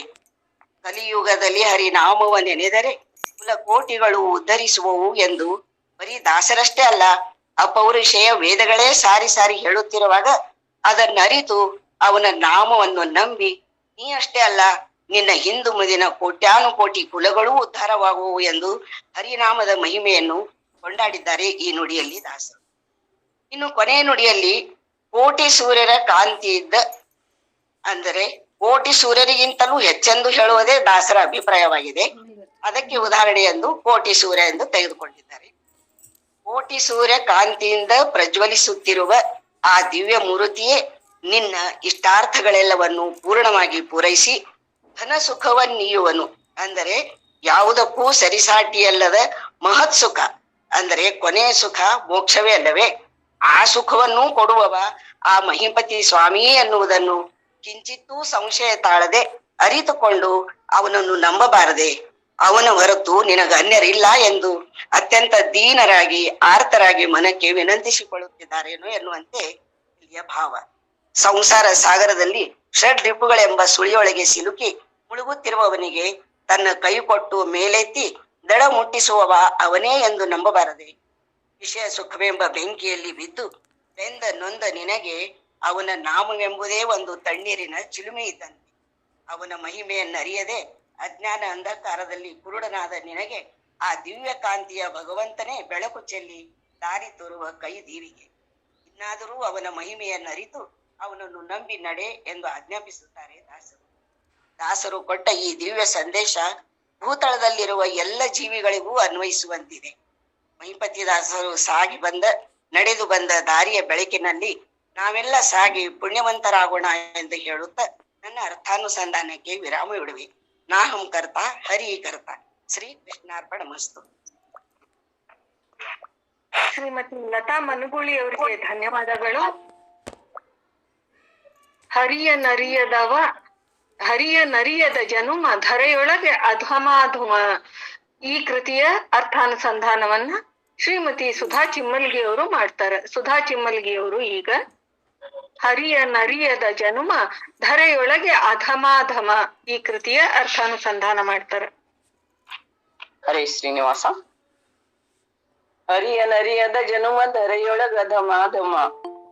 ಕಲಿಯುಗದಲ್ಲಿ ಹರಿನಾಮವ ನೆನೆದರೆ ಕುಲ ಕೋಟಿಗಳು ಉದ್ಧರಿಸುವವು ಎಂದು ಬರೀ ದಾಸರಷ್ಟೇ ಅಲ್ಲ, ಅಪೌರುಷೇಯ ವೇದಗಳೇ ಸಾರಿ ಸಾರಿ ಹೇಳುತ್ತಿರುವಾಗ ಅದನ್ನರಿತು ಅವನ ನಾಮವನ್ನು ನಂಬಿ ನೀ ಅಷ್ಟೇ ಅಲ್ಲ ನಿನ್ನ ಹಿಂದು ಮುಂದಿನ ಕೋಟ್ಯಾನುಕೋಟಿ ಕುಲಗಳೂ ಉದ್ಧಾರವಾಗುವು ಎಂದು ಹರಿನಾಮದ ಮಹಿಮೆಯನ್ನು ಕೊಂಡಾಡಿದ್ದಾರೆ ಈ ನುಡಿಯಲ್ಲಿ ದಾಸರು. ಇನ್ನು ಕೊನೆಯ ನುಡಿಯಲ್ಲಿ ಕೋಟಿ ಸೂರ್ಯರ ಕಾಂತಿ ಇದ್ದ ಅಂದರೆ ಕೋಟಿ ಸೂರ್ಯರಿಗಿಂತಲೂ ಹೆಚ್ಚೆಂದು ಹೇಳುವುದೇ ದಾಸರ ಅಭಿಪ್ರಾಯವಾಗಿದೆ. ಅದಕ್ಕೆ ಉದಾಹರಣೆ ಎಂದು ಕೋಟಿ ಸೂರ್ಯ ಎಂದು ತೆಗೆದುಕೊಂಡಿದ್ದಾರೆ. ಕೋಟಿ ಸೂರ್ಯ ಕಾಂತಿಯಿಂದ ಪ್ರಜ್ವಲಿಸುತ್ತಿರುವ ಆ ದಿವ್ಯ ಮೂರ್ತಿಯೇ ನಿನ್ನ ಇಷ್ಟಾರ್ಥಗಳೆಲ್ಲವನ್ನು ಪೂರ್ಣವಾಗಿ ಪೂರೈಸಿ ಧನ ಸುಖವನ್ನೀಯುವನು. ಅಂದರೆ ಯಾವುದಕ್ಕೂ ಸರಿಸಾಟಿಯಲ್ಲದ ಮಹತ್ ಸುಖ, ಅಂದರೆ ಕೊನೆಯ ಸುಖ ಮೋಕ್ಷವೇ ಅಲ್ಲವೇ? ಆ ಸುಖವನ್ನು ಕೊಡುವವ ಆ ಮಹಿಪತಿ ಸ್ವಾಮಿ ಎನ್ನುವುದನ್ನು ಕಿಂಚಿತ್ತೂ ಸಂಶಯ ತಾಳದೆ ಅರಿತುಕೊಂಡು ಅವನನ್ನು ನಂಬಬಾರದೆ. ಅವನ ಹೊರತು ನಿನಗ ಅನ್ಯರಿಲ್ಲ ಎಂದು ಅತ್ಯಂತ ದೀನರಾಗಿ ಆರ್ತರಾಗಿ ಮನಕ್ಕೆ ವಿನಂತಿಸಿಕೊಳ್ಳುತ್ತಿದ್ದಾರೇನೋ ಎನ್ನುವಂತೆ ಇಲ್ಲಿಯ ಭಾವ. ಸಂಸಾರ ಸಾಗರದಲ್ಲಿ ಷಡ್ರಿಪುಗಳೆಂಬ ಸುಳಿಯೊಳಗೆ ಸಿಲುಕಿ ಮುಳುಗುತ್ತಿರುವವನಿಗೆ ತನ್ನ ಕೈ ಕೊಟ್ಟು ಮೇಲೆತ್ತಿ ದಡ ಮುಟ್ಟಿಸುವವ ಅವನೇ ಎಂದು ನಂಬಬಾರದೆ. ವಿಷಯ ಸುಖವೆಂಬ ಬೆಂಕಿಯಲ್ಲಿ ಬಿದ್ದು ಬೆಂದ ನೊಂದ ನಿನಗೆ ಅವನ ನಾಮವೆಂಬುದೇ ಒಂದು ತಣ್ಣೀರಿನ ಚಿಲುಮೆ ಇದ್ದಂತೆ. ಅವನ ಮಹಿಮೆಯನ್ನರಿಯದೆ ಅಜ್ಞಾನ ಅಂಧಕಾರದಲ್ಲಿ ಕುರುಡನಾದ ನಿನಗೆ ಆ ದಿವ್ಯ ಕಾಂತಿಯ ಭಗವಂತನೇ ಬೆಳಕು ಚೆಲ್ಲಿ ದಾರಿ ತೋರುವ ಕೈ ದೀವಿಗೆ. ಇನ್ನಾದರೂ ಅವನ ಮಹಿಮೆಯನ್ನರಿತು ಅವನನ್ನು ನಂಬಿ ನಡೆ ಎಂದು ಆಜ್ಞಾಪಿಸುತ್ತಾರೆ ದಾಸರು. ದಾಸರು ಕೊಟ್ಟ ಈ ದಿವ್ಯ ಸಂದೇಶ ಭೂತಳದಲ್ಲಿರುವ ಎಲ್ಲ ಜೀವಿಗಳಿಗೂ ಅನ್ವಯಿಸುವಂತಿದೆ. ಮಹಿಪತಿ ದಾಸರು ಸಾಗಿ ನಡೆದು ಬಂದ ದಾರಿಯ ಬೆಳಕಿನಲ್ಲಿ ನಾವೆಲ್ಲ ಸಾಗಿ ಪುಣ್ಯವಂತರಾಗೋಣ ಎಂದು ಹೇಳುತ್ತಾ ನನ್ನ ಅರ್ಥಾನುಸಂಧಾನಕ್ಕೆ ವಿರಾಮ ಬಿಡುವೆ. ನಾಹಂ ಕರ್ತ ಹರಿ ಕರ್ತ. ಶ್ರೀ ಕೃಷ್ಣಾರ್ಪಣ ಮಸ್ತು. ಶ್ರೀಮತಿ ಲತಾ ಮನುಗುಳಿ ಅವರಿಗೆ ಧನ್ಯವಾದಗಳು. ಹರಿಯ ನರಿಯದ ಜನುಮ ಧರೆಯೊಳಗೆ ಅಧಮಾಧುಮ ಈ ಕೃತಿಯ ಅರ್ಥಾನುಸಂಧಾನವನ್ನ ಶ್ರೀಮತಿ ಸುಧಾ ಚಿಮ್ಮಲ್ಗಿಯವರು ಮಾಡ್ತಾರೆ. ಸುಧಾ ಚಿಮ್ಮಲ್ಗಿಯವರು ಈಗ ಹರಿಯ ನರಿಯದ ಜನುಮ ಧರೆಯೊಳಗೆ ಅಧಮಾಧಮ ಈ ಕೃತಿಯ ಅರ್ಥಾನುಸಂಧಾನ ಮಾಡ್ತಾರೆ. ಹರೇ ಶ್ರೀನಿವಾಸ. ಹರಿಯ ನರಿಯದ ಜನುಮ ಧರೆಯೊಳಗ ಅಧಮಾಧಮ,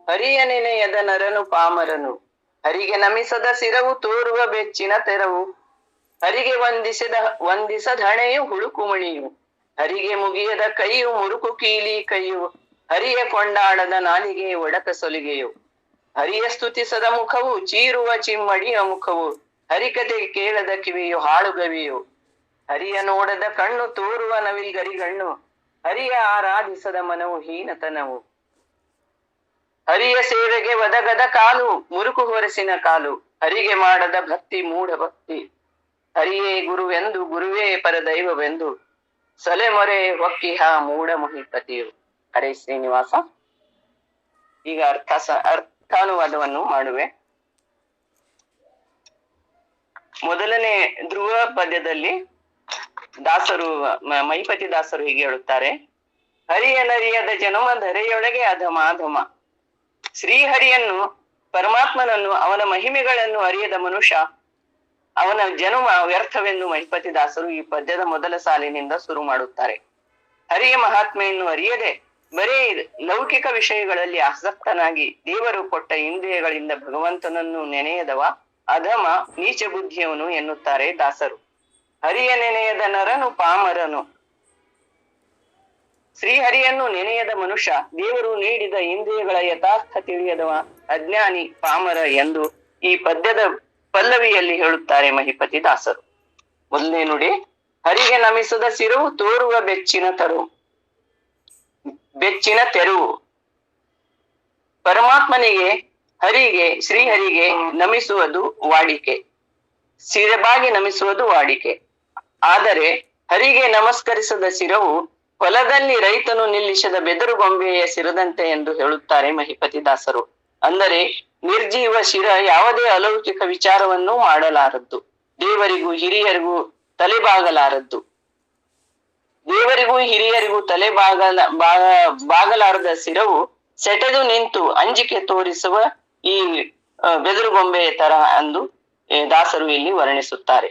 ಹರಿಯ ನೆನೆಯದ ನರನು ಪಾಮರನು, ಹರಿಗೆ ನಮಿಸದ ಸಿರವು ತೋರುವ ಬೆಚ್ಚಿನ ತೆರವು, ಹರಿಗೆ ವಂದಿಸದ ಹಣೆಯು ಹುಳುಕುಮಣಿಯು, ಹರಿಗೆ ಮುಗಿಯದ ಕೈಯು ಮುರುಕು ಕೀಲಿ ಕೈಯು, ಹರಿಯ ಕೊಂಡಾಡದ ನಾಲಿಗೆ ಒಡಕ ಸೊಲಿಗೆಯು, ಹರಿಯ ಸ್ತುತಿಸದ ಮುಖವು ಚೀರುವ ಚಿಮ್ಮಡಿಯ ಮುಖವು, ಹರಿಕತೆ ಕೇಳದ ಕಿವಿಯು ಹಾಳುಗವಿಯು, ಹರಿಯ ನೋಡದ ಕಣ್ಣು ತೋರುವ ನವಿಲ್ಗರಿಗಣ್ಣು, ಹರಿಯ ಆರಾಧಿಸದ ಮನವು ಹೀನತನವು, ಹರಿಯ ಸೇವೆಗೆ ಒದಗದ ಕಾಲು ಮುರುಕು ಹೊರಸಿನ ಕಾಲು, ಹರಿಗೆ ಮಾಡದ ಭಕ್ತಿ ಮೂಢ ಭಕ್ತಿ, ಹರಿಯೇ ಗುರುವೆಂದು ಗುರುವೇ ಪರದೈವವೆಂದು ಸಲೆಮೊರೆ ಒಕ್ಕಿಹ ಮೂಢ ಮಹಿಪತಿಯು. ಹರೇ ಶ್ರೀನಿವಾಸ. ಈಗ ಅರ್ಥಾನುವಾದವನ್ನು ಮಾಡುವೆ. ಮೊದಲನೇ ಧ್ರುವ ಪದ್ಯದಲ್ಲಿ ದಾಸರು ಮಹಿಪತಿ ದಾಸರು ಹೀಗೆ ಹೇಳುತ್ತಾರೆ: ಹರಿಯ ನರಿಯದ ಜನುಮ ಧರೆಯೊಳಗೆ ಅಧಮಾಧಮ. ಶ್ರೀಹರಿಯನ್ನು, ಪರಮಾತ್ಮನನ್ನು, ಅವನ ಮಹಿಮೆಗಳನ್ನು ಅರಿಯದ ಮನುಷ್ಯ ಅವನ ಜನುಮ ವ್ಯರ್ಥವೆಂದು ಮಹಿಪತಿ ದಾಸರು ಈ ಪದ್ಯದ ಮೊದಲ ಸಾಲಿನಿಂದ ಶುರು ಮಾಡುತ್ತಾರೆ. ಹರಿಯ ಮಹಾತ್ಮೆಯನ್ನು ಅರಿಯದೆ ಬರೀ ಲೌಕಿಕ ವಿಷಯಗಳಲ್ಲಿ ಆಸಕ್ತನಾಗಿ ದೇವರು ಕೊಟ್ಟ ಇಂದ್ರಿಯಗಳಿಂದ ಭಗವಂತನನ್ನು ನೆನೆಯದವ ಅಧಮ ನೀಚ ಬುದ್ಧಿಯವನು ಎನ್ನುತ್ತಾರೆ ದಾಸರು. ಹರಿಯ ನೆನೆಯದ ನರನು ಪಾಮರನು. ಶ್ರೀಹರಿಯನ್ನು ನೆನೆಯದ ಮನುಷ್ಯ ದೇವರು ನೀಡಿದ ಇಂದ್ರಿಯಗಳ ಯಥಾರ್ಥ ತಿಳಿಯದವ ಅಜ್ಞಾನಿ ಪಾಮರ ಎಂದು ಈ ಪದ್ಯದ ಪಲ್ಲವಿಯಲ್ಲಿ ಹೇಳುತ್ತಾರೆ ಮಹಿಪತಿ ದಾಸರು. ಮೊದಲನೇ ನುಡಿ: ಹರಿಗೆ ನಮಿಸದ ಸಿರವು ತೋರುವ ಬೆಚ್ಚಿನ ತೆರವು. ಪರಮಾತ್ಮನಿಗೆ, ಶ್ರೀಹರಿಗೆ ನಮಿಸುವುದು ವಾಡಿಕೆ, ಸಿರಬಾಗಿ ನಮಿಸುವುದು ವಾಡಿಕೆ. ಆದರೆ ಹರಿಗೆ ನಮಸ್ಕರಿಸದ ಸಿರವು ಹೊಲದಲ್ಲಿ ರೈತನು ನಿಲ್ಲಿಸದ ಬೆದರು ಗೊಂಬೆಯ ಸಿರದಂತೆ ಎಂದು ಹೇಳುತ್ತಾರೆ ಮಹಿಪತಿ ದಾಸರು. ಅಂದರೆ ನಿರ್ಜೀವ ಶಿರ ಯಾವುದೇ ಅಲೌಕಿಕ ವಿಚಾರವನ್ನು ಮಾಡಲಾರದ್ದು, ದೇವರಿಗೂ ಹಿರಿಯರಿಗೂ ತಲೆಬಾಗಲಾರದ್ದು. ದೇವರಿಗೂ ಹಿರಿಯರಿಗೂ ಬಾಗಲಾರದ ಸಿರವು ಸೆಟೆದು ನಿಂತು ಅಂಜಿಕೆ ತೋರಿಸುವ ಈ ಬೆದರುಗೊಂಬೆಯ ತರ ಎಂದು ದಾಸರು ಇಲ್ಲಿ ವರ್ಣಿಸುತ್ತಾರೆ.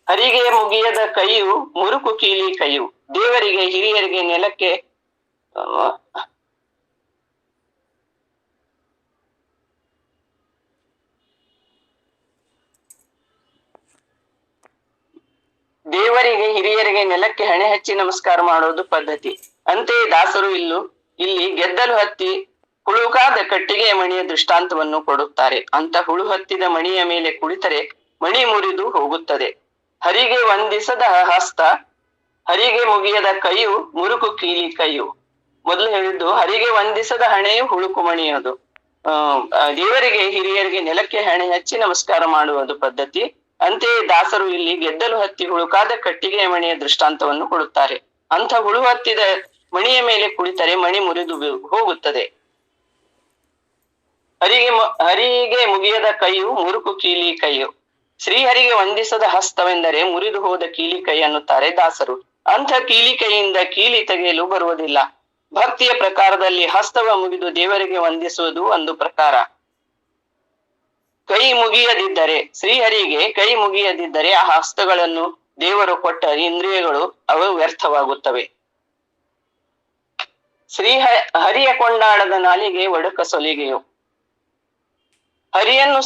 ಹರಿಗೆ ಮುಗಿಯದ ಕೈಯು ಮುರುಕು ಕೀಲಿ ಕೈಯು. ದೇವರಿಗೆ ಹಿರಿಯರಿಗೆ ನೆಲಕ್ಕೆ ಹಣೆ ಹಚ್ಚಿ ನಮಸ್ಕಾರ ಮಾಡೋದು ಪದ್ಧತಿ. ಅಂತೆಯೇ ದಾಸರು ಇಲ್ಲಿ ಗೆದ್ದಲು ಹತ್ತಿ ಹುಳುಕಾದ ಕಟ್ಟಿಗೆ ಮಣಿಯ ದೃಷ್ಟಾಂತವನ್ನು ಕೊಡುತ್ತಾರೆ. ಅಂತ ಹುಳು ಹತ್ತಿದ ಮಣಿಯ ಮೇಲೆ ಕುಳಿತರೆ ಮಣಿ ಮುರಿದು ಹೋಗುತ್ತದೆ. ಹರಿಗೆ ವಂದಿಸದ ಹಸ್ತ, ಹರಿಗೆ ಮುಗಿಯದ ಕೈಯು ಮುರುಕು ಕೀಲಿ ಕೈಯು. ಮೊದಲು ಹೇಳಿದ್ದು ಹರಿಗೆ ವಂದಿಸದ ಹಣೆಯು ಹುಳುಕು ಮಣಿಯೋದು. ದೇವರಿಗೆ ಹಿರಿಯರಿಗೆ ನೆಲಕ್ಕೆ ಹಣೆ ಹಚ್ಚಿ ನಮಸ್ಕಾರ ಮಾಡುವುದು ಪದ್ಧತಿ. ಅಂತೆಯೇ ದಾಸರು ಇಲ್ಲಿ ಗೆದ್ದಲು ಹತ್ತಿ ಹುಳುಕಾದ ಕಟ್ಟಿಗೆಯ ಮಣಿಯ ದೃಷ್ಟಾಂತವನ್ನು ಕೊಡುತ್ತಾರೆ. ಅಂಥ ಹುಳು ಹತ್ತಿದ ಮಣಿಯ ಮೇಲೆ ಕುಳಿತರೆ ಮಣಿ ಮುರಿದು ಹೋಗುತ್ತದೆ. ಹರಿಗೆ ಮುಗಿಯದ ಕೈಯು ಮುರುಕು ಕೀಲಿ ಕೈಯು. ಶ್ರೀಹರಿಗೆ ವಂದಿಸದ ಹಸ್ತವೆಂದರೆ ಮುರಿದು ಹೋದ ಕೀಲಿ ಕೈ ಅನ್ನುತ್ತಾರೆ ದಾಸರು. ಅಂಥ ಕೀಲಿ ಕೈಯಿಂದ ಕೀಲಿ ತೆಗೆಯಲು ಬರುವುದಿಲ್ಲ. ಭಕ್ತಿಯ ಪ್ರಕಾರದಲ್ಲಿ ಹಸ್ತವ ಮುಗಿದು ದೇವರಿಗೆ ವಂದಿಸುವುದು ಒಂದು ಪ್ರಕಾರ. ಕೈ ಮುಗಿಯದಿದ್ದರೆ, ಶ್ರೀಹರಿಗೆ ಕೈ ಮುಗಿಯದಿದ್ದರೆ ಆ ಹಸ್ತಗಳನ್ನು ದೇವರು ಕೊಟ್ಟ ಇಂದ್ರಿಯಗಳು ಅವು ವ್ಯರ್ಥವಾಗುತ್ತವೆ. ಹರಿಯ ಕೊಂಡಾಡದ ನಾಲಿಗೆ ಒಡಕ ಸೊಲಿಗೆಯು. ಹರಿಯನ್ನು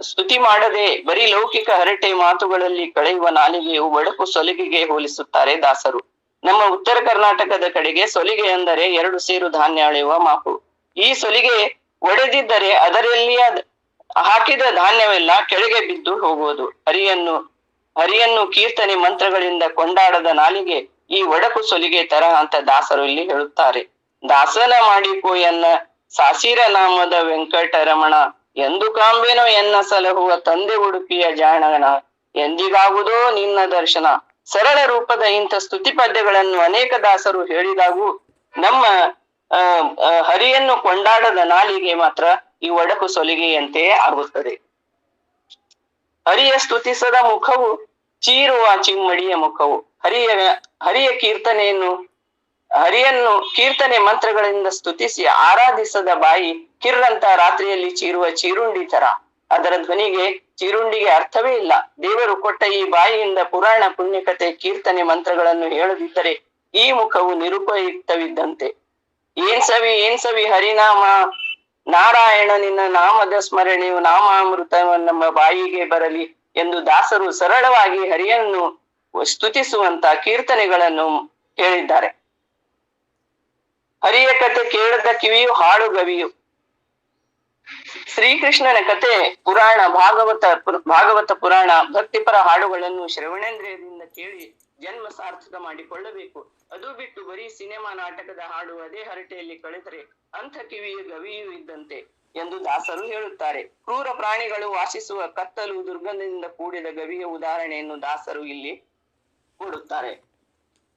ಸ್ತುತಿ ಮಾಡದೆ ಬರೀ ಲೌಕಿಕ ಹರಟೆ ಮಾತುಗಳಲ್ಲಿ ಕಳೆಯುವ ನಾಲಿಗೆಯು ಒಡಕು ಸೊಲಿಗೆಗೆ ಹೋಲಿಸುತ್ತಾರೆ ದಾಸರು. ನಮ್ಮ ಉತ್ತರ ಕರ್ನಾಟಕದ ಕಡೆಗೆ ಸೊಲಿಗೆ ಎಂದರೆ 2 ಸೇರು ಧಾನ್ಯ ಅಳೆಯುವ ಮಾಪು. ಈ ಸೊಲಿಗೆ ಒಡೆದಿದ್ದರೆ ಅದರಲ್ಲಿ ಹಾಕಿದ ಧಾನ್ಯವೆಲ್ಲ ಕೆಳಗೆ ಬಿದ್ದು ಹೋಗುವುದು. ಹರಿಯನ್ನು ಕೀರ್ತನೆ ಮಂತ್ರಗಳಿಂದ ಕೊಂಡಾಡದ ನಾಲಿಗೆ ಈ ಒಡಕು ಸೊಲಿಗೆ ತರ ಅಂತ ದಾಸರು ಇಲ್ಲಿ ಹೇಳುತ್ತಾರೆ. ದಾಸನ ಮಾಡಿಕೋ ಎನ್ನ ಸಾಸಿರ ನಾಮದ ವೆಂಕಟರಮಣ, ಎಂದು ಕಾಂಬೆನೋ ಎನ್ನ ಸಲಹುವ ತಂದೆ ಉಡುಪಿಯ ಜಾಣಗಣ, ಎಂದಿಗಾಗುವುದೋ ನಿನ್ನ ದರ್ಶನ. ಸರಳ ರೂಪದ ಇಂಥ ಸ್ತುತಿ ಪದ್ಯಗಳನ್ನು ಅನೇಕ ದಾಸರು ಹೇಳಿದಾಗೂ ನಮ್ಮ ಹರಿಯನ್ನು ಕೊಂಡಾಡದ ನಾಲಿಗೆ ಮಾತ್ರ ಈ ಒಡಕು ಸೊಲಿಗೆಯಂತೆಯೇ ಆಗುತ್ತದೆ. ಹರಿಯ ಸ್ತುತಿಸದ ಮುಖವು ಚೀರುವ ಚಿಮ್ಮಡಿಯ ಮುಖವು. ಹರಿಯನ್ನು ಕೀರ್ತನೆ ಮಂತ್ರಗಳಿಂದ ಸ್ತುತಿಸಿ ಆರಾಧಿಸದ ಬಾಯಿ ಕಿರ್ರಂತ ರಾತ್ರಿಯಲ್ಲಿ ಚೀರುವ ಚೀರುಂಡಿ ತರ. ಅದರ ಧ್ವನಿಗೆ ಚೀರುಂಡಿಗೆ ಅರ್ಥವೇ ಇಲ್ಲ. ದೇವರು ಕೊಟ್ಟ ಈ ಬಾಯಿಯಿಂದ ಪುರಾಣ ಪುಣ್ಯಕತೆ ಕೀರ್ತನೆ ಮಂತ್ರಗಳನ್ನು ಹೇಳದಿದ್ದರೆ ಈ ಮುಖವು ನಿರುಪಯುಕ್ತವಿದ್ದಂತೆ. ಏನ್ ಸವಿ ಹರಿನಾಮ ನಾರಾಯಣ ನಿನ್ನ ನಾಮದ ಸ್ಮರಣೆಯು ನಾಮಾಮೃತ ನಮ್ಮ ಬಾಯಿಗೆ ಬರಲಿ ಎಂದು ದಾಸರು ಸರಳವಾಗಿ ಹರಿಯನ್ನು ಸ್ತುತಿಸುವಂತ ಕೀರ್ತನೆಗಳನ್ನು ಹೇಳಿದ್ದಾರೆ. ಹರಿಯ ಕತೆ ಕೇಳದ ಕಿವಿಯು ಹಾಳು ಗವಿಯು. ಶ್ರೀಕೃಷ್ಣನ ಕತೆ ಪುರಾಣ, ಭಾಗವತ ಪುರಾಣ, ಭಕ್ತಿಪರ ಹಾಡುಗಳನ್ನು ಶ್ರವಣೇಂದ್ರಿಯದಿಂದ ಕೇಳಿ ಜನ್ಮ ಸಾರ್ಥಕ ಮಾಡಿಕೊಳ್ಳಬೇಕು. ಅದು ಬಿಟ್ಟು ಬರೀ ಸಿನಿಮಾ ನಾಟಕದ ಹಾಡು ಅದೇ ಹರಟೆಯಲ್ಲಿ ಕಳೆದರೆ ಅಂಥ ಕಿವಿಯ ಗವಿಯೂ ಇದ್ದಂತೆ ಎಂದು ದಾಸರು ಹೇಳುತ್ತಾರೆ. ಕ್ರೂರ ಪ್ರಾಣಿಗಳು ವಾಸಿಸುವ ಕತ್ತಲು ದುರ್ಗಂಧದಿಂದ ಕೂಡಿದ ಗವಿಯ ಉದಾಹರಣೆಯನ್ನು ದಾಸರು ಇಲ್ಲಿ ಕೊಡುತ್ತಾರೆ.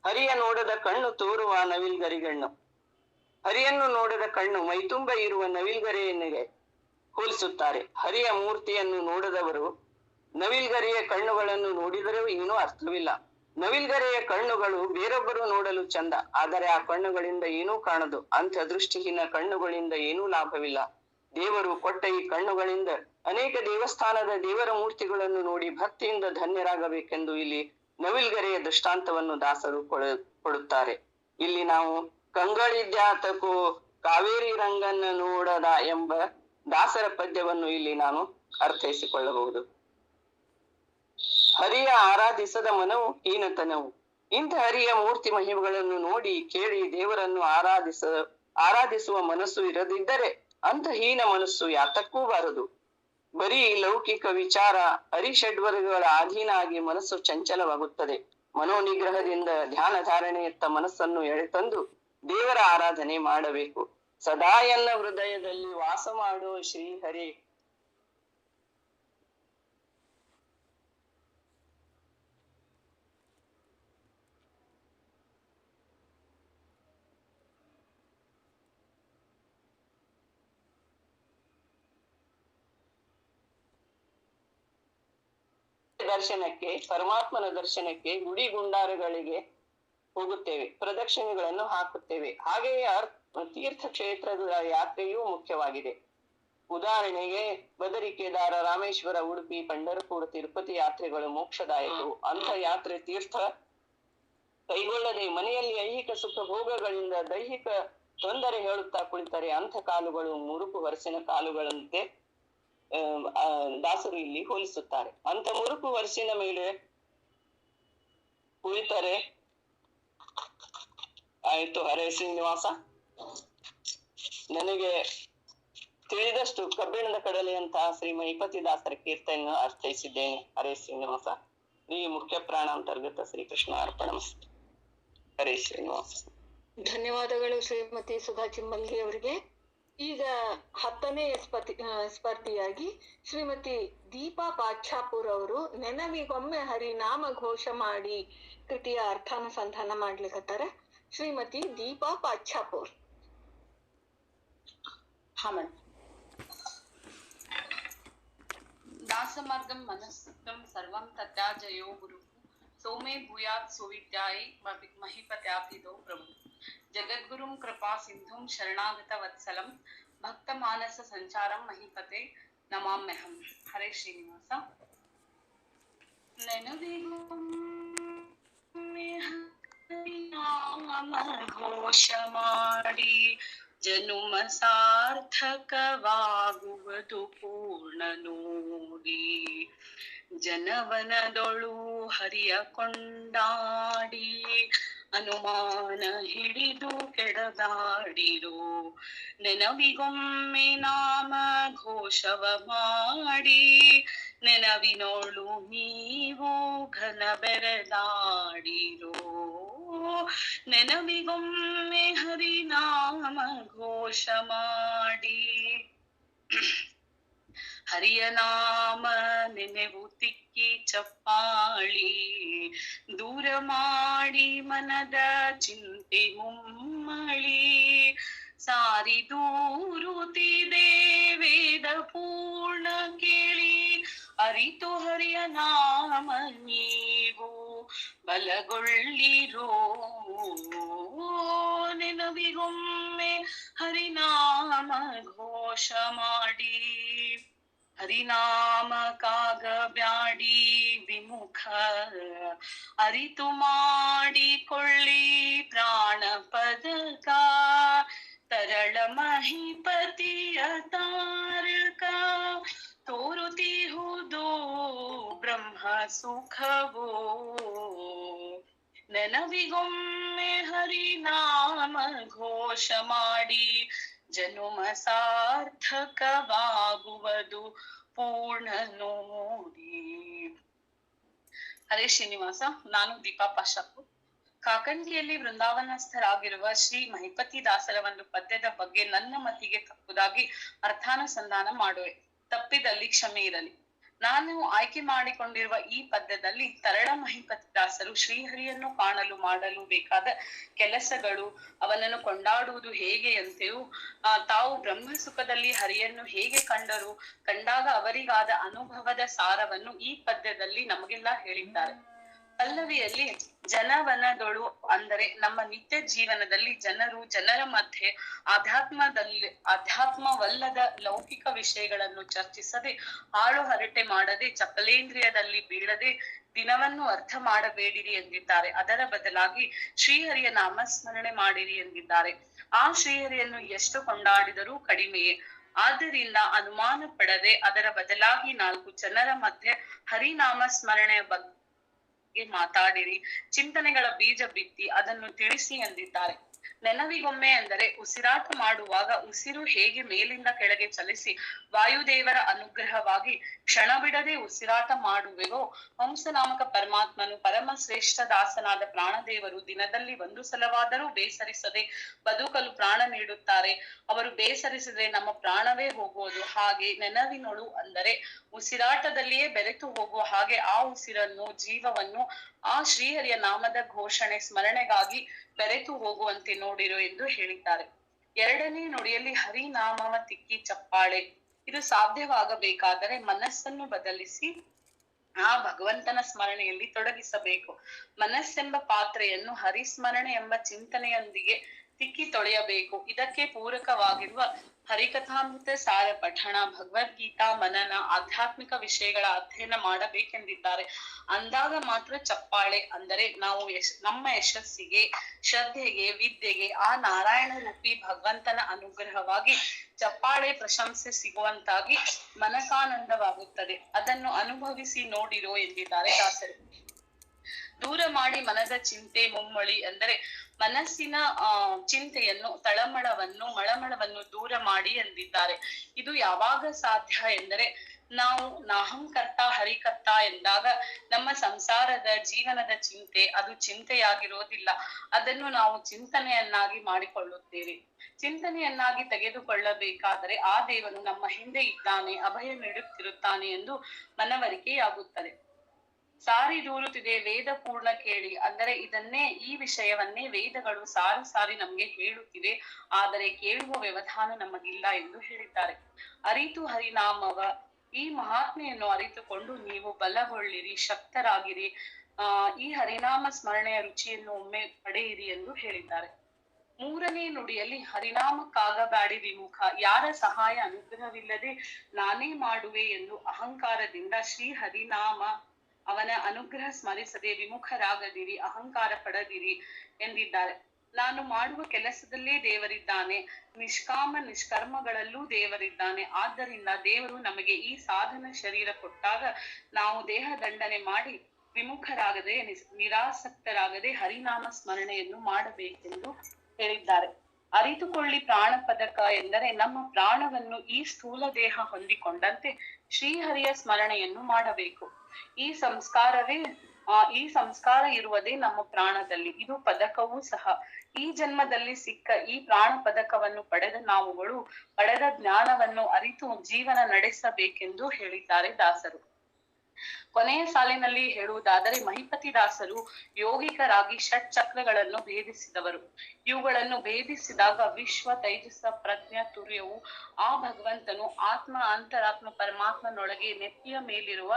ಹರಿಯ ನೋಡದ ಕಣ್ಣು ತೋರುವ ನವಿಲ್ಗರಿಗಣ್ಣು. ಹರಿಯನ್ನು ನೋಡದ ಕಣ್ಣು ಮೈತುಂಬ ಇರುವ ನವಿಲ್ಗರೆಯನ್ನಿಗೆ ಹೋಲಿಸುತ್ತಾರೆ. ಹರಿಯ ಮೂರ್ತಿಯನ್ನು ನೋಡದವರು ನವಿಲ್ಗರಿಯ ಕಣ್ಣುಗಳನ್ನು ನೋಡಿದರೂ ಏನೂ ಅರ್ಥವಿಲ್ಲ. ನವಿಲ್ಗರೆಯ ಕಣ್ಣುಗಳು ಬೇರೊಬ್ಬರು ನೋಡಲು ಚಂದ, ಆದರೆ ಆ ಕಣ್ಣುಗಳಿಂದ ಏನೂ ಕಾಣದು. ಅಂಥ ದೃಷ್ಟಿಹೀನ ಕಣ್ಣುಗಳಿಂದ ಏನೂ ಲಾಭವಿಲ್ಲ. ದೇವರು ಕೊಟ್ಟ ಈ ಕಣ್ಣುಗಳಿಂದ ಅನೇಕ ದೇವಸ್ಥಾನದ ದೇವರ ಮೂರ್ತಿಗಳನ್ನು ನೋಡಿ ಭಕ್ತಿಯಿಂದ ಧನ್ಯರಾಗಬೇಕೆಂದು ಇಲ್ಲಿ ನವಿಲ್ಗರೆಯ ದೃಷ್ಟಾಂತವನ್ನು ದಾಸರು ಕೊಡುತ್ತಾರೆ. ಇಲ್ಲಿ ನಾವು ಕಂಗಳಿದ್ಯಾತಕೋ ಕಾವೇರಿ ರಂಗನ್ನ ನೋಡದ ಎಂಬ ದಾಸರ ಪದ್ಯವನ್ನು ಇಲ್ಲಿ ನಾನು ಅರ್ಥೈಸಿಕೊಳ್ಳಬಹುದು. ಹರಿಯ ಆರಾಧಿಸದ ಮನವು ಹೀನತನವು. ಇಂಥ ಹರಿಯ ಮೂರ್ತಿ ಮಹಿಮೆಗಳನ್ನು ನೋಡಿ ಕೇಳಿ ದೇವರನ್ನು ಆರಾಧಿಸುವ ಮನಸ್ಸು ಇರದಿದ್ದರೆ ಅಂಥ ಹೀನ ಮನಸ್ಸು ಯಾತಕ್ಕೂ ಬಾರದು. ಬರೀ ಲೌಕಿಕ ವಿಚಾರ ಹರಿಷಡ್ವರ್ಗಗಳ ಅಧೀನ ಆಗಿ ಮನಸ್ಸು ಚಂಚಲವಾಗುತ್ತದೆ. ಮನೋನಿಗ್ರಹದಿಂದ ಧ್ಯಾನ ಧಾರಣೆಯತ್ತ ಮನಸ್ಸನ್ನು ಎಳೆತಂದು ದೇವರ ಆರಾಧನೆ ಮಾಡಬೇಕು. ಸದಾ ಎನ್ನ ಹೃದಯದಲ್ಲಿ ವಾಸ ಮಾಡೋ ಶ್ರೀಹರಿ. ದರ್ಶನಕ್ಕೆ, ಪರಮಾತ್ಮನ ದರ್ಶನಕ್ಕೆ ಗುಡಿ ಗುಂಡಾರಗಳಿಗೆ ಹೋಗುತ್ತೇವೆ, ಪ್ರದಕ್ಷಿಣೆಗಳನ್ನು ಹಾಕುತ್ತೇವೆ. ಹಾಗೆಯೇ ತೀರ್ಥ ಕ್ಷೇತ್ರದ ಯಾತ್ರೆಯೂ ಮುಖ್ಯವಾಗಿದೆ. ಉದಾಹರಣೆಗೆ ಬದರಿ, ಕೇದಾರ, ರಾಮೇಶ್ವರ, ಉಡುಪಿ, ಪಂಢರಪುರ, ತಿರುಪತಿ ಯಾತ್ರೆಗಳು ಮೋಕ್ಷದಾಯಕವು. ಅಂಥ ಯಾತ್ರೆ ತೀರ್ಥ ಕೈಗೊಳ್ಳದೆ ಮನೆಯಲ್ಲಿ ಐಹಿಕ ಸುಖ ಭೋಗಗಳಿಂದ ದೈಹಿಕ ತೊಂದರೆ ಹೇಳುತ್ತಾ ಕುಳಿತರೆ ಅಂಥ ಕಾಲುಗಳು ಮುರುಕು ಹೊರಸಿನ ಕಾಲುಗಳಂತೆ ದಾಸರು ಇಲ್ಲಿ ಹೋಲಿಸುತ್ತಾರೆ. ಅಂಥ ಮುರುಕು ವರ್ಷಿನ ಮೇಲೆ ಕುಳಿತರೆ ಆಯ್ತು. ಹರೇ ಶ್ರೀನಿವಾಸ, ನನಗೆ ತಿಳಿದಷ್ಟು ಕಬ್ಬಿಣದ ಕಡಲೆಯಂತಹ ಶ್ರೀ ಮಹಿಪತಿ ದಾಸರ ಕೀರ್ತನೆಯನ್ನು ಅರ್ಥೈಸಿದ್ದೇನೆ. ಹರೇ ಶ್ರೀನಿವಾಸ. ಈ ಮುಖ್ಯ ಪ್ರಾಣ ಅಂತರ್ಗತ ಶ್ರೀಕೃಷ್ಣ ಅರ್ಪಣಮಸ್ತು. ಹರೇ ಶ್ರೀನಿವಾಸ. ಧನ್ಯವಾದಗಳು ಶ್ರೀಮತಿ ಸುಧಾ ಚಿಮ್ಮಲ್ಗಿ ಅವರಿಗೆ. ಈಗ 10ನೇ ಸ್ಪರ್ಧಿಯಾಗಿ ಶ್ರೀಮತಿ ದೀಪಾ ಪಾಚ್ಚಾಪುರ್ ಅವರು ನೆನವಿಗೊಮ್ಮೆ ಹರಿನಾಮ ಘೋಷ ಮಾಡಿ ಕೃತಿಯ ಅರ್ಥಾನುಸಂಧಾನ ಮಾಡ್ಲಿಕತ್ತಾರೆ. ಶ್ರೀಮತಿ ದೀಪಾ ಪಾಚ್ಚಾಪುರ್. दासमार्गं मनस्तुतं सर्वं तत्याजयो गुरुः सोमे भूयात् सुविद्यायै महीपत्याभिदो प्रभु जगद्गुरुं कृपा सिन्धुं शरणागत वत्सलं भक्तमानस संचारं महीपते नमाम्यहं. हरे श्रीनिवास. ಘೋಷ ಮಾಡಿ ಜನುಮ ಸಾರ್ಥಕವಾಗುವುದು ಪೂರ್ಣ ನೋಡಿ ಜನವನದೊಳು ಹರಿಯ ಕೊಂಡಾಡಿ ಅನುಮಾನ ಹಿಡಿದು ಕೆಡದಾಡಿರೋ ನೆನವಿಗೊಮ್ಮೆ ನಾಮ ಘೋಷವ ಮಾಡಿ ನೆನವಿನೋಳು ನೀವು ಘನ ಬೆರೆದಾಡಿರೋ ನೆನವಿಗೊಮ್ಮೆ ಹರಿನಾಮ ಘೋಷ ಮಾಡಿ ಹರಿಯ ನಾಮ ನೆನೆವು ತಿಕ್ಕಿ ಚಪ್ಪಾಳಿ ದೂರ ಮಾಡಿ ಮನದ ಚಿಂತೆ ಮುಮ್ಮಳಿ ಸಾರಿ ದೂರುತ್ತಿದೆ ವೇದ ಪೂರ್ಣ ಕೇಳಿ ಅರಿತು ಹರಿಯ ನಾಮ ನೀವು ಬಲಗೊಳ್ಳಿರೋ ನೆನವಿಗೊಮ್ಮೆ ಹರಿನಾಮ ಘೋಷ ಮಾಡಿ ಹರಿನಾಮ ಕಾಗ ಬ್ಯಾಡಿ ವಿಮುಖ ಅರಿತು ಮಾಡಿಕೊಳ್ಳಿ ಪ್ರಾಣ ಪದಕ ತರಳ ಮಹಿಪತಿಯ ತಾರಕ ತೋರುತ್ತಿಹುದು ಬ್ರಹ್ಮ ಸುಖವೋ ನೆನವಿಗೊಮ್ಮೆ ಹರಿನಾಮ ಘೋಷ ಮಾಡಿ ಜನುಮ ಸಾರ್ಥಕವಾಗುವುದು ಪೂರ್ಣ ನೋಡಿ. ಹರೇ ಶ್ರೀನಿವಾಸ. ನಾನು ದೀಪಾ ಪಾಶಾಪುರ್. ಕಾಕಂಡಿಯಲ್ಲಿ ವೃಂದಾವನಸ್ಥರಾಗಿರುವ ಶ್ರೀ ಮಹಿಪತಿ ದಾಸರ ಒಂದು ಪದ್ಯದ ಬಗ್ಗೆ ನನ್ನ ಮತಿಗೆ ತಪ್ಪುದಾಗಿ ಅರ್ಥಾನುಸಂಧಾನ ಮಾಡುವೆ. ತಪ್ಪಿದಲ್ಲಿ ಕ್ಷಮೆ ಇರಲಿ. ನಾನು ಆಯ್ಕೆ ಮಾಡಿಕೊಂಡಿರುವ ಈ ಪದ್ಯದಲ್ಲಿ ತರಳ ಮಹಿಪತಿ ದಾಸರು ಶ್ರೀಹರಿಯನ್ನು ಕಾಣಲು ಮಾಡಲು ಬೇಕಾದ ಕೆಲಸಗಳು, ಅವನನ್ನು ಕೊಂಡಾಡುವುದು ಹೇಗೆ ಅಂತೆಯೂ, ತಾವು ಬ್ರಹ್ಮ ಸುಖದಲ್ಲಿ ಹರಿಯನ್ನು ಹೇಗೆ ಕಂಡಾಗ ಅವರಿಗಾದ ಅನುಭವದ ಸಾರವನ್ನು ಈ ಪದ್ಯದಲ್ಲಿ ನಮಗೆಲ್ಲ ಹೇಳಿದ್ದಾರೆ. ಪಲ್ಲವಿಯಲ್ಲಿ ಜನವನದೊಳು ಅಂದರೆ ನಮ್ಮ ನಿತ್ಯ ಜೀವನದಲ್ಲಿ ಜನರ ಮಧ್ಯೆ ಆಧ್ಯಾತ್ಮವಲ್ಲದ ಲೌಕಿಕ ವಿಷಯಗಳನ್ನು ಚರ್ಚಿಸದೆ, ಹಾಳು ಹರಟೆ ಮಾಡದೆ, ಚಪಲೇಂದ್ರಿಯದಲ್ಲಿ ಬೀಳದೆ ದಿನವನ್ನು ಅರ್ಥ ಮಾಡಬೇಡಿರಿ ಎಂದಿದ್ದಾರೆ. ಅದರ ಬದಲಾಗಿ ಶ್ರೀಹರಿಯ ನಾಮಸ್ಮರಣೆ ಮಾಡಿರಿ ಎಂದಿದ್ದಾರೆ. ಆ ಶ್ರೀಹರಿಯನ್ನು ಎಷ್ಟು ಕೊಂಡಾಡಿದರೂ ಕಡಿಮೆಯೇ. ಆದ್ದರಿಂದ ಅನುಮಾನ ಪಡದೆ ಅದರ ಬದಲಾಗಿ 4 ಜನರ ಮಧ್ಯೆ ಹರಿನಾಮ ಸ್ಮರಣೆಯ ಬಗ್ಗೆ ಮಾತಾಡಿರಿ, ಚಿಂತನೆಗಳ ಬೀಜ ಬಿತ್ತಿ ಅದನ್ನು ತಿಳಿಸಿ ಎಂದಿದ್ದಾರೆ. ನೆನವಿಗೊಮ್ಮೆ ಅಂದರೆ ಉಸಿರಾಟ ಮಾಡುವಾಗ ಉಸಿರು ಹೇಗೆ ಮೇಲಿಂದ ಕೆಳಗೆ ಚಲಿಸಿ ವಾಯುದೇವರ ಅನುಗ್ರಹವಾಗಿ ಕ್ಷಣ ಬಿಡದೆ ಉಸಿರಾಟ ಮಾಡುವೆವೋ, ಹಂಸನಾಮಕ ಪರಮಾತ್ಮನು ಪರಮ ಶ್ರೇಷ್ಠ ದಾಸನಾದ ಪ್ರಾಣದೇವರು ದಿನದಲ್ಲಿ 1 ಸಲವಾದರೂ ಬೇಸರಿಸದೆ ಬದುಕಲು ಪ್ರಾಣ ನೀಡುತ್ತಾರೆ. ಅವರು ಬೇಸರಿಸಿದ್ರೆ ನಮ್ಮ ಪ್ರಾಣವೇ ಹೋಗುವುದು. ಹಾಗೆ ನೆನವಿನೊಳು ಅಂದರೆ ಉಸಿರಾಟದಲ್ಲಿಯೇ ಬೆರೆತು ಹೋಗುವ ಹಾಗೆ ಆ ಉಸಿರನ್ನು, ಜೀವವನ್ನು ಆ ಶ್ರೀಹರಿಯ ನಾಮದ ಘೋಷಣೆ ಸ್ಮರಣೆಗಾಗಿ ಬೆರೆತು ಹೋಗುವಂತೆ ನೋಡಿರು ಎಂದು ಹೇಳಿದ್ದಾರೆ. 2ನೇ ನುಡಿಯಲ್ಲಿ ಹರಿನಾಮವ ತಿಕ್ಕಿ ಚಪ್ಪಾಳೆ. ಇದು ಸಾಧ್ಯವಾಗಬೇಕಾದರೆ ಮನಸ್ಸನ್ನು ಬದಲಿಸಿ ಆ ಭಗವಂತನ ಸ್ಮರಣೆಯಲ್ಲಿ ತೊಡಗಿಸಬೇಕು. ಮನಸ್ಸೆಂಬ ಪಾತ್ರೆಯನ್ನು ಹರಿಸ್ಮರಣೆ ಎಂಬ ಚಿಂತನೆಯೊಂದಿಗೆ ತಿಕ್ಕಿ ತೊಳೆಯಬೇಕು. ಇದಕ್ಕೆ ಪೂರಕವಾಗಿರುವ ಹರಿಕಥಾಮೃತ ಸಾರ ಪಠಣ, ಭಗವದ್ಗೀತಾ ಮನನ, ಆಧ್ಯಾತ್ಮಿಕ ವಿಷಯಗಳ ಅಧ್ಯಯನ ಮಾಡಬೇಕೆಂದಿದ್ದಾರೆ. ಅಂದಾಗ ಮಾತ್ರ ಚಪ್ಪಾಳೆ ಅಂದರೆ ನಾವು ನಮ್ಮ ಯಶಸ್ಸಿಗೆ, ಶ್ರದ್ಧೆಗೆ, ವಿದ್ಯೆಗೆ ಆ ನಾರಾಯಣ ರೂಪಿ ಭಗವಂತನ ಅನುಗ್ರಹವಾಗಿ ಚಪ್ಪಾಳೆ ಪ್ರಶಂಸೆ ಸಿಗುವಂತಾಗಿ ಮನಸಾನಂದವಾಗುತ್ತದೆ. ಅದನ್ನು ಅನುಭವಿಸಿ ನೋಡಿರೋ ಎಂದಿದ್ದಾರೆ ದಾಸರು. ದೂರ ಮಾಡಿ ಮನದ ಚಿಂತೆ ಮುಮ್ಮಳಿ ಅಂದರೆ ಮನಸ್ಸಿನ ಚಿಂತೆಯನ್ನು, ಮಳಮಳವನ್ನು ದೂರ ಮಾಡಿ ಎಂದಿದ್ದಾರೆ. ಇದು ಯಾವಾಗ ಸಾಧ್ಯ ಎಂದರೆ ನಾವು ನಾಹಂಕರ್ತ ಹರಿಕರ್ತ ಎಂದಾಗ ನಮ್ಮ ಸಂಸಾರದ ಜೀವನದ ಚಿಂತೆ ಅದು ಚಿಂತೆಯಾಗಿರೋದಿಲ್ಲ. ಅದನ್ನು ನಾವು ಚಿಂತನೆಯನ್ನಾಗಿ ಮಾಡಿಕೊಳ್ಳುತ್ತೇವೆ. ಚಿಂತನೆಯನ್ನಾಗಿ ತೆಗೆದುಕೊಳ್ಳಬೇಕಾದರೆ ಆ ದೇವನು ನಮ್ಮ ಹಿಂದೆ ಇದ್ದಾನೆ, ಅಭಯ ನೀಡುತ್ತಿರುತ್ತಾನೆ ಎಂದು ಮನವರಿಕೆಯಾಗುತ್ತದೆ. ಸಾರಿ ದೂರುತ್ತಿದೆ ವೇದ ಪೂರ್ಣ ಕೇಳಿ, ಅಂದರೆ ಇದನ್ನೇ, ಈ ವಿಷಯವನ್ನೇ ವೇದಗಳು ಸಾರಿ ಸಾರಿ ನಮ್ಗೆ ಹೇಳುತ್ತಿವೆ, ಆದರೆ ಕೇಳುವ ವ್ಯವಧಾನ ನಮಗಿಲ್ಲ ಎಂದು ಹೇಳಿದ್ದಾರೆ. ಅರಿತು ಹರಿನಾಮವ, ಈ ಮಹಾತ್ಮೆಯನ್ನು ಅರಿತುಕೊಂಡು ನೀವು ಬಲಗೊಳ್ಳಿರಿ, ಶಕ್ತರಾಗಿರಿ, ಈ ಹರಿನಾಮ ಸ್ಮರಣೆಯ ರುಚಿಯನ್ನು ಒಮ್ಮೆ ಪಡೆಯಿರಿ ಎಂದು ಹೇಳಿದ್ದಾರೆ. ಮೂರನೇ ನುಡಿಯಲ್ಲಿ ಹರಿನಾಮಕ್ಕಾಗಬ್ಯಾಡಿ ವಿಮುಖ, ಯಾರ ಸಹಾಯ ಅನುಗ್ರಹವಿಲ್ಲದೆ ನಾನೇ ಮಾಡುವೆ ಎಂದು ಅಹಂಕಾರದಿಂದ ಶ್ರೀ ಹರಿನಾಮ ಅವನ ಅನುಗ್ರಹ ಸ್ಮರಿಸದೆ ವಿಮುಖರಾಗದಿರಿ, ಅಹಂಕಾರ ಪಡದಿರಿ ಎಂದಿದ್ದಾರೆ. ನಾನು ಮಾಡುವ ಕೆಲಸದಲ್ಲೇ ದೇವರಿದ್ದಾನೆ, ನಿಷ್ಕಾಮ ನಿಷ್ಕರ್ಮಗಳಲ್ಲೂ ದೇವರಿದ್ದಾನೆ. ಆದ್ದರಿಂದ ದೇವರು ನಮಗೆ ಈ ಸಾಧನ ಶರೀರ ಕೊಟ್ಟಾಗ ನಾವು ದೇಹ ದಂಡನೆ ಮಾಡಿ ವಿಮುಖರಾಗದೆ ನಿರಾಸಕ್ತರಾಗದೆ ಹರಿನಾಮ ಸ್ಮರಣೆಯನ್ನು ಮಾಡಬೇಕೆಂದು ಹೇಳಿದ್ದಾರೆ. ಅರಿತುಕೊಳ್ಳಿ ಪ್ರಾಣ ಪದಕ ಎಂದರೆ ನಮ್ಮ ಪ್ರಾಣವನ್ನು ಈ ಸ್ಥೂಲ ದೇಹ ಹೊಂದಿಕೊಂಡಂತೆ ಶ್ರೀಹರಿಯ ಸ್ಮರಣೆಯನ್ನು ಮಾಡಬೇಕು. ಈ ಸಂಸ್ಕಾರ ಇರುವುದೇ ನಮ್ಮ ಪ್ರಾಣದಲ್ಲಿ, ಇದು ಪದಕವೂ ಸಹ. ಈ ಜನ್ಮದಲ್ಲಿ ಸಿಕ್ಕ ಈ ಪ್ರಾಣ ಪದಕವನ್ನು ಪಡೆದ ನಾವುಗಳು ಪಡೆದ ಜ್ಞಾನವನ್ನು ಅರಿತು ಜೀವನ ನಡೆಸಬೇಕೆಂದು ಹೇಳಿದ್ದಾರೆ ದಾಸರು. ಕೊನೆಯ ಸಾಲಿನಲ್ಲಿ ಹೇಳುವುದಾದರೆ, ಮಹಿಪತಿ ದಾಸರು ಯೋಗಿಕರಾಗಿ ಷಟ್ ಚಕ್ರಗಳನ್ನು ಭೇದಿಸಿದವರು. ಇವುಗಳನ್ನು ಭೇದಿಸಿದಾಗ ವಿಶ್ವ ತೈಜಸ ಪ್ರಜ್ಞಾ ತುರ್ಯವು ಆ ಭಗವಂತನು ಆತ್ಮ ಅಂತರಾತ್ಮ ಪರಮಾತ್ಮನೊಳಗೆ ನೆತ್ತಿಯ ಮೇಲಿರುವ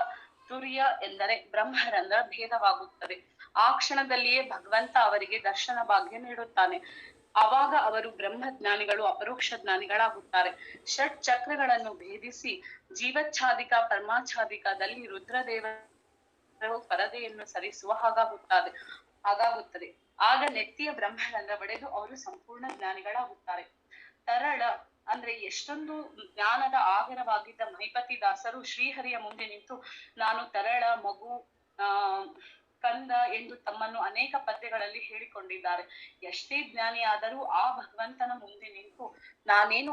ತುರ್ಯ ಎಂದರೆ ಬ್ರಹ್ಮರಂಧ್ರ ಭೇದವಾಗುತ್ತದೆ. ಆ ಕ್ಷಣದಲ್ಲಿಯೇ ಭಗವಂತ ಅವರಿಗೆ ದರ್ಶನ ಭಾಗ್ಯ ನೀಡುತ್ತಾನೆ. ಆವಾಗ ಅವರು ಬ್ರಹ್ಮಜ್ಞಾನಿಗಳು, ಅಪರೋಕ್ಷ ಜ್ಞಾನಿಗಳಾಗುತ್ತಾರೆ. ಷಟ್ ಚಕ್ರಗಳನ್ನು ಭೇದಿಸಿ ಜೀವಚ್ಛಾದಿಕ ಪರಮಾಚ್ಛಾದಿಕದಲ್ಲಿ ರುದ್ರದೇವರು ಪರದೆಯನ್ನು ಸರಿಸುವ ಹಾಗಾಗುತ್ತದೆ. ಆಗ ನೆತ್ತಿಯ ಬ್ರಹ್ಮರಂಧ್ರ ಬಡೆದು ಅವರು ಸಂಪೂರ್ಣ ಜ್ಞಾನಿಗಳಾಗುತ್ತಾರೆ. ತರಳ ಅಂದ್ರೆ ಎಷ್ಟೊಂದು ಜ್ಞಾನದ ಆಗರವಾಗಿದ್ದ ಮಹಿಪತಿ ದಾಸರು ಶ್ರೀಹರಿಯ ಮುಂದೆ ನಿಂತು ನಾನು ತರಳ, ಮಗು, ಕಂದ ಎಂದು ತಮ್ಮನ್ನು ಅನೇಕ ಪದ್ಯಗಳಲ್ಲಿ ಹೇಳಿಕೊಂಡಿದ್ದಾರೆ. ಎಷ್ಟೇ ಜ್ಞಾನಿಯಾದರೂ ಆ ಭಗವಂತನ ಮುಂದೆ ನಿಂತು ನಾನೇನು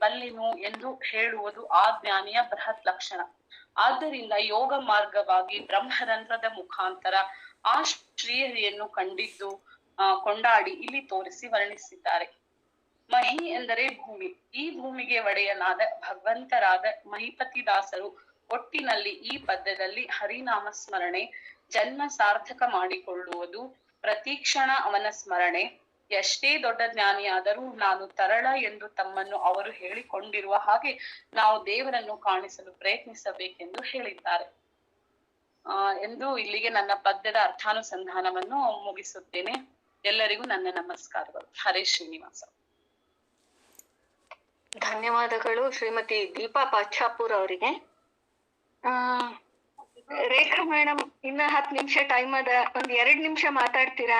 ಬಲ್ಲೆನು ಎಂದು ಹೇಳುವುದು ಆ ಜ್ಞಾನಿಯ ಬೃಹತ್ ಲಕ್ಷಣ. ಆದ್ದರಿಂದ ಯೋಗ ಮಾರ್ಗವಾಗಿ ಬ್ರಹ್ಮರಂಧ್ರದ ಮುಖಾಂತರ ಆ ಶ್ರೀಹರಿಯನ್ನು ಕೊಂಡಾಡಿ ಇಲ್ಲಿ ತೋರಿಸಿ ವರ್ಣಿಸಿದ್ದಾರೆ. ಮಹಿ ಎಂದರೆ ಭೂಮಿ. ಈ ಭೂಮಿಗೆ ಒಡೆಯನಾದ ಭಗವಂತರಾದ ಮಹಿಪತಿ ದಾಸರು ಒಟ್ಟಿನಲ್ಲಿ ಈ ಪದ್ಯದಲ್ಲಿ ಹರಿನಾಮ ಸ್ಮರಣೆ, ಜನ್ಮ ಸಾರ್ಥಕ ಮಾಡಿಕೊಳ್ಳುವುದು, ಪ್ರತಿಕ್ಷಣ ಅವನ ಸ್ಮರಣೆ, ಎಷ್ಟೇ ದೊಡ್ಡ ಜ್ಞಾನಿಯಾದರೂ ನಾನು ತರಳ ಎಂದು ತಮ್ಮನ್ನು ಅವರು ಹೇಳಿಕೊಂಡಿರುವ ಹಾಗೆ ನಾವು ದೇವರನ್ನು ಕಾಣಿಸಲು ಪ್ರಯತ್ನಿಸಬೇಕೆಂದು ಹೇಳಿದ್ದಾರೆ ಎಂದು ಇಲ್ಲಿಗೆ ನನ್ನ ಪದ್ಯದ ಅರ್ಥಾನುಸಂಧಾನವನ್ನು ಮುಗಿಸುತ್ತೇನೆ. ಎಲ್ಲರಿಗೂ ನನ್ನ ನಮಸ್ಕಾರಗಳು. ಹರೇ ಶ್ರೀನಿವಾಸ. ಧನ್ಯವಾದಗಳು ಶ್ರೀಮತಿ ದೀಪಾ ಪಾಚ್ಚಾಪುರ್ ಅವರಿಗೆ. ರೇಖಾ ಮೇಡಮ್, ಇನ್ನ 10 ನಿಮಿಷ ಟೈಮ್ ಅದ, ಒಂದ್ 2 ನಿಮಿಷ ಮಾತಾಡ್ತೀರಾ?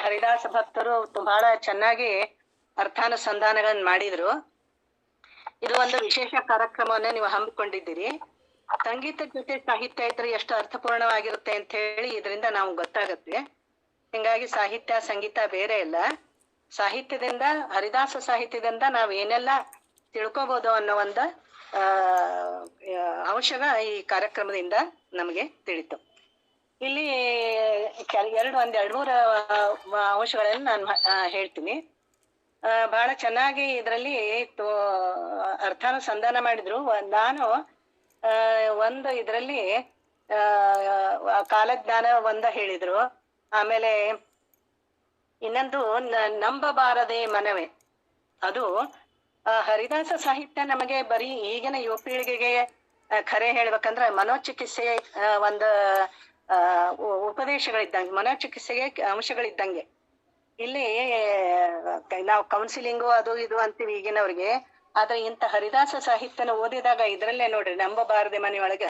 ಹರಿದಾಸ ಭಕ್ತರು ಬಹಳ ಚೆನ್ನಾಗಿ ಅರ್ಥಾನುಸಂಧಾನಗಳನ್ನ ಮಾಡಿದ್ರು. ಇದು ಒಂದು ವಿಶೇಷ ಕಾರ್ಯಕ್ರಮವನ್ನ ನೀವು ಹಮ್ಮಿಕೊಂಡಿದ್ದೀರಿ. ಸಂಗೀತದ ಜೊತೆ ಸಾಹಿತ್ಯ ಇದ್ರೆ ಎಷ್ಟು ಅರ್ಥಪೂರ್ಣವಾಗಿರುತ್ತೆ ಅಂತ ಹೇಳಿ ಇದರಿಂದ ನಾವು ಗೊತ್ತಾಗುತ್ತೆ. ಹಿಂಗಾಗಿ ಸಾಹಿತ್ಯ ಸಂಗೀತ ಬೇರೆ ಇಲ್ಲ. ಸಾಹಿತ್ಯದಿಂದ, ಹರಿದಾಸ ಸಾಹಿತ್ಯದಿಂದ ನಾವ್ ಏನೆಲ್ಲ ತಿಳ್ಕೊಬಹುದು ಅನ್ನೋ ಒಂದು ಅಂಶಗ ಈ ಕಾರ್ಯಕ್ರಮದಿಂದ ನಮಗೆ ತಿಳಿತು. ಇಲ್ಲಿ ಒಂದ್ 2-3 ಅಂಶಗಳನ್ನು ನಾನು ಹೇಳ್ತೀನಿ. ಬಹಳ ಚೆನ್ನಾಗಿ ಇದರಲ್ಲಿ ಅರ್ಥಾನುಸಂಧಾನ ಮಾಡಿದ್ರು. ನಾನು ಒಂದು ಇದರಲ್ಲಿ ಕಾಲಜ್ಞಾನ ಹೇಳಿದ್ರು. ಆಮೇಲೆ ಇನ್ನೊಂದು ನಂಬಬಾರದೆ ಮನವೇ, ಅದು ಹರಿದಾಸ ಸಾಹಿತ್ಯ ನಮಗೆ ಬರೀ ಈಗಿನ ಯುವ ಪೀಳಿಗೆಗೆ ಖರೆ ಹೇಳ್ಬೇಕಂದ್ರೆ ಮನೋಚಿಕಿತ್ಸೆಗೆ ಒಂದು ಉಪದೇಶಗಳಿದ್ದಂಗೆ, ಮನೋಚಿಕಿತ್ಸೆಗೆ ಅಂಶಗಳಿದ್ದಂಗೆ. ಇಲ್ಲಿ ನಾವು ಕೌನ್ಸಿಲಿಂಗು ಅದು ಇದು ಅಂತೀವಿ ಈಗಿನವ್ರಿಗೆ. ಆದ್ರೆ ಇಂಥ ಹರಿದಾಸ ಸಾಹಿತ್ಯನ ಓದಿದಾಗ ಇದ್ರಲ್ಲೇ ನೋಡ್ರಿ, ನಂಬಬಾರದೆ ಮನೆಯೊಳಗೆ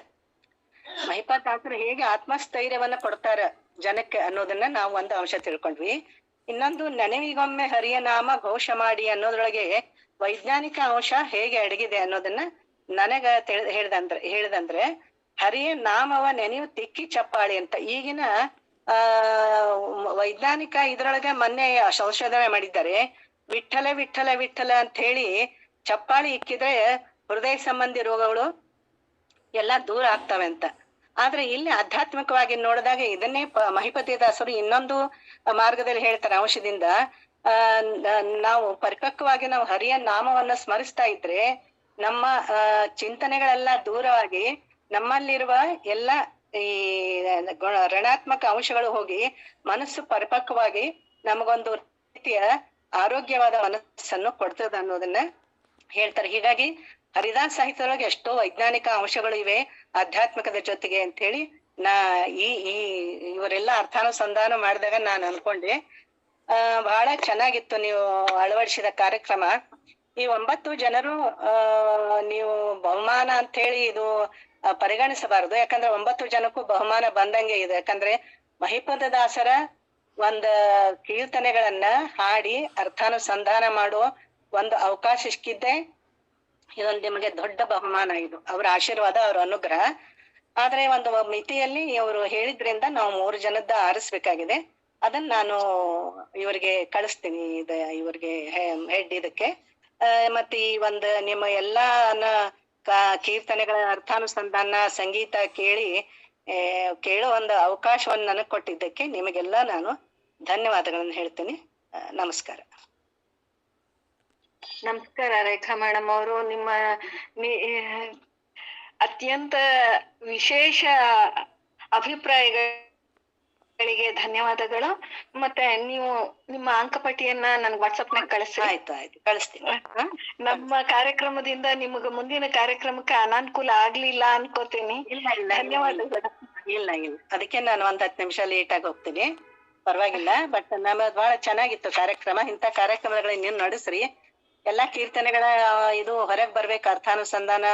ಮಹಿಪಾದಾಸರು ಹೇಗೆ ಆತ್ಮಸ್ಥೈರ್ಯವನ್ನ ಕೊಡ್ತಾರ ಜನಕ್ಕೆ ಅನ್ನೋದನ್ನ ನಾವು ಒಂದು ಅಂಶ ತಿಳ್ಕೊಂಡ್ವಿ. ಇನ್ನೊಂದು, ನೆನವಿಗೊಮ್ಮೆ ಹರಿಯ ನಾಮ ಘೋಷ ಮಾಡಿ ಅನ್ನೋದ್ರೊಳಗೆ ವೈಜ್ಞಾನಿಕ ಅಂಶ ಹೇಗೆ ಅಡಗಿದೆ ಅನ್ನೋದನ್ನ ನನಗ ಹೇಳ್ದಂದ್ರೆ ಹರಿಯ ನಾಮವ ನೆನೆಯು ತಿಕ್ಕಿ ಚಪ್ಪಾಳಿ ಅಂತ. ಈಗಿನ ವೈಜ್ಞಾನಿಕ ಇದ್ರೊಳಗೆ ಮೊನ್ನೆ ಸಂಶೋಧನೆ ಮಾಡಿದ್ದಾರೆ. ವಿಠಲ ವಿಠಲ ವಿಠಲ ಅಂತ ಹೇಳಿ ಚಪ್ಪಾಳಿ ಇಕ್ಕಿದ್ರೆ ಹೃದಯ ಸಂಬಂಧಿ ರೋಗಗಳು ಎಲ್ಲ ದೂರ ಆಗ್ತವೆ ಅಂತ. ಆದ್ರೆ ಇಲ್ಲಿ ಆಧ್ಯಾತ್ಮಿಕವಾಗಿ ನೋಡಿದಾಗ ಇದನ್ನೇ ಮಹಿಪತಿ ದಾಸರು ಇನ್ನೊಂದು ಮಾರ್ಗದಲ್ಲಿ ಹೇಳ್ತಾರೆ. ಅಂಶದಿಂದ ನಾವು ಪರಿಪಕ್ವವಾಗಿ ನಾವು ಹರಿಯ ನಾಮವನ್ನ ಸ್ಮರಿಸ್ತಾ ಇದ್ರೆ ನಮ್ಮ ಚಿಂತನೆಗಳೆಲ್ಲ ದೂರವಾಗಿ ನಮ್ಮಲ್ಲಿರುವ ಎಲ್ಲ ಈ ಋಣಾತ್ಮಕ ಅಂಶಗಳು ಹೋಗಿ ಮನಸ್ಸು ಪರಿಪಕ್ವವಾಗಿ ನಮಗೊಂದು ರೀತಿಯ ಆರೋಗ್ಯವಾದ ಮನಸ್ಸನ್ನು ಕೊಡ್ತದೆ ಅನ್ನೋದನ್ನ ಹೇಳ್ತಾರೆ. ಹೀಗಾಗಿ ಹರಿದಾಸ್ ಸಾಹಿತ್ಯದೊಳಗೆ ಎಷ್ಟೋ ವೈಜ್ಞಾನಿಕ ಅಂಶಗಳು ಇವೆ ಆಧ್ಯಾತ್ಮಿಕದ ಜೊತೆಗೆ ಅಂತ ಹೇಳಿ ಇವರೆಲ್ಲ ಅರ್ಥಾನುಸಂಧಾನ ಮಾಡಿದಾಗ ನಾನು ಅನ್ಕೊಂಡೆ. ಬಹಳ ಚೆನ್ನಾಗಿತ್ತು ನೀವು ಅಳವಡಿಸಿದ ಕಾರ್ಯಕ್ರಮ. ಈ 9 ಜನರು ನೀವು ಬಹುಮಾನ ಅಂತ ಹೇಳಿ ಇದು ಪರಿಗಣಿಸಬಾರದು. ಯಾಕಂದ್ರೆ 9 ಜನಕ್ಕೂ ಬಹುಮಾನ ಬಂದಂಗೆ ಇದೆ. ಯಾಕಂದ್ರೆ ಮಹಿಪತ ದಾಸರ ಒಂದ್ ಕೀರ್ತನೆಗಳನ್ನ ಹಾಡಿ ಅರ್ಥಾನುಸಂಧಾನ ಮಾಡುವ ಒಂದು ಅವಕಾಶ ಸಿಕ್ಕಿದ್ದೆ ಇದೊಂದು ನಿಮಗೆ ದೊಡ್ಡ ಬಹುಮಾನ. ಇದು ಅವರ ಆಶೀರ್ವಾದ, ಅವರ ಅನುಗ್ರಹ. ಆದ್ರೆ ಒಂದು ಮಿತಿಯಲ್ಲಿ ಇವರು ಹೇಳಿದ್ರಿಂದ ನಾವು 3 ಜನದ ಆರಿಸ್ಬೇಕಾಗಿದೆ. ಅದನ್ನ ನಾನು ಇವರಿಗೆ ಕಳಿಸ್ತೀನಿ. ಇವ್ರಿಗೆ ಹೆಡ್ ಇದಕ್ಕೆ ಮತ್ತೆ ಈ ಒಂದು ನಿಮ್ಮ ಎಲ್ಲಾನ ಕೀರ್ತನೆಗಳ ಅರ್ಥಾನುಸಂಧಾನ ಸಂಗೀತ ಕೇಳೋ ಒಂದು ಅವಕಾಶವನ್ನು ನನಗೆ ಕೊಟ್ಟಿದ್ದಕ್ಕೆ ನಿಮಗೆಲ್ಲ ನಾನು ಧನ್ಯವಾದಗಳನ್ನು ಹೇಳ್ತೀನಿ. ನಮಸ್ಕಾರ. ನಮಸ್ಕಾರ ರೇಖಾ ಮೇಡಮ್ ಅವರು. ನಿಮ್ಮ ಅತ್ಯಂತ ವಿಶೇಷ ಅಭಿಪ್ರಾಯಗಳಿಗೆ ಧನ್ಯವಾದಗಳು. ಮತ್ತೆ ನೀವು ನಿಮ್ಮ ಅಂಕಪಟ್ಟಿಯನ್ನ ನನ್ಗೆ ವಾಟ್ಸಪ್ನಾಗ ಕಳಿಸಿ. ಆಯ್ತು ಕಳಿಸ್ತೀನಿ. ನಮ್ಮ ಕಾರ್ಯಕ್ರಮದಿಂದ ನಿಮಗ ಮುಂದಿನ ಕಾರ್ಯಕ್ರಮಕ್ಕೆ ಅನಾನುಕೂಲ ಆಗ್ಲಿಲ್ಲ ಅನ್ಕೋತೀನಿ. ಧನ್ಯವಾದಗಳು. ಇಲ್ಲ ಅದಕ್ಕೆ ನಾನು 10 ನಿಮಿಷ ಲೇಟ್ ಆಗಿ ಹೋಗ್ತೀನಿ, ಪರವಾಗಿಲ್ಲ. ಬಟ್ ನಮ್ಮದು ಬಹಳ ಚೆನ್ನಾಗಿತ್ತು ಕಾರ್ಯಕ್ರಮ. ಇಂಥ ಕಾರ್ಯಕ್ರಮಗಳನ್ನ ನೀವು ನಡೆಸ್ರಿ. ಎಲ್ಲಾ ಕೀರ್ತನೆಗಳ ಇದು ಹೊರಗ್ ಬರ್ಬೇಕು, ಅರ್ಥಾನುಸಂಧಾನ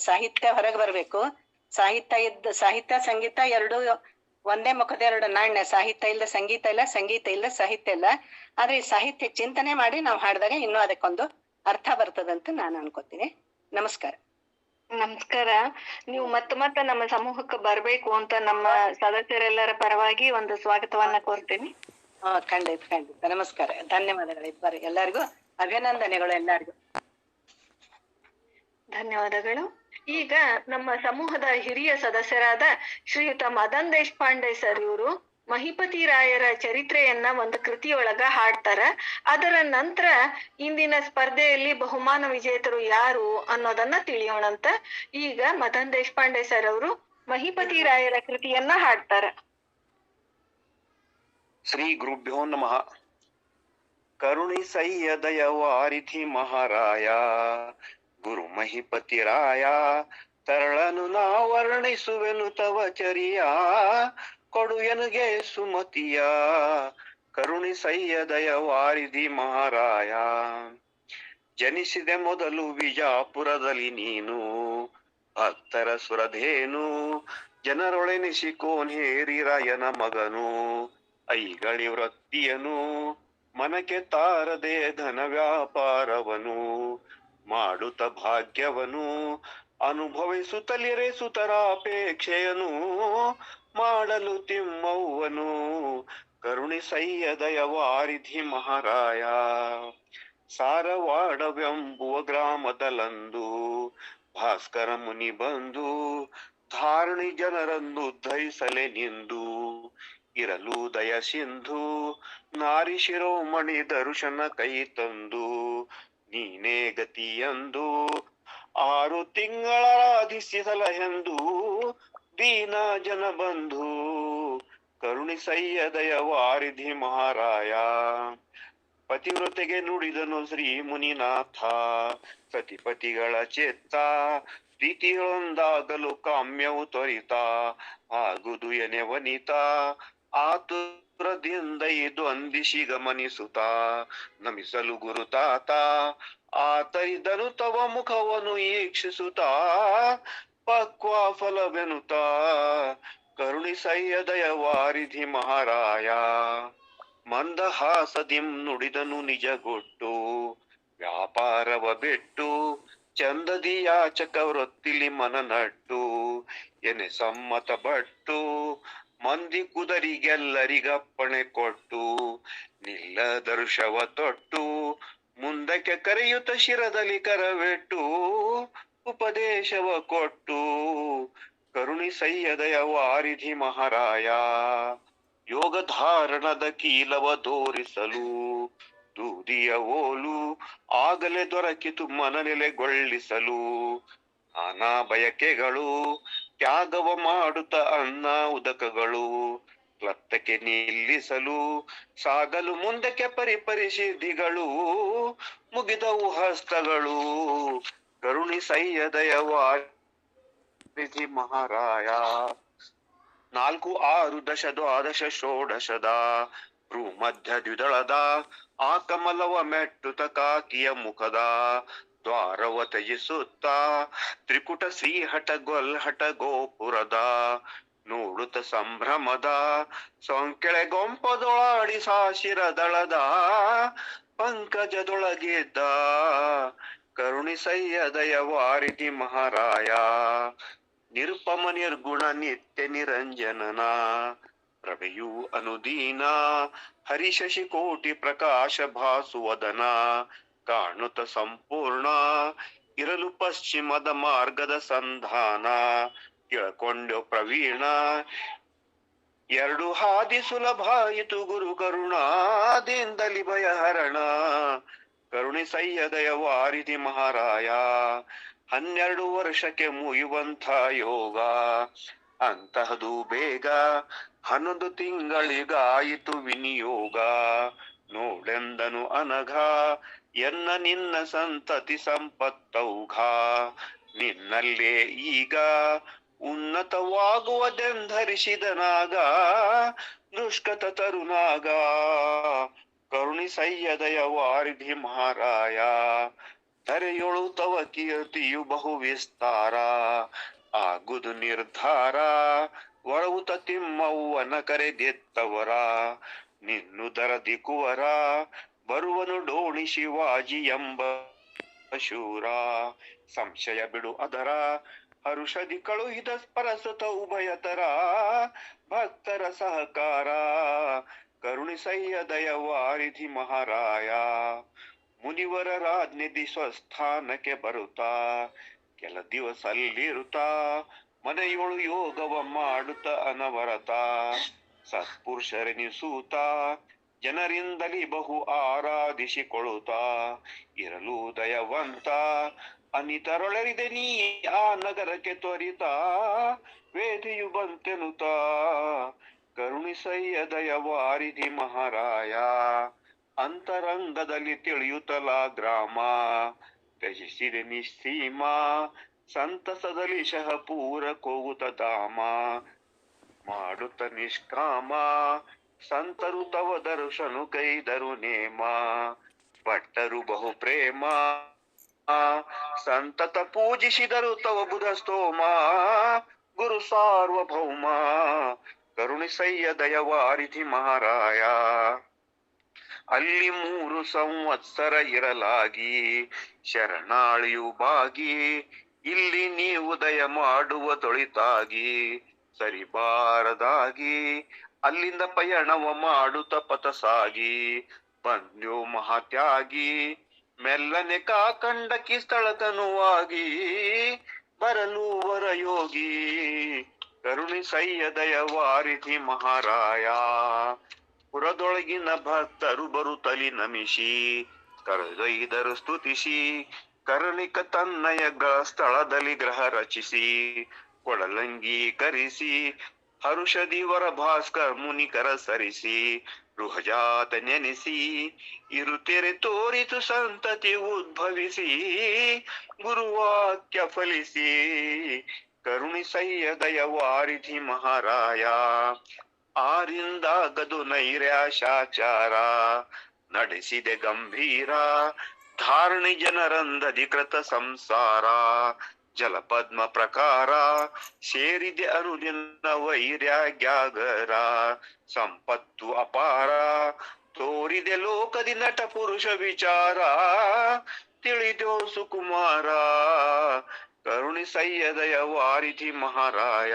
ಸಾಹಿತ್ಯ ಹೊರಗ್ ಬರ್ಬೇಕು. ಸಾಹಿತ್ಯ ಸಂಗೀತ ಎರಡು ಒಂದೇ ಮುಖದ 2 ನಾಣ್ಯ. ಸಾಹಿತ್ಯ ಇಲ್ಲ ಸಂಗೀತ ಇಲ್ಲ, ಸಂಗೀತ ಇಲ್ಲ ಸಾಹಿತ್ಯ ಇಲ್ಲ. ಆದ್ರೆ ಈ ಸಾಹಿತ್ಯ ಚಿಂತನೆ ಮಾಡಿ ನಾವು ಹಾಡಿದಾಗ ಇನ್ನೂ ಅದಕ್ಕೊಂದು ಅರ್ಥ ಬರ್ತದಂತ ನಾನು ಅನ್ಕೋತೀನಿ. ನಮಸ್ಕಾರ. ನಮಸ್ಕಾರ. ನೀವು ಮತ್ತೆ ನಮ್ಮ ಸಮೂಹಕ್ಕೆ ಬರ್ಬೇಕು ಅಂತ ನಮ್ಮ ಸದಸ್ಯರೆಲ್ಲರ ಪರವಾಗಿ ಒಂದು ಸ್ವಾಗತವನ್ನ ಕೋರ್ತೀನಿ. ಖಂಡಿತ. ನಮಸ್ಕಾರ, ಧನ್ಯವಾದಗಳು. ಎಲ್ಲರಿಗೂ ಅಭಿನಂದನೆಗಳು. ಎಲ್ಲರಿಗೂ ಧನ್ಯವಾದಗಳು. ಈಗ ನಮ್ಮ ಸಮೂಹದ ಹಿರಿಯ ಸದಸ್ಯರಾದ ಶ್ರೀಯುತ ಮದನ್ ದೇಶಪಾಂಡೆ ಸರ್ ಇವರು ಮಹಿಪತಿ ರಾಯರ ಚರಿತ್ರೆಯನ್ನ ಒಂದು ಕೃತಿಯೊಳಗ ಹಾಡ್ತಾರ. ಅದರ ನಂತರ ಇಂದಿನ ಸ್ಪರ್ಧೆಯಲ್ಲಿ ಬಹುಮಾನ ವಿಜೇತರು ಯಾರು ಅನ್ನೋದನ್ನ ತಿಳಿಯೋಣಂತ. ಈಗ ಮದನ್ ದೇಶಪಾಂಡೆ ಸರ್ ಅವರು ಮಹಿಪತಿ ರಾಯರ ಕೃತಿಯನ್ನ ಹಾಡ್ತಾರ. ಶ್ರೀ ಗುರುಭ್ಯೋ ನಮಃ. ಕರುಣಿಸಯ್ಯ ದಯವಾರಿಧಿ ಮಹಾರಾಯ ಗುರು ಮಹಿಪತಿ ರಾಯ, ತರಳನು ನಾ ವರ್ಣಿಸುವೆನು ತವ ಚರಿಯ, ಕೊಡು ಎನಗೆ ಸುಮತಿಯ. ಕರುಣಿಸಯ್ಯ ದಯವಾರಿಧಿ ಮಹಾರಾಯ. ಜನಿಸಿದೆ ಮೊದಲು ವಿಜಾಪುರದಲ್ಲಿ ನೀನು, ಭಕ್ತರ ಸುರಧೇನು, ಜನರೊಳೆನಿಸಿಕೋನ್ ಹೇರಿ ರಾಯನ ಮಗನು. ಐಗಳಿ ವೃತ್ತಿಯನು ಮನಕ್ಕೆ ತಾರದೆ ಧನ ವ್ಯಾಪಾರವನು, ಮಾಡುತ್ತ ಭಾಗ್ಯವನು ಅನುಭವಿಸುತ್ತಲಿರೆ ಸುತರಾಪೇಕ್ಷೆಯನು, ಮಾಡಲು ತಿಮ್ಮವ್ವನು. ಕರುಣಿಸಯ್ಯ ದಯವಾರಿಧಿ ಮಹಾರಾಯ. ಸಾರವಾಡವೆಂಬುವ ಗ್ರಾಮದಲ್ಲಂದು ಭಾಸ್ಕರ ಮುನಿ ಬಂದು, ಧಾರಣಿ ಜನರನ್ನು ಉದ್ಧರಿಸಲೆ ನಿಂದು, ಇರಲು ದಯ ಸಿಂಧು ನಾರಿ ಶಿರೋಮಣಿ ದರ್ಶನ ಕೈ ತಂದು, ನೀನೇ ಗತಿಯಂದು 6 ತಿಂಗಳಾರಾಧಿಸಿದಲೆಂದು ದೀನ ಜನ ಬಂಧು. ಕರುಣಿಸಯ್ಯ ದಯವಾರಿಧಿ ಮಹಾರಾಯ. ಪತಿವ್ರತೆಗೆ ನುಡಿದನು ಶ್ರೀ ಮುನಿನಾಥ, ಸತಿಪತಿಗಳ ಚಿತ್ತ ಪ್ರೀತಿಯೊಂದಾಗಲು ಕಾಮ್ಯವು ತ್ವರಿತ, ಆಗುದು ಎನೆ ವನಿತ ಆತುರದಿಂದ ಇದು ಅಂದಿಶಿ ಗಮನಿಸುತ್ತ, ನಮಿಸಲು ಗುರುತಾತ ಆತರಿದನು ತವ ಮುಖವನ್ನು ಈಕ್ಷಿಸುತ್ತ, ಪಕ್ವ ಫಲವೆನುತ. ಕರುಣಿಸಯ್ಯ ದಯವಾರಿಧಿ ಮಹಾರಾಯ. ಮಂದಹಾಸದಿಂ ನುಡಿದನು ನಿಜಗೊಟ್ಟು, ವ್ಯಾಪಾರವ ಬಿಟ್ಟು ಚಂದದಿ ಯಾಚಕ ವೃತ್ತಿಲಿ ಮನ ನಟ್ಟು, ಎನೆ ಸಮ್ಮತ ಬಟ್ಟು ಮಂದಿ ಕುದರಿಗೆಲ್ಲರಿಗಪ್ಪಣೆ ಕೊಟ್ಟು, ನಿಲ್ಲದರುಷವ ತೊಟ್ಟು ಮುಂದಕ್ಕೆ ಕರೆಯುತ್ತ ಶಿರದಲ್ಲಿ ಕರವೆಟ್ಟು ಉಪದೇಶವ ಕೊಟ್ಟು ಕರುಣಿಸಯ್ಯದಯ ವಾರಿಧಿ ಮಹಾರಾಯ. ಯೋಗ ಧಾರಣದ ಕೀಲವ ತೋರಿಸಲು ದೂದಿಯ ಓಲು ಆಗಲೇ ದೊರಕಿತು ಮನನೆಲೆಗೊಳ್ಳಿಸಲು. ನಾನಾ ಬಯಕೆಗಳು ತ್ಯಾಗವ ಮಾಡುತ್ತ ಅನ್ನ ಉದಕಗಳು ಕ್ಲತ್ತಕ್ಕೆ ನಿಲ್ಲಿಸಲು ಸಾಗಲು ಮುಂದಕ್ಕೆ ಪರಿಸಿದ್ಧಿಗಳು ಮುಗಿದವು ಹಸ್ತಗಳು. ಕರುಣಿಸಯ್ಯದಯ ವಾರಿಧಿ ಮಹಾರಾಯ. 4, 6, 10, 12, ಷೋಡಶದ ಭ್ರೂಮಧ್ಯ ದ್ವಿದಳದ ಆ ಕಮಲವ ಮೆಟ್ಟುತ ಕಾಕಿಯ ಮುಖದ ದ್ವಾರವ ತ್ಯಜಿಸುತ್ತ ತ್ರಿಕುಟ ಶ್ರೀಹಟ ಗೊಲ್ಹಟ ಗೋಪುರದ ನೋಡುತ್ತ ಸಂಭ್ರಮದ ಸೊಂಕೆಳೆ ಗೊಂಪದೊಳಾಡಿ ಸಾಶಿರ ದಳದ ಪಂಕಜದೊಳಗಿದ್ದ ಕರುಣಿಸಯ್ಯದಯ ವಾರಿಧಿ ಮಹಾರಾಯ. ನಿರುಪಮ ನಿರ್ಗುಣ ನಿತ್ಯ ನಿರಂಜನನ ಪ್ರಭೆಯು ಅನುದೀನ ಹರಿಶಶಿ ಕೋಟಿ ಪ್ರಕಾಶ ಭಾಸುವದನ ಕಾಣುತ್ತ ಸಂಪೂರ್ಣ ಇರಲು ಪಶ್ಚಿಮದ ಮಾರ್ಗದ ಸಂಧಾನ ತಿಳ್ಕೊಂಡೋ ಪ್ರವೀಣ. 2 ಹಾದಿ ಸುಲಭಾಯಿತು ಗುರು ಕರುಣಾದಿಂದಲಿ ಭಯಹರಣ. ಕರುಣಿಸಯ್ಯದಯ ವಾರಿಧಿ ಮಹಾರಾಯ. 12 ವರ್ಷಕ್ಕೆ ಮುಗಿಯುವಂಥ ಯೋಗ ಅಂತಹದು ಬೇಗ 11 ತಿಂಗಳಿಗಾಯಿತು ವಿನಿಯೋಗ. ನೋಡೆಂದನು ಅನಘ ಎನ್ನ ನಿನ್ನ ಸಂತತಿ ಸಂಪತ್ತೌಘ. ನಿನ್ನಲ್ಲೇ ಈಗ ಉನ್ನತವಾಗುವುದೆಂಧರಿಸಿದನಾಗ ದುಷ್ಕತ ತರುನಾಗ. ಕರುಣಿಸಯ್ಯದಯ ವಾರಿಧಿ ಮಹಾರಾಯ. ಧರೆಯೊಳು ತವ ಕೀರ್ತಿಯು ಬಹು ವಿಸ್ತಾರ ಆಗುದು ನಿರ್ಧಾರ. ಒಳವುತ ತಿಮ್ಮವ್ವನ ಕರೆದೆತ್ತವರ ನಿನ್ನುದರ ದಿಕ್ಕುವರ ಬರುವನು ಡೋಣಿ ಶಿವಾಜಿ ಎಂಬ ಶೂರ. ಸಂಶಯ ಬಿಡು ಅದರ ಹರುಷದಿ ಕಳುಹಿದ ಪರಸುತ ಉಭಯತರ ಭಕ್ತರ ಸಹಕಾರ. ಕರುಣಿಸಯ್ಯದಯ ವಾರಿಧಿ ಮಹಾರಾಯ. ಮುನಿವರ ರಾಜ್ನಿಧಿ ಸ್ವಸ್ಥಾನಕ್ಕೆ ಬರುತ್ತಾ ಕೆಲ ದಿವಸ ಅಲ್ಲಿರುತ್ತಾ ಮನೆಯೊಳು ಯೋಗವ ಮಾಡುತ್ತ ಅನವರತ ಸತ್ಪುರುಷರೆನಿಸೂತ ಜನರಿಂದಲಿ ಬಹು ಆರಾಧಿಸಿಕೊಳ್ಳುತ್ತ ಇರಲು ದಯವಂತ. ಅನಿತರೊಳರಿದೆ ನೀ ಆ ನಗರಕ್ಕೆ ತ್ವರಿತ ವೇದಿಯು ಬಂತೆನುತ. ಕರುಣಿಸಯ್ಯದಯ ವಾರಿಧಿ ಮಹಾರಾಯ. ಅಂತರಂಗದಲ್ಲಿ ತಿಳಿಯುತ್ತಲ ಗ್ರಾಮ ತ್ಯಜಿಸಿದೆ ನಿಸ್ಸೀಮ ಸಂತಸದಲ್ಲಿ ಶಹಪೂರ ಕೋಗುತ್ತ ಧಾಮ. ಮಾಡುತ್ತ ನಿಷ್ಕಾಮ ಸಂತರು ತವ ದರ್ಶನು ಕೈದರು ನೇಮ. ಭಟ್ಟರು ಬಹು ಪ್ರೇಮ ಸಂತತ ಪೂಜಿಸಿದರು ತವ ಬುಧ ಸ್ತೋಮ. ಗುರು ಸಾರ್ವಭೌಮ ಕರುಣಿಸಯ್ಯದಯ ವಾರಿಧಿ ಮಹಾರಾಯ. ಅಲ್ಲಿ 3 ಸಂವತ್ಸರ ಇರಲಾಗಿ ಶರಣಾಳಿಯು ಬಾಗಿ ಇಲ್ಲಿ ನೀವು ದಯ ಮಾಡುವ ತೊಳಿತಾಗಿ ಸರಿಬಾರದಾಗಿ ಅಲ್ಲಿಂದ ಪಯಣವ ಮಾಡುತ್ತ ಪಥ ಸಾಗಿ ಬಂದ್ಯೋ ಮಹಾತ್ಯಾಗಿ. ಮೆಲ್ಲನೆ ಕಾಕಂಡಕಿ ಸ್ಥಳತನುವಾಗಿ ಬರಲು ವರ ಯೋಗಿ. ಕರುಣಿಸಯ್ಯದಯ ವಾರಿಧಿ ಮಹಾರಾಯ. ಪುರದೊಳಗಿನ ಭಕ್ತರು ಬರುತ್ತಲಿ ನಮಿಸಿ ಕರೆದೊಯ್ದರು ಸ್ತುತಿಸಿ ಕರುಣಿಕ ತನ್ನಯ ಸ್ಥಳದಲ್ಲಿ ಗ್ರಹ ರಚಿಸಿ ಕೊಡಲಂಗೀಕರಿಸಿ ಹರುಷದಿ ವರ ಭಾಸ್ಕರ್ ಮುನಿಕರ ಸರಿಸಿ ಗೃಹಜಾತ ನೆನೆಸಿ ಇರುತೆರೆ ತೋರಿತು ಸಂತತಿ ಉದ್ಭವಿಸಿ ಗುರುವಾಕ್ಯ ಫಲಿಸಿ. ಕರುಣಿಸಯ್ಯದಯ ವಾರಿಧಿ ಮಹಾರಾಯ. ಆರಿಂದಾಗದು ನೈರಾಶಾಚಾರ ನಡೆಸಿದೆ ಗಂಭೀರ ಧಾರಣಿ ಜನರಂದಧಿಕೃತ ಸಂಸಾರ. ಜಲಪದ್ಮ ಪ್ರಕಾರ ಸೇರಿದೆ ಅನುದಿನ ವೈರ್ಯಾಗ್ಯಾಗರ ಸಂಪತ್ತು ಅಪಾರ. ತೋರಿದೆ ಲೋಕದಿ ನಟ ಪುರುಷ ವಿಚಾರ ತಿಳಿದೋ ಸುಕುಮಾರ. ಕರುಣಿಸಯ್ಯದಯ ವಾರಿಧಿ ಮಹಾರಾಯ.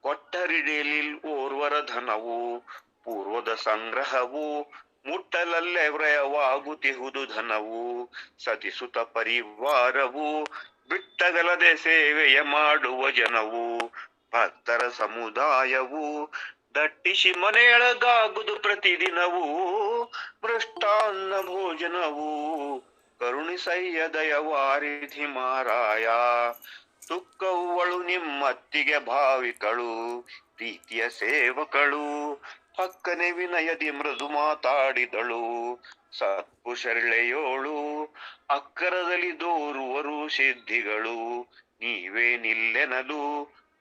ಕೊಟ್ಟರಿಡೆಯಲ್ಲಿ ಓರ್ವರ ಧನವು ಪೂರ್ವದ ಸಂಗ್ರಹವು ಮುಟ್ಟಲಲ್ಲೇ ವ್ರಯವಾಗುತ್ತಿಹುದು ಧನವು ಸತಿಸುತ ಪರಿವಾರವು ಬಿಟ್ಟಗಲದೆ ಸೇವೆಯ ಮಾಡುವ ಜನವು ಭಕ್ತರ ಸಮುದಾಯವು ದಟ್ಟಿಸಿ ಮನೆಯೊಳಗಾಗುದು ಪ್ರತಿದಿನವೂ ಮೃಷ್ಟಾನ್ನ ಭೋಜನವು ಕರುಣಿಸಯ್ಯ ದಯವಾರಿಧಿ ಮಾರಾಯ ತುಕ್ಕವ್ವಳು ನಿಮ್ಮತ್ತಿಗೆ ಭಾವಿಕಳು ಪ್ರೀತಿಯ ಸೇವಕಳು ಪಕ್ಕನೆ ವಿನಯದಿ ಮೃದು ಮಾತಾಡಿದಳು ಸತ್ಪುಷರ್ಳೆಯೋಳು ಅಕ್ಕರದಲ್ಲಿ ದೋರುವರು ಸಿದ್ಧಿಗಳು ನೀವೇ ನಿಲ್ಲೆನಲು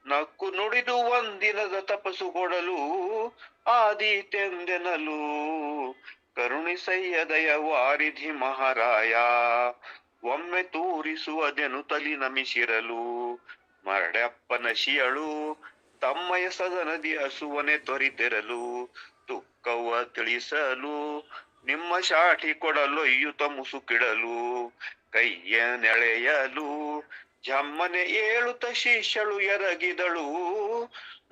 ನಕ್ಕು ನುಡಿದು ಒಂದಿನದ ತಪಸ್ಸು ಕೊಡಲು ಆದೀತೆಂದೆನಲು ಕರುಣಿಸಯ್ಯ ದಯವಾರಿಧಿ ಮಹಾರಾಯ ಒಮ್ಮೆ ತೋರಿಸುವುದೆನು ತಲಿ ನಮಿಸಿರಲು ಮರಡಪ್ಪನ ಶಿಯಳು ತಮ್ಮಯ ಸದನದಿ ಹಸುವನೆ ತೊರಿತೆರಲು ತುಕ್ಕವ್ವ ತಿಳಿಸಲು ನಿಮ್ಮ ಶಾಠಿ ಕೊಡಲೊಯ್ಯುತ ಮುಸುಕಿಡಲು ಕೈಯ ನೆಳೆಯಲು ಜಮ್ಮನೆ ಏಳುತ್ತ ಶಿಷ್ಯಳು ಎರಗಿದಳು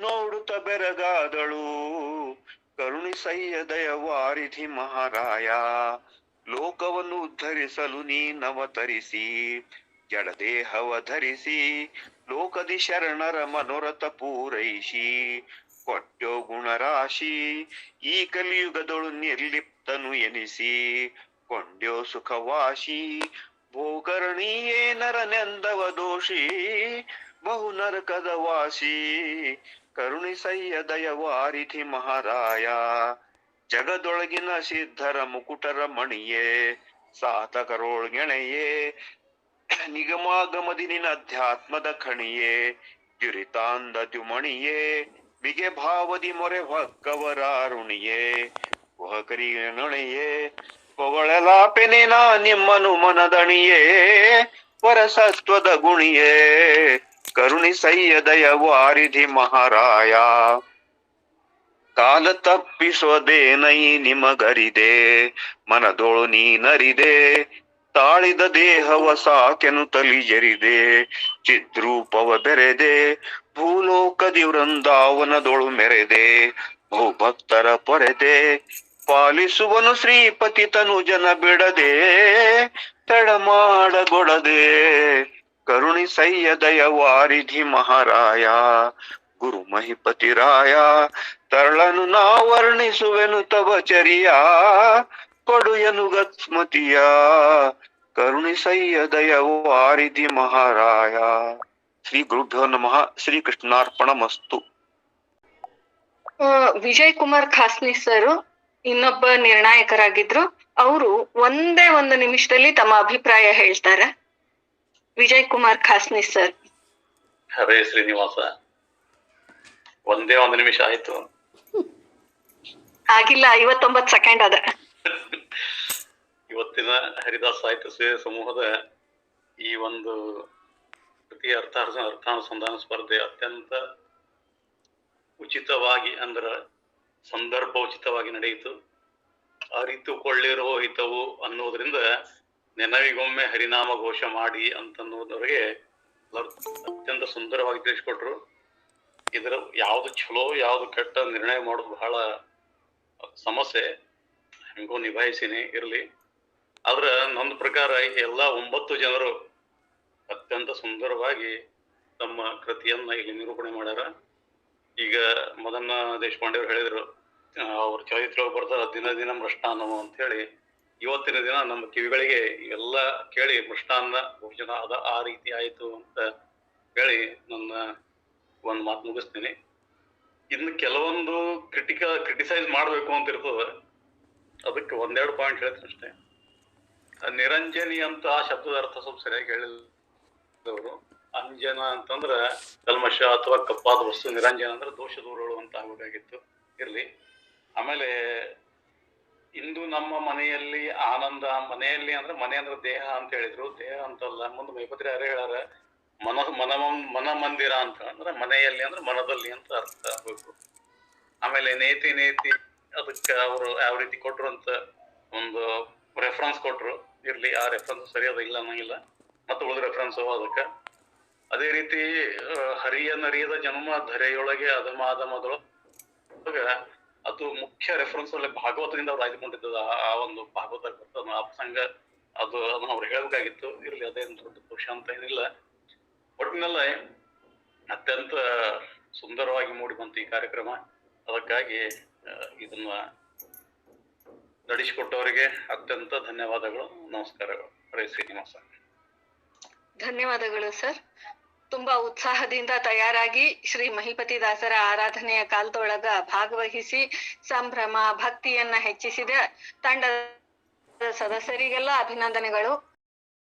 ನೋಡುತ್ತ ಬೆರಗಾದಳು ಕರುಣಿಸಯ್ಯ ದಯವಾರಿಧಿ ಮಹಾರಾಯ ಲೋಕವನ್ನು ಉದ್ಧರಿಸಲು ನೀನವತರಿಸಿ ಜಡದೇಹವ ಧರಿಸಿ ಲೋಕದಿ ಶರಣರ ಮನೋರಥ ಪೂರೈಸಿ ಕೊಟ್ಟೋ ಗುಣರಾಶಿ ಈ ಕಲಿಯುಗದೊಳು ನಿರ್ಲಿಪ್ತನು ಎನಿಸಿ ಕೊಂಡ್ಯೋ ಸುಖವಾಸಿ ಭೋಕರ್ಣಿಯೇ ನರನೆಂದವ ದೋಷಿ ಬಹು ನರಕದ ವಾಸಿ ಕರುಣಿಸಯ್ಯ ದಯವಾರಿಧಿ ಮಹಾರಾಯ ಜಗದೊಳಗಿನ ಸಿದ್ಧರ ಮುಕುಟರ ಮಣಿಯೇ ಸಾತಕರೊಳ್ಗೆಣೆಯೇ ನಿಗಮಾಗಮದಿ ನಿನ್ನ ಅಧ್ಯಾತ್ಮದ ಖಣಿಯೇ ದುರಿತಾಂದ ದ್ಯುಮಣಿಯೇ ಮಿಗೆ ಭಾವದಿ ಮೊರೆ ಹೊಕ್ಕವರಾರುಣಿಯೇ ಹೊಕರಿಯೇ ಹೊಗಳಲಾಪೆನೆ ನಾ ನಿಮ್ಮನು ಮನದಣಿಯೇ ವರಸತ್ವದ ಗುಣಿಯೇ ಕರುಣಿಸಯ್ಯ ದಯವಾರಿಧಿ ಮಹಾರಾಯ ಕಾಲ ತಪ್ಪಿಸೋದೇನೈ ನಿಮಗರಿದೆ ಮನದೋಳು ನೀನರಿದೆ ತಾಳಿದ ದೇಹವ ಸಾಕೆನು ತಲಿಜರಿದೆ ಚಿದ್ರೂಪವ ಬೆರೆದೆ ಭೂಲೋಕದಿ ವೃಂದಾವನದೊಳು ಮೆರೆದೆ ಬಹುಭಕ್ತರ ಪೊರೆದೆ ಪಾಲಿಸುವನು ಶ್ರೀಪತಿ ತನು ಜನ ಬಿಡದೆ ತಡಮಾಡಗೊಡದೆ ಕರುಣಿಸಯ್ಯ ದಯವಾರಿಧಿ ಮಹಾರಾಯ ಗುರು ಮಹಿಪತಿರಾಯ ತರಳನು ನಾ ವರ್ಣಿಸುವೆನು ತವ ಚರಿಯ ಕೊಡುಯನು ಗತ್ಮತಿಯ ಕರುಣಿಸಯ್ಯ ದಯವಾರಿಧಿ ಮಹಾರಾಯ. ಶ್ರೀ ಗುರುಭ್ಯೋ ನಮಃ. ಶ್ರೀ ಕೃಷ್ಣಾರ್ಪಣಮಸ್ತು. ವಿಜಯ್ ಕುಮಾರ್ ಖಾಸ್ನಿ ಸರ್ ಇನ್ನೊಬ್ಬ ನಿರ್ಣಾಯಕರಾಗಿದ್ರು. ಅವರು ಒಂದೇ ಒಂದು ನಿಮಿಷದಲ್ಲಿ ತಮ್ಮ ಅಭಿಪ್ರಾಯ ಹೇಳ್ತಾರೆ. ವಿಜಯ್ ಕುಮಾರ್ ಖಾಸ್ನಿ ಸರ್. ಹರೇ ಶ್ರೀನಿವಾಸ. ಒಂದೇ ಒಂದು ನಿಮಿಷ ಆಯ್ತು. ಆಗಿಲ್ಲ, 59 ಸೆಕೆಂಡ್ ಅದ. ಇವತ್ತಿನ ಹರಿದಾಸ ಸಾಹಿತ್ಯ ಸೇವೆ ಸಮೂಹದ ಈ ಒಂದು ಕೃತಿಯ ಅರ್ಥಾನುಸಂಧಾನ ಸ್ಪರ್ಧೆ ಅತ್ಯಂತ ಉಚಿತವಾಗಿ ಅಂದ್ರ ಸಂದರ್ಭ ಉಚಿತವಾಗಿ ನಡೆಯಿತು. ಅರಿತುಕೊಳ್ಳಿರೋ ಹಿತವು ಅನ್ನೋದ್ರಿಂದ ನೆನವಿಗೊಮ್ಮೆ ಹರಿನಾಮ ಘೋಷ ಮಾಡಿ ಅಂತನ್ನೋದವರೆಗೆ ಅತ್ಯಂತ ಸುಂದರವಾಗಿ ತಿಳಿಸ್ಕೊಟ್ರು. ಇದರ ಯಾವ್ದು ಚಲೋ ಯಾವ್ದು ಕೆಟ್ಟ ನಿರ್ಣಯ ಮಾಡೋದು ಬಹಳ ಸಮಸ್ಯೆ. ಹೆಂಗೋ ನಿಭಾಯಿಸಿನಿ ಇರ್ಲಿ. ಆದ್ರ ನನ್ನ ಪ್ರಕಾರ ಎಲ್ಲ 9 ಜನರು ಅತ್ಯಂತ ಸುಂದರವಾಗಿ ತಮ್ಮ ಕೃತಿಯನ್ನ ಇಲ್ಲಿ ನಿರೂಪಣೆ ಮಾಡ್ಯಾರ. ಈಗ ಮದನ ದೇಶಪಾಂಡೆ ಅವರು ಹೇಳಿದ್ರು, ಅವ್ರ ಚರಿತ್ರೆ ಬರ್ತಾರ ದಿನ ದಿನ ಮೃಷ್ಟಾನ್ನವು ಅಂತ ಹೇಳಿ. ಇವತ್ತಿನ ದಿನ ನಮ್ಮ ಕಿವಿಗಳಿಗೆ ಇವೆಲ್ಲ ಕೇಳಿ ಮೃಷ್ಟಾನ್ನ ಭೋಜನ ಅದ ಆ ರೀತಿ ಆಯ್ತು ಅಂತ ಹೇಳಿ ನನ್ನ ಒಂದ್ ಮಾತು ಮುಗಿಸ್ತೀನಿ. ಇನ್ನು ಕೆಲವೊಂದು ಕ್ರಿಟಿಸೈಸ್ ಮಾಡ್ಬೇಕು ಅಂತ ಇರ್ತದ. ಅದಕ್ಕೆ 1-2 ಪಾಯಿಂಟ್ ಹೇಳ್ತೀನಿ ಅಷ್ಟೇ. ನಿರಂಜನಿ ಅಂತ ಆ ಶಬ್ದದ ಅರ್ಥ ಸ್ವಲ್ಪ ಸರಿಯಾಗಿ ಹೇಳಿದವರು. ಅಂಜನ ಅಂತಂದ್ರ ಕಲ್ಮಶ ಅಥವಾ ಕಪ್ಪಾದ ವಸ್ತು, ನಿರಂಜನ ಅಂದ್ರೆ ದೋಷ ದೂರಗಳು ಅಂತ ಆಗ್ಬೇಕಾಗಿತ್ತು. ಇರ್ಲಿ. ಆಮೇಲೆ ಇಂದು ನಮ್ಮ ಮನೆಯಲ್ಲಿ ಆನಂದ, ಮನೆಯಲ್ಲಿ ಅಂದ್ರೆ ಮನೆ ಅಂದ್ರೆ ದೇಹ ಅಂತ ಹೇಳಿದ್ರು. ದೇಹ ಅಂತಲ್ಲ, ಮುಂದೆ ಮೈಪತ್ರಿ ಯಾರೇ ಹೇಳಾರ ಮನ ಮಂದಿರ ಅಂತ ಅಂದ್ರೆ ಮನೆಯಲ್ಲಿ ಅಂದ್ರೆ ಮನದಲ್ಲಿ ಅಂತ ಅರ್ಥ ಆಗ್ಬೇಕು. ಆಮೇಲೆ ನೇತಿ ಅದಕ್ಕೆ ಅವರು ಯಾವ ರೀತಿ ಕೊಟ್ರು ಅಂತ ಒಂದು ರೆಫರೆನ್ಸ್ ಕೊಟ್ರು. ಇರ್ಲಿ, ಆ ರೆಫರೆನ್ಸ್ ಸರಿಯಾದ ಇಲ್ಲ ಅನ್ನಂಗಿಲ್ಲ, ಮತ್ತೆ ಉಳಿದ ರೆಫರೆನ್ಸ್ ಅದಕ್ಕೆ. ಅದೇ ರೀತಿ ಹರಿಯ ನರಿಯದ ಜನ್ಮ ಧರೆಯೊಳಗೆ ಅಧಮಾಧಮದೊಳಗ ಅದು ಮುಖ್ಯ ರೆಫರೆನ್ಸ್ ಅಲ್ಲಿ ಭಾಗವತದಿಂದ ಅವ್ರು ಆಯ್ದುಕೊಂಡಿದ್ದು. ಆ ಒಂದು ಭಾಗವತ ಆ ಪ್ರಸಂಗ ಅದು ಅದನ್ನ ಅವ್ರು ಹೇಳ್ಬೇಕಾಗಿತ್ತು. ಇರ್ಲಿ, ಅದೇನು ದೊಡ್ಡ ದೋಷ ಅಂತ ಏನಿಲ್ಲ. ಒಟ್ಟಿನಲ್ಲೇ ಅತ್ಯಂತ ಸುಂದರವಾಗಿ ಮೂಡಿ ಬಂತು ಈ ಕಾರ್ಯಕ್ರಮ. ಅದಕ್ಕಾಗಿ ಇದನ್ನ ನಡೆಸಿಕೊಟ್ಟವರಿಗೆ ಅತ್ಯಂತ ಧನ್ಯವಾದಗಳು, ನಮಸ್ಕಾರಗಳು. ಹರೇ ಶ್ರೀನಿವಾಸ. ಧನ್ಯವಾದಗಳು ಸರ್. ತುಂಬಾ ಉತ್ಸಾಹದಿಂದ ತಯಾರಾಗಿ ಶ್ರೀ ಮಹಿಪತಿ ದಾಸರ ಆರಾಧನೆಯ ಕಾಲದೊಳಗ ಭಾಗವಹಿಸಿ ಸಂಭ್ರಮ ಭಕ್ತಿಯನ್ನ ಹೆಚ್ಚಿಸಿದ ತಂಡದ ಸದಸ್ಯರಿಗೆಲ್ಲ ಅಭಿನಂದನೆಗಳು.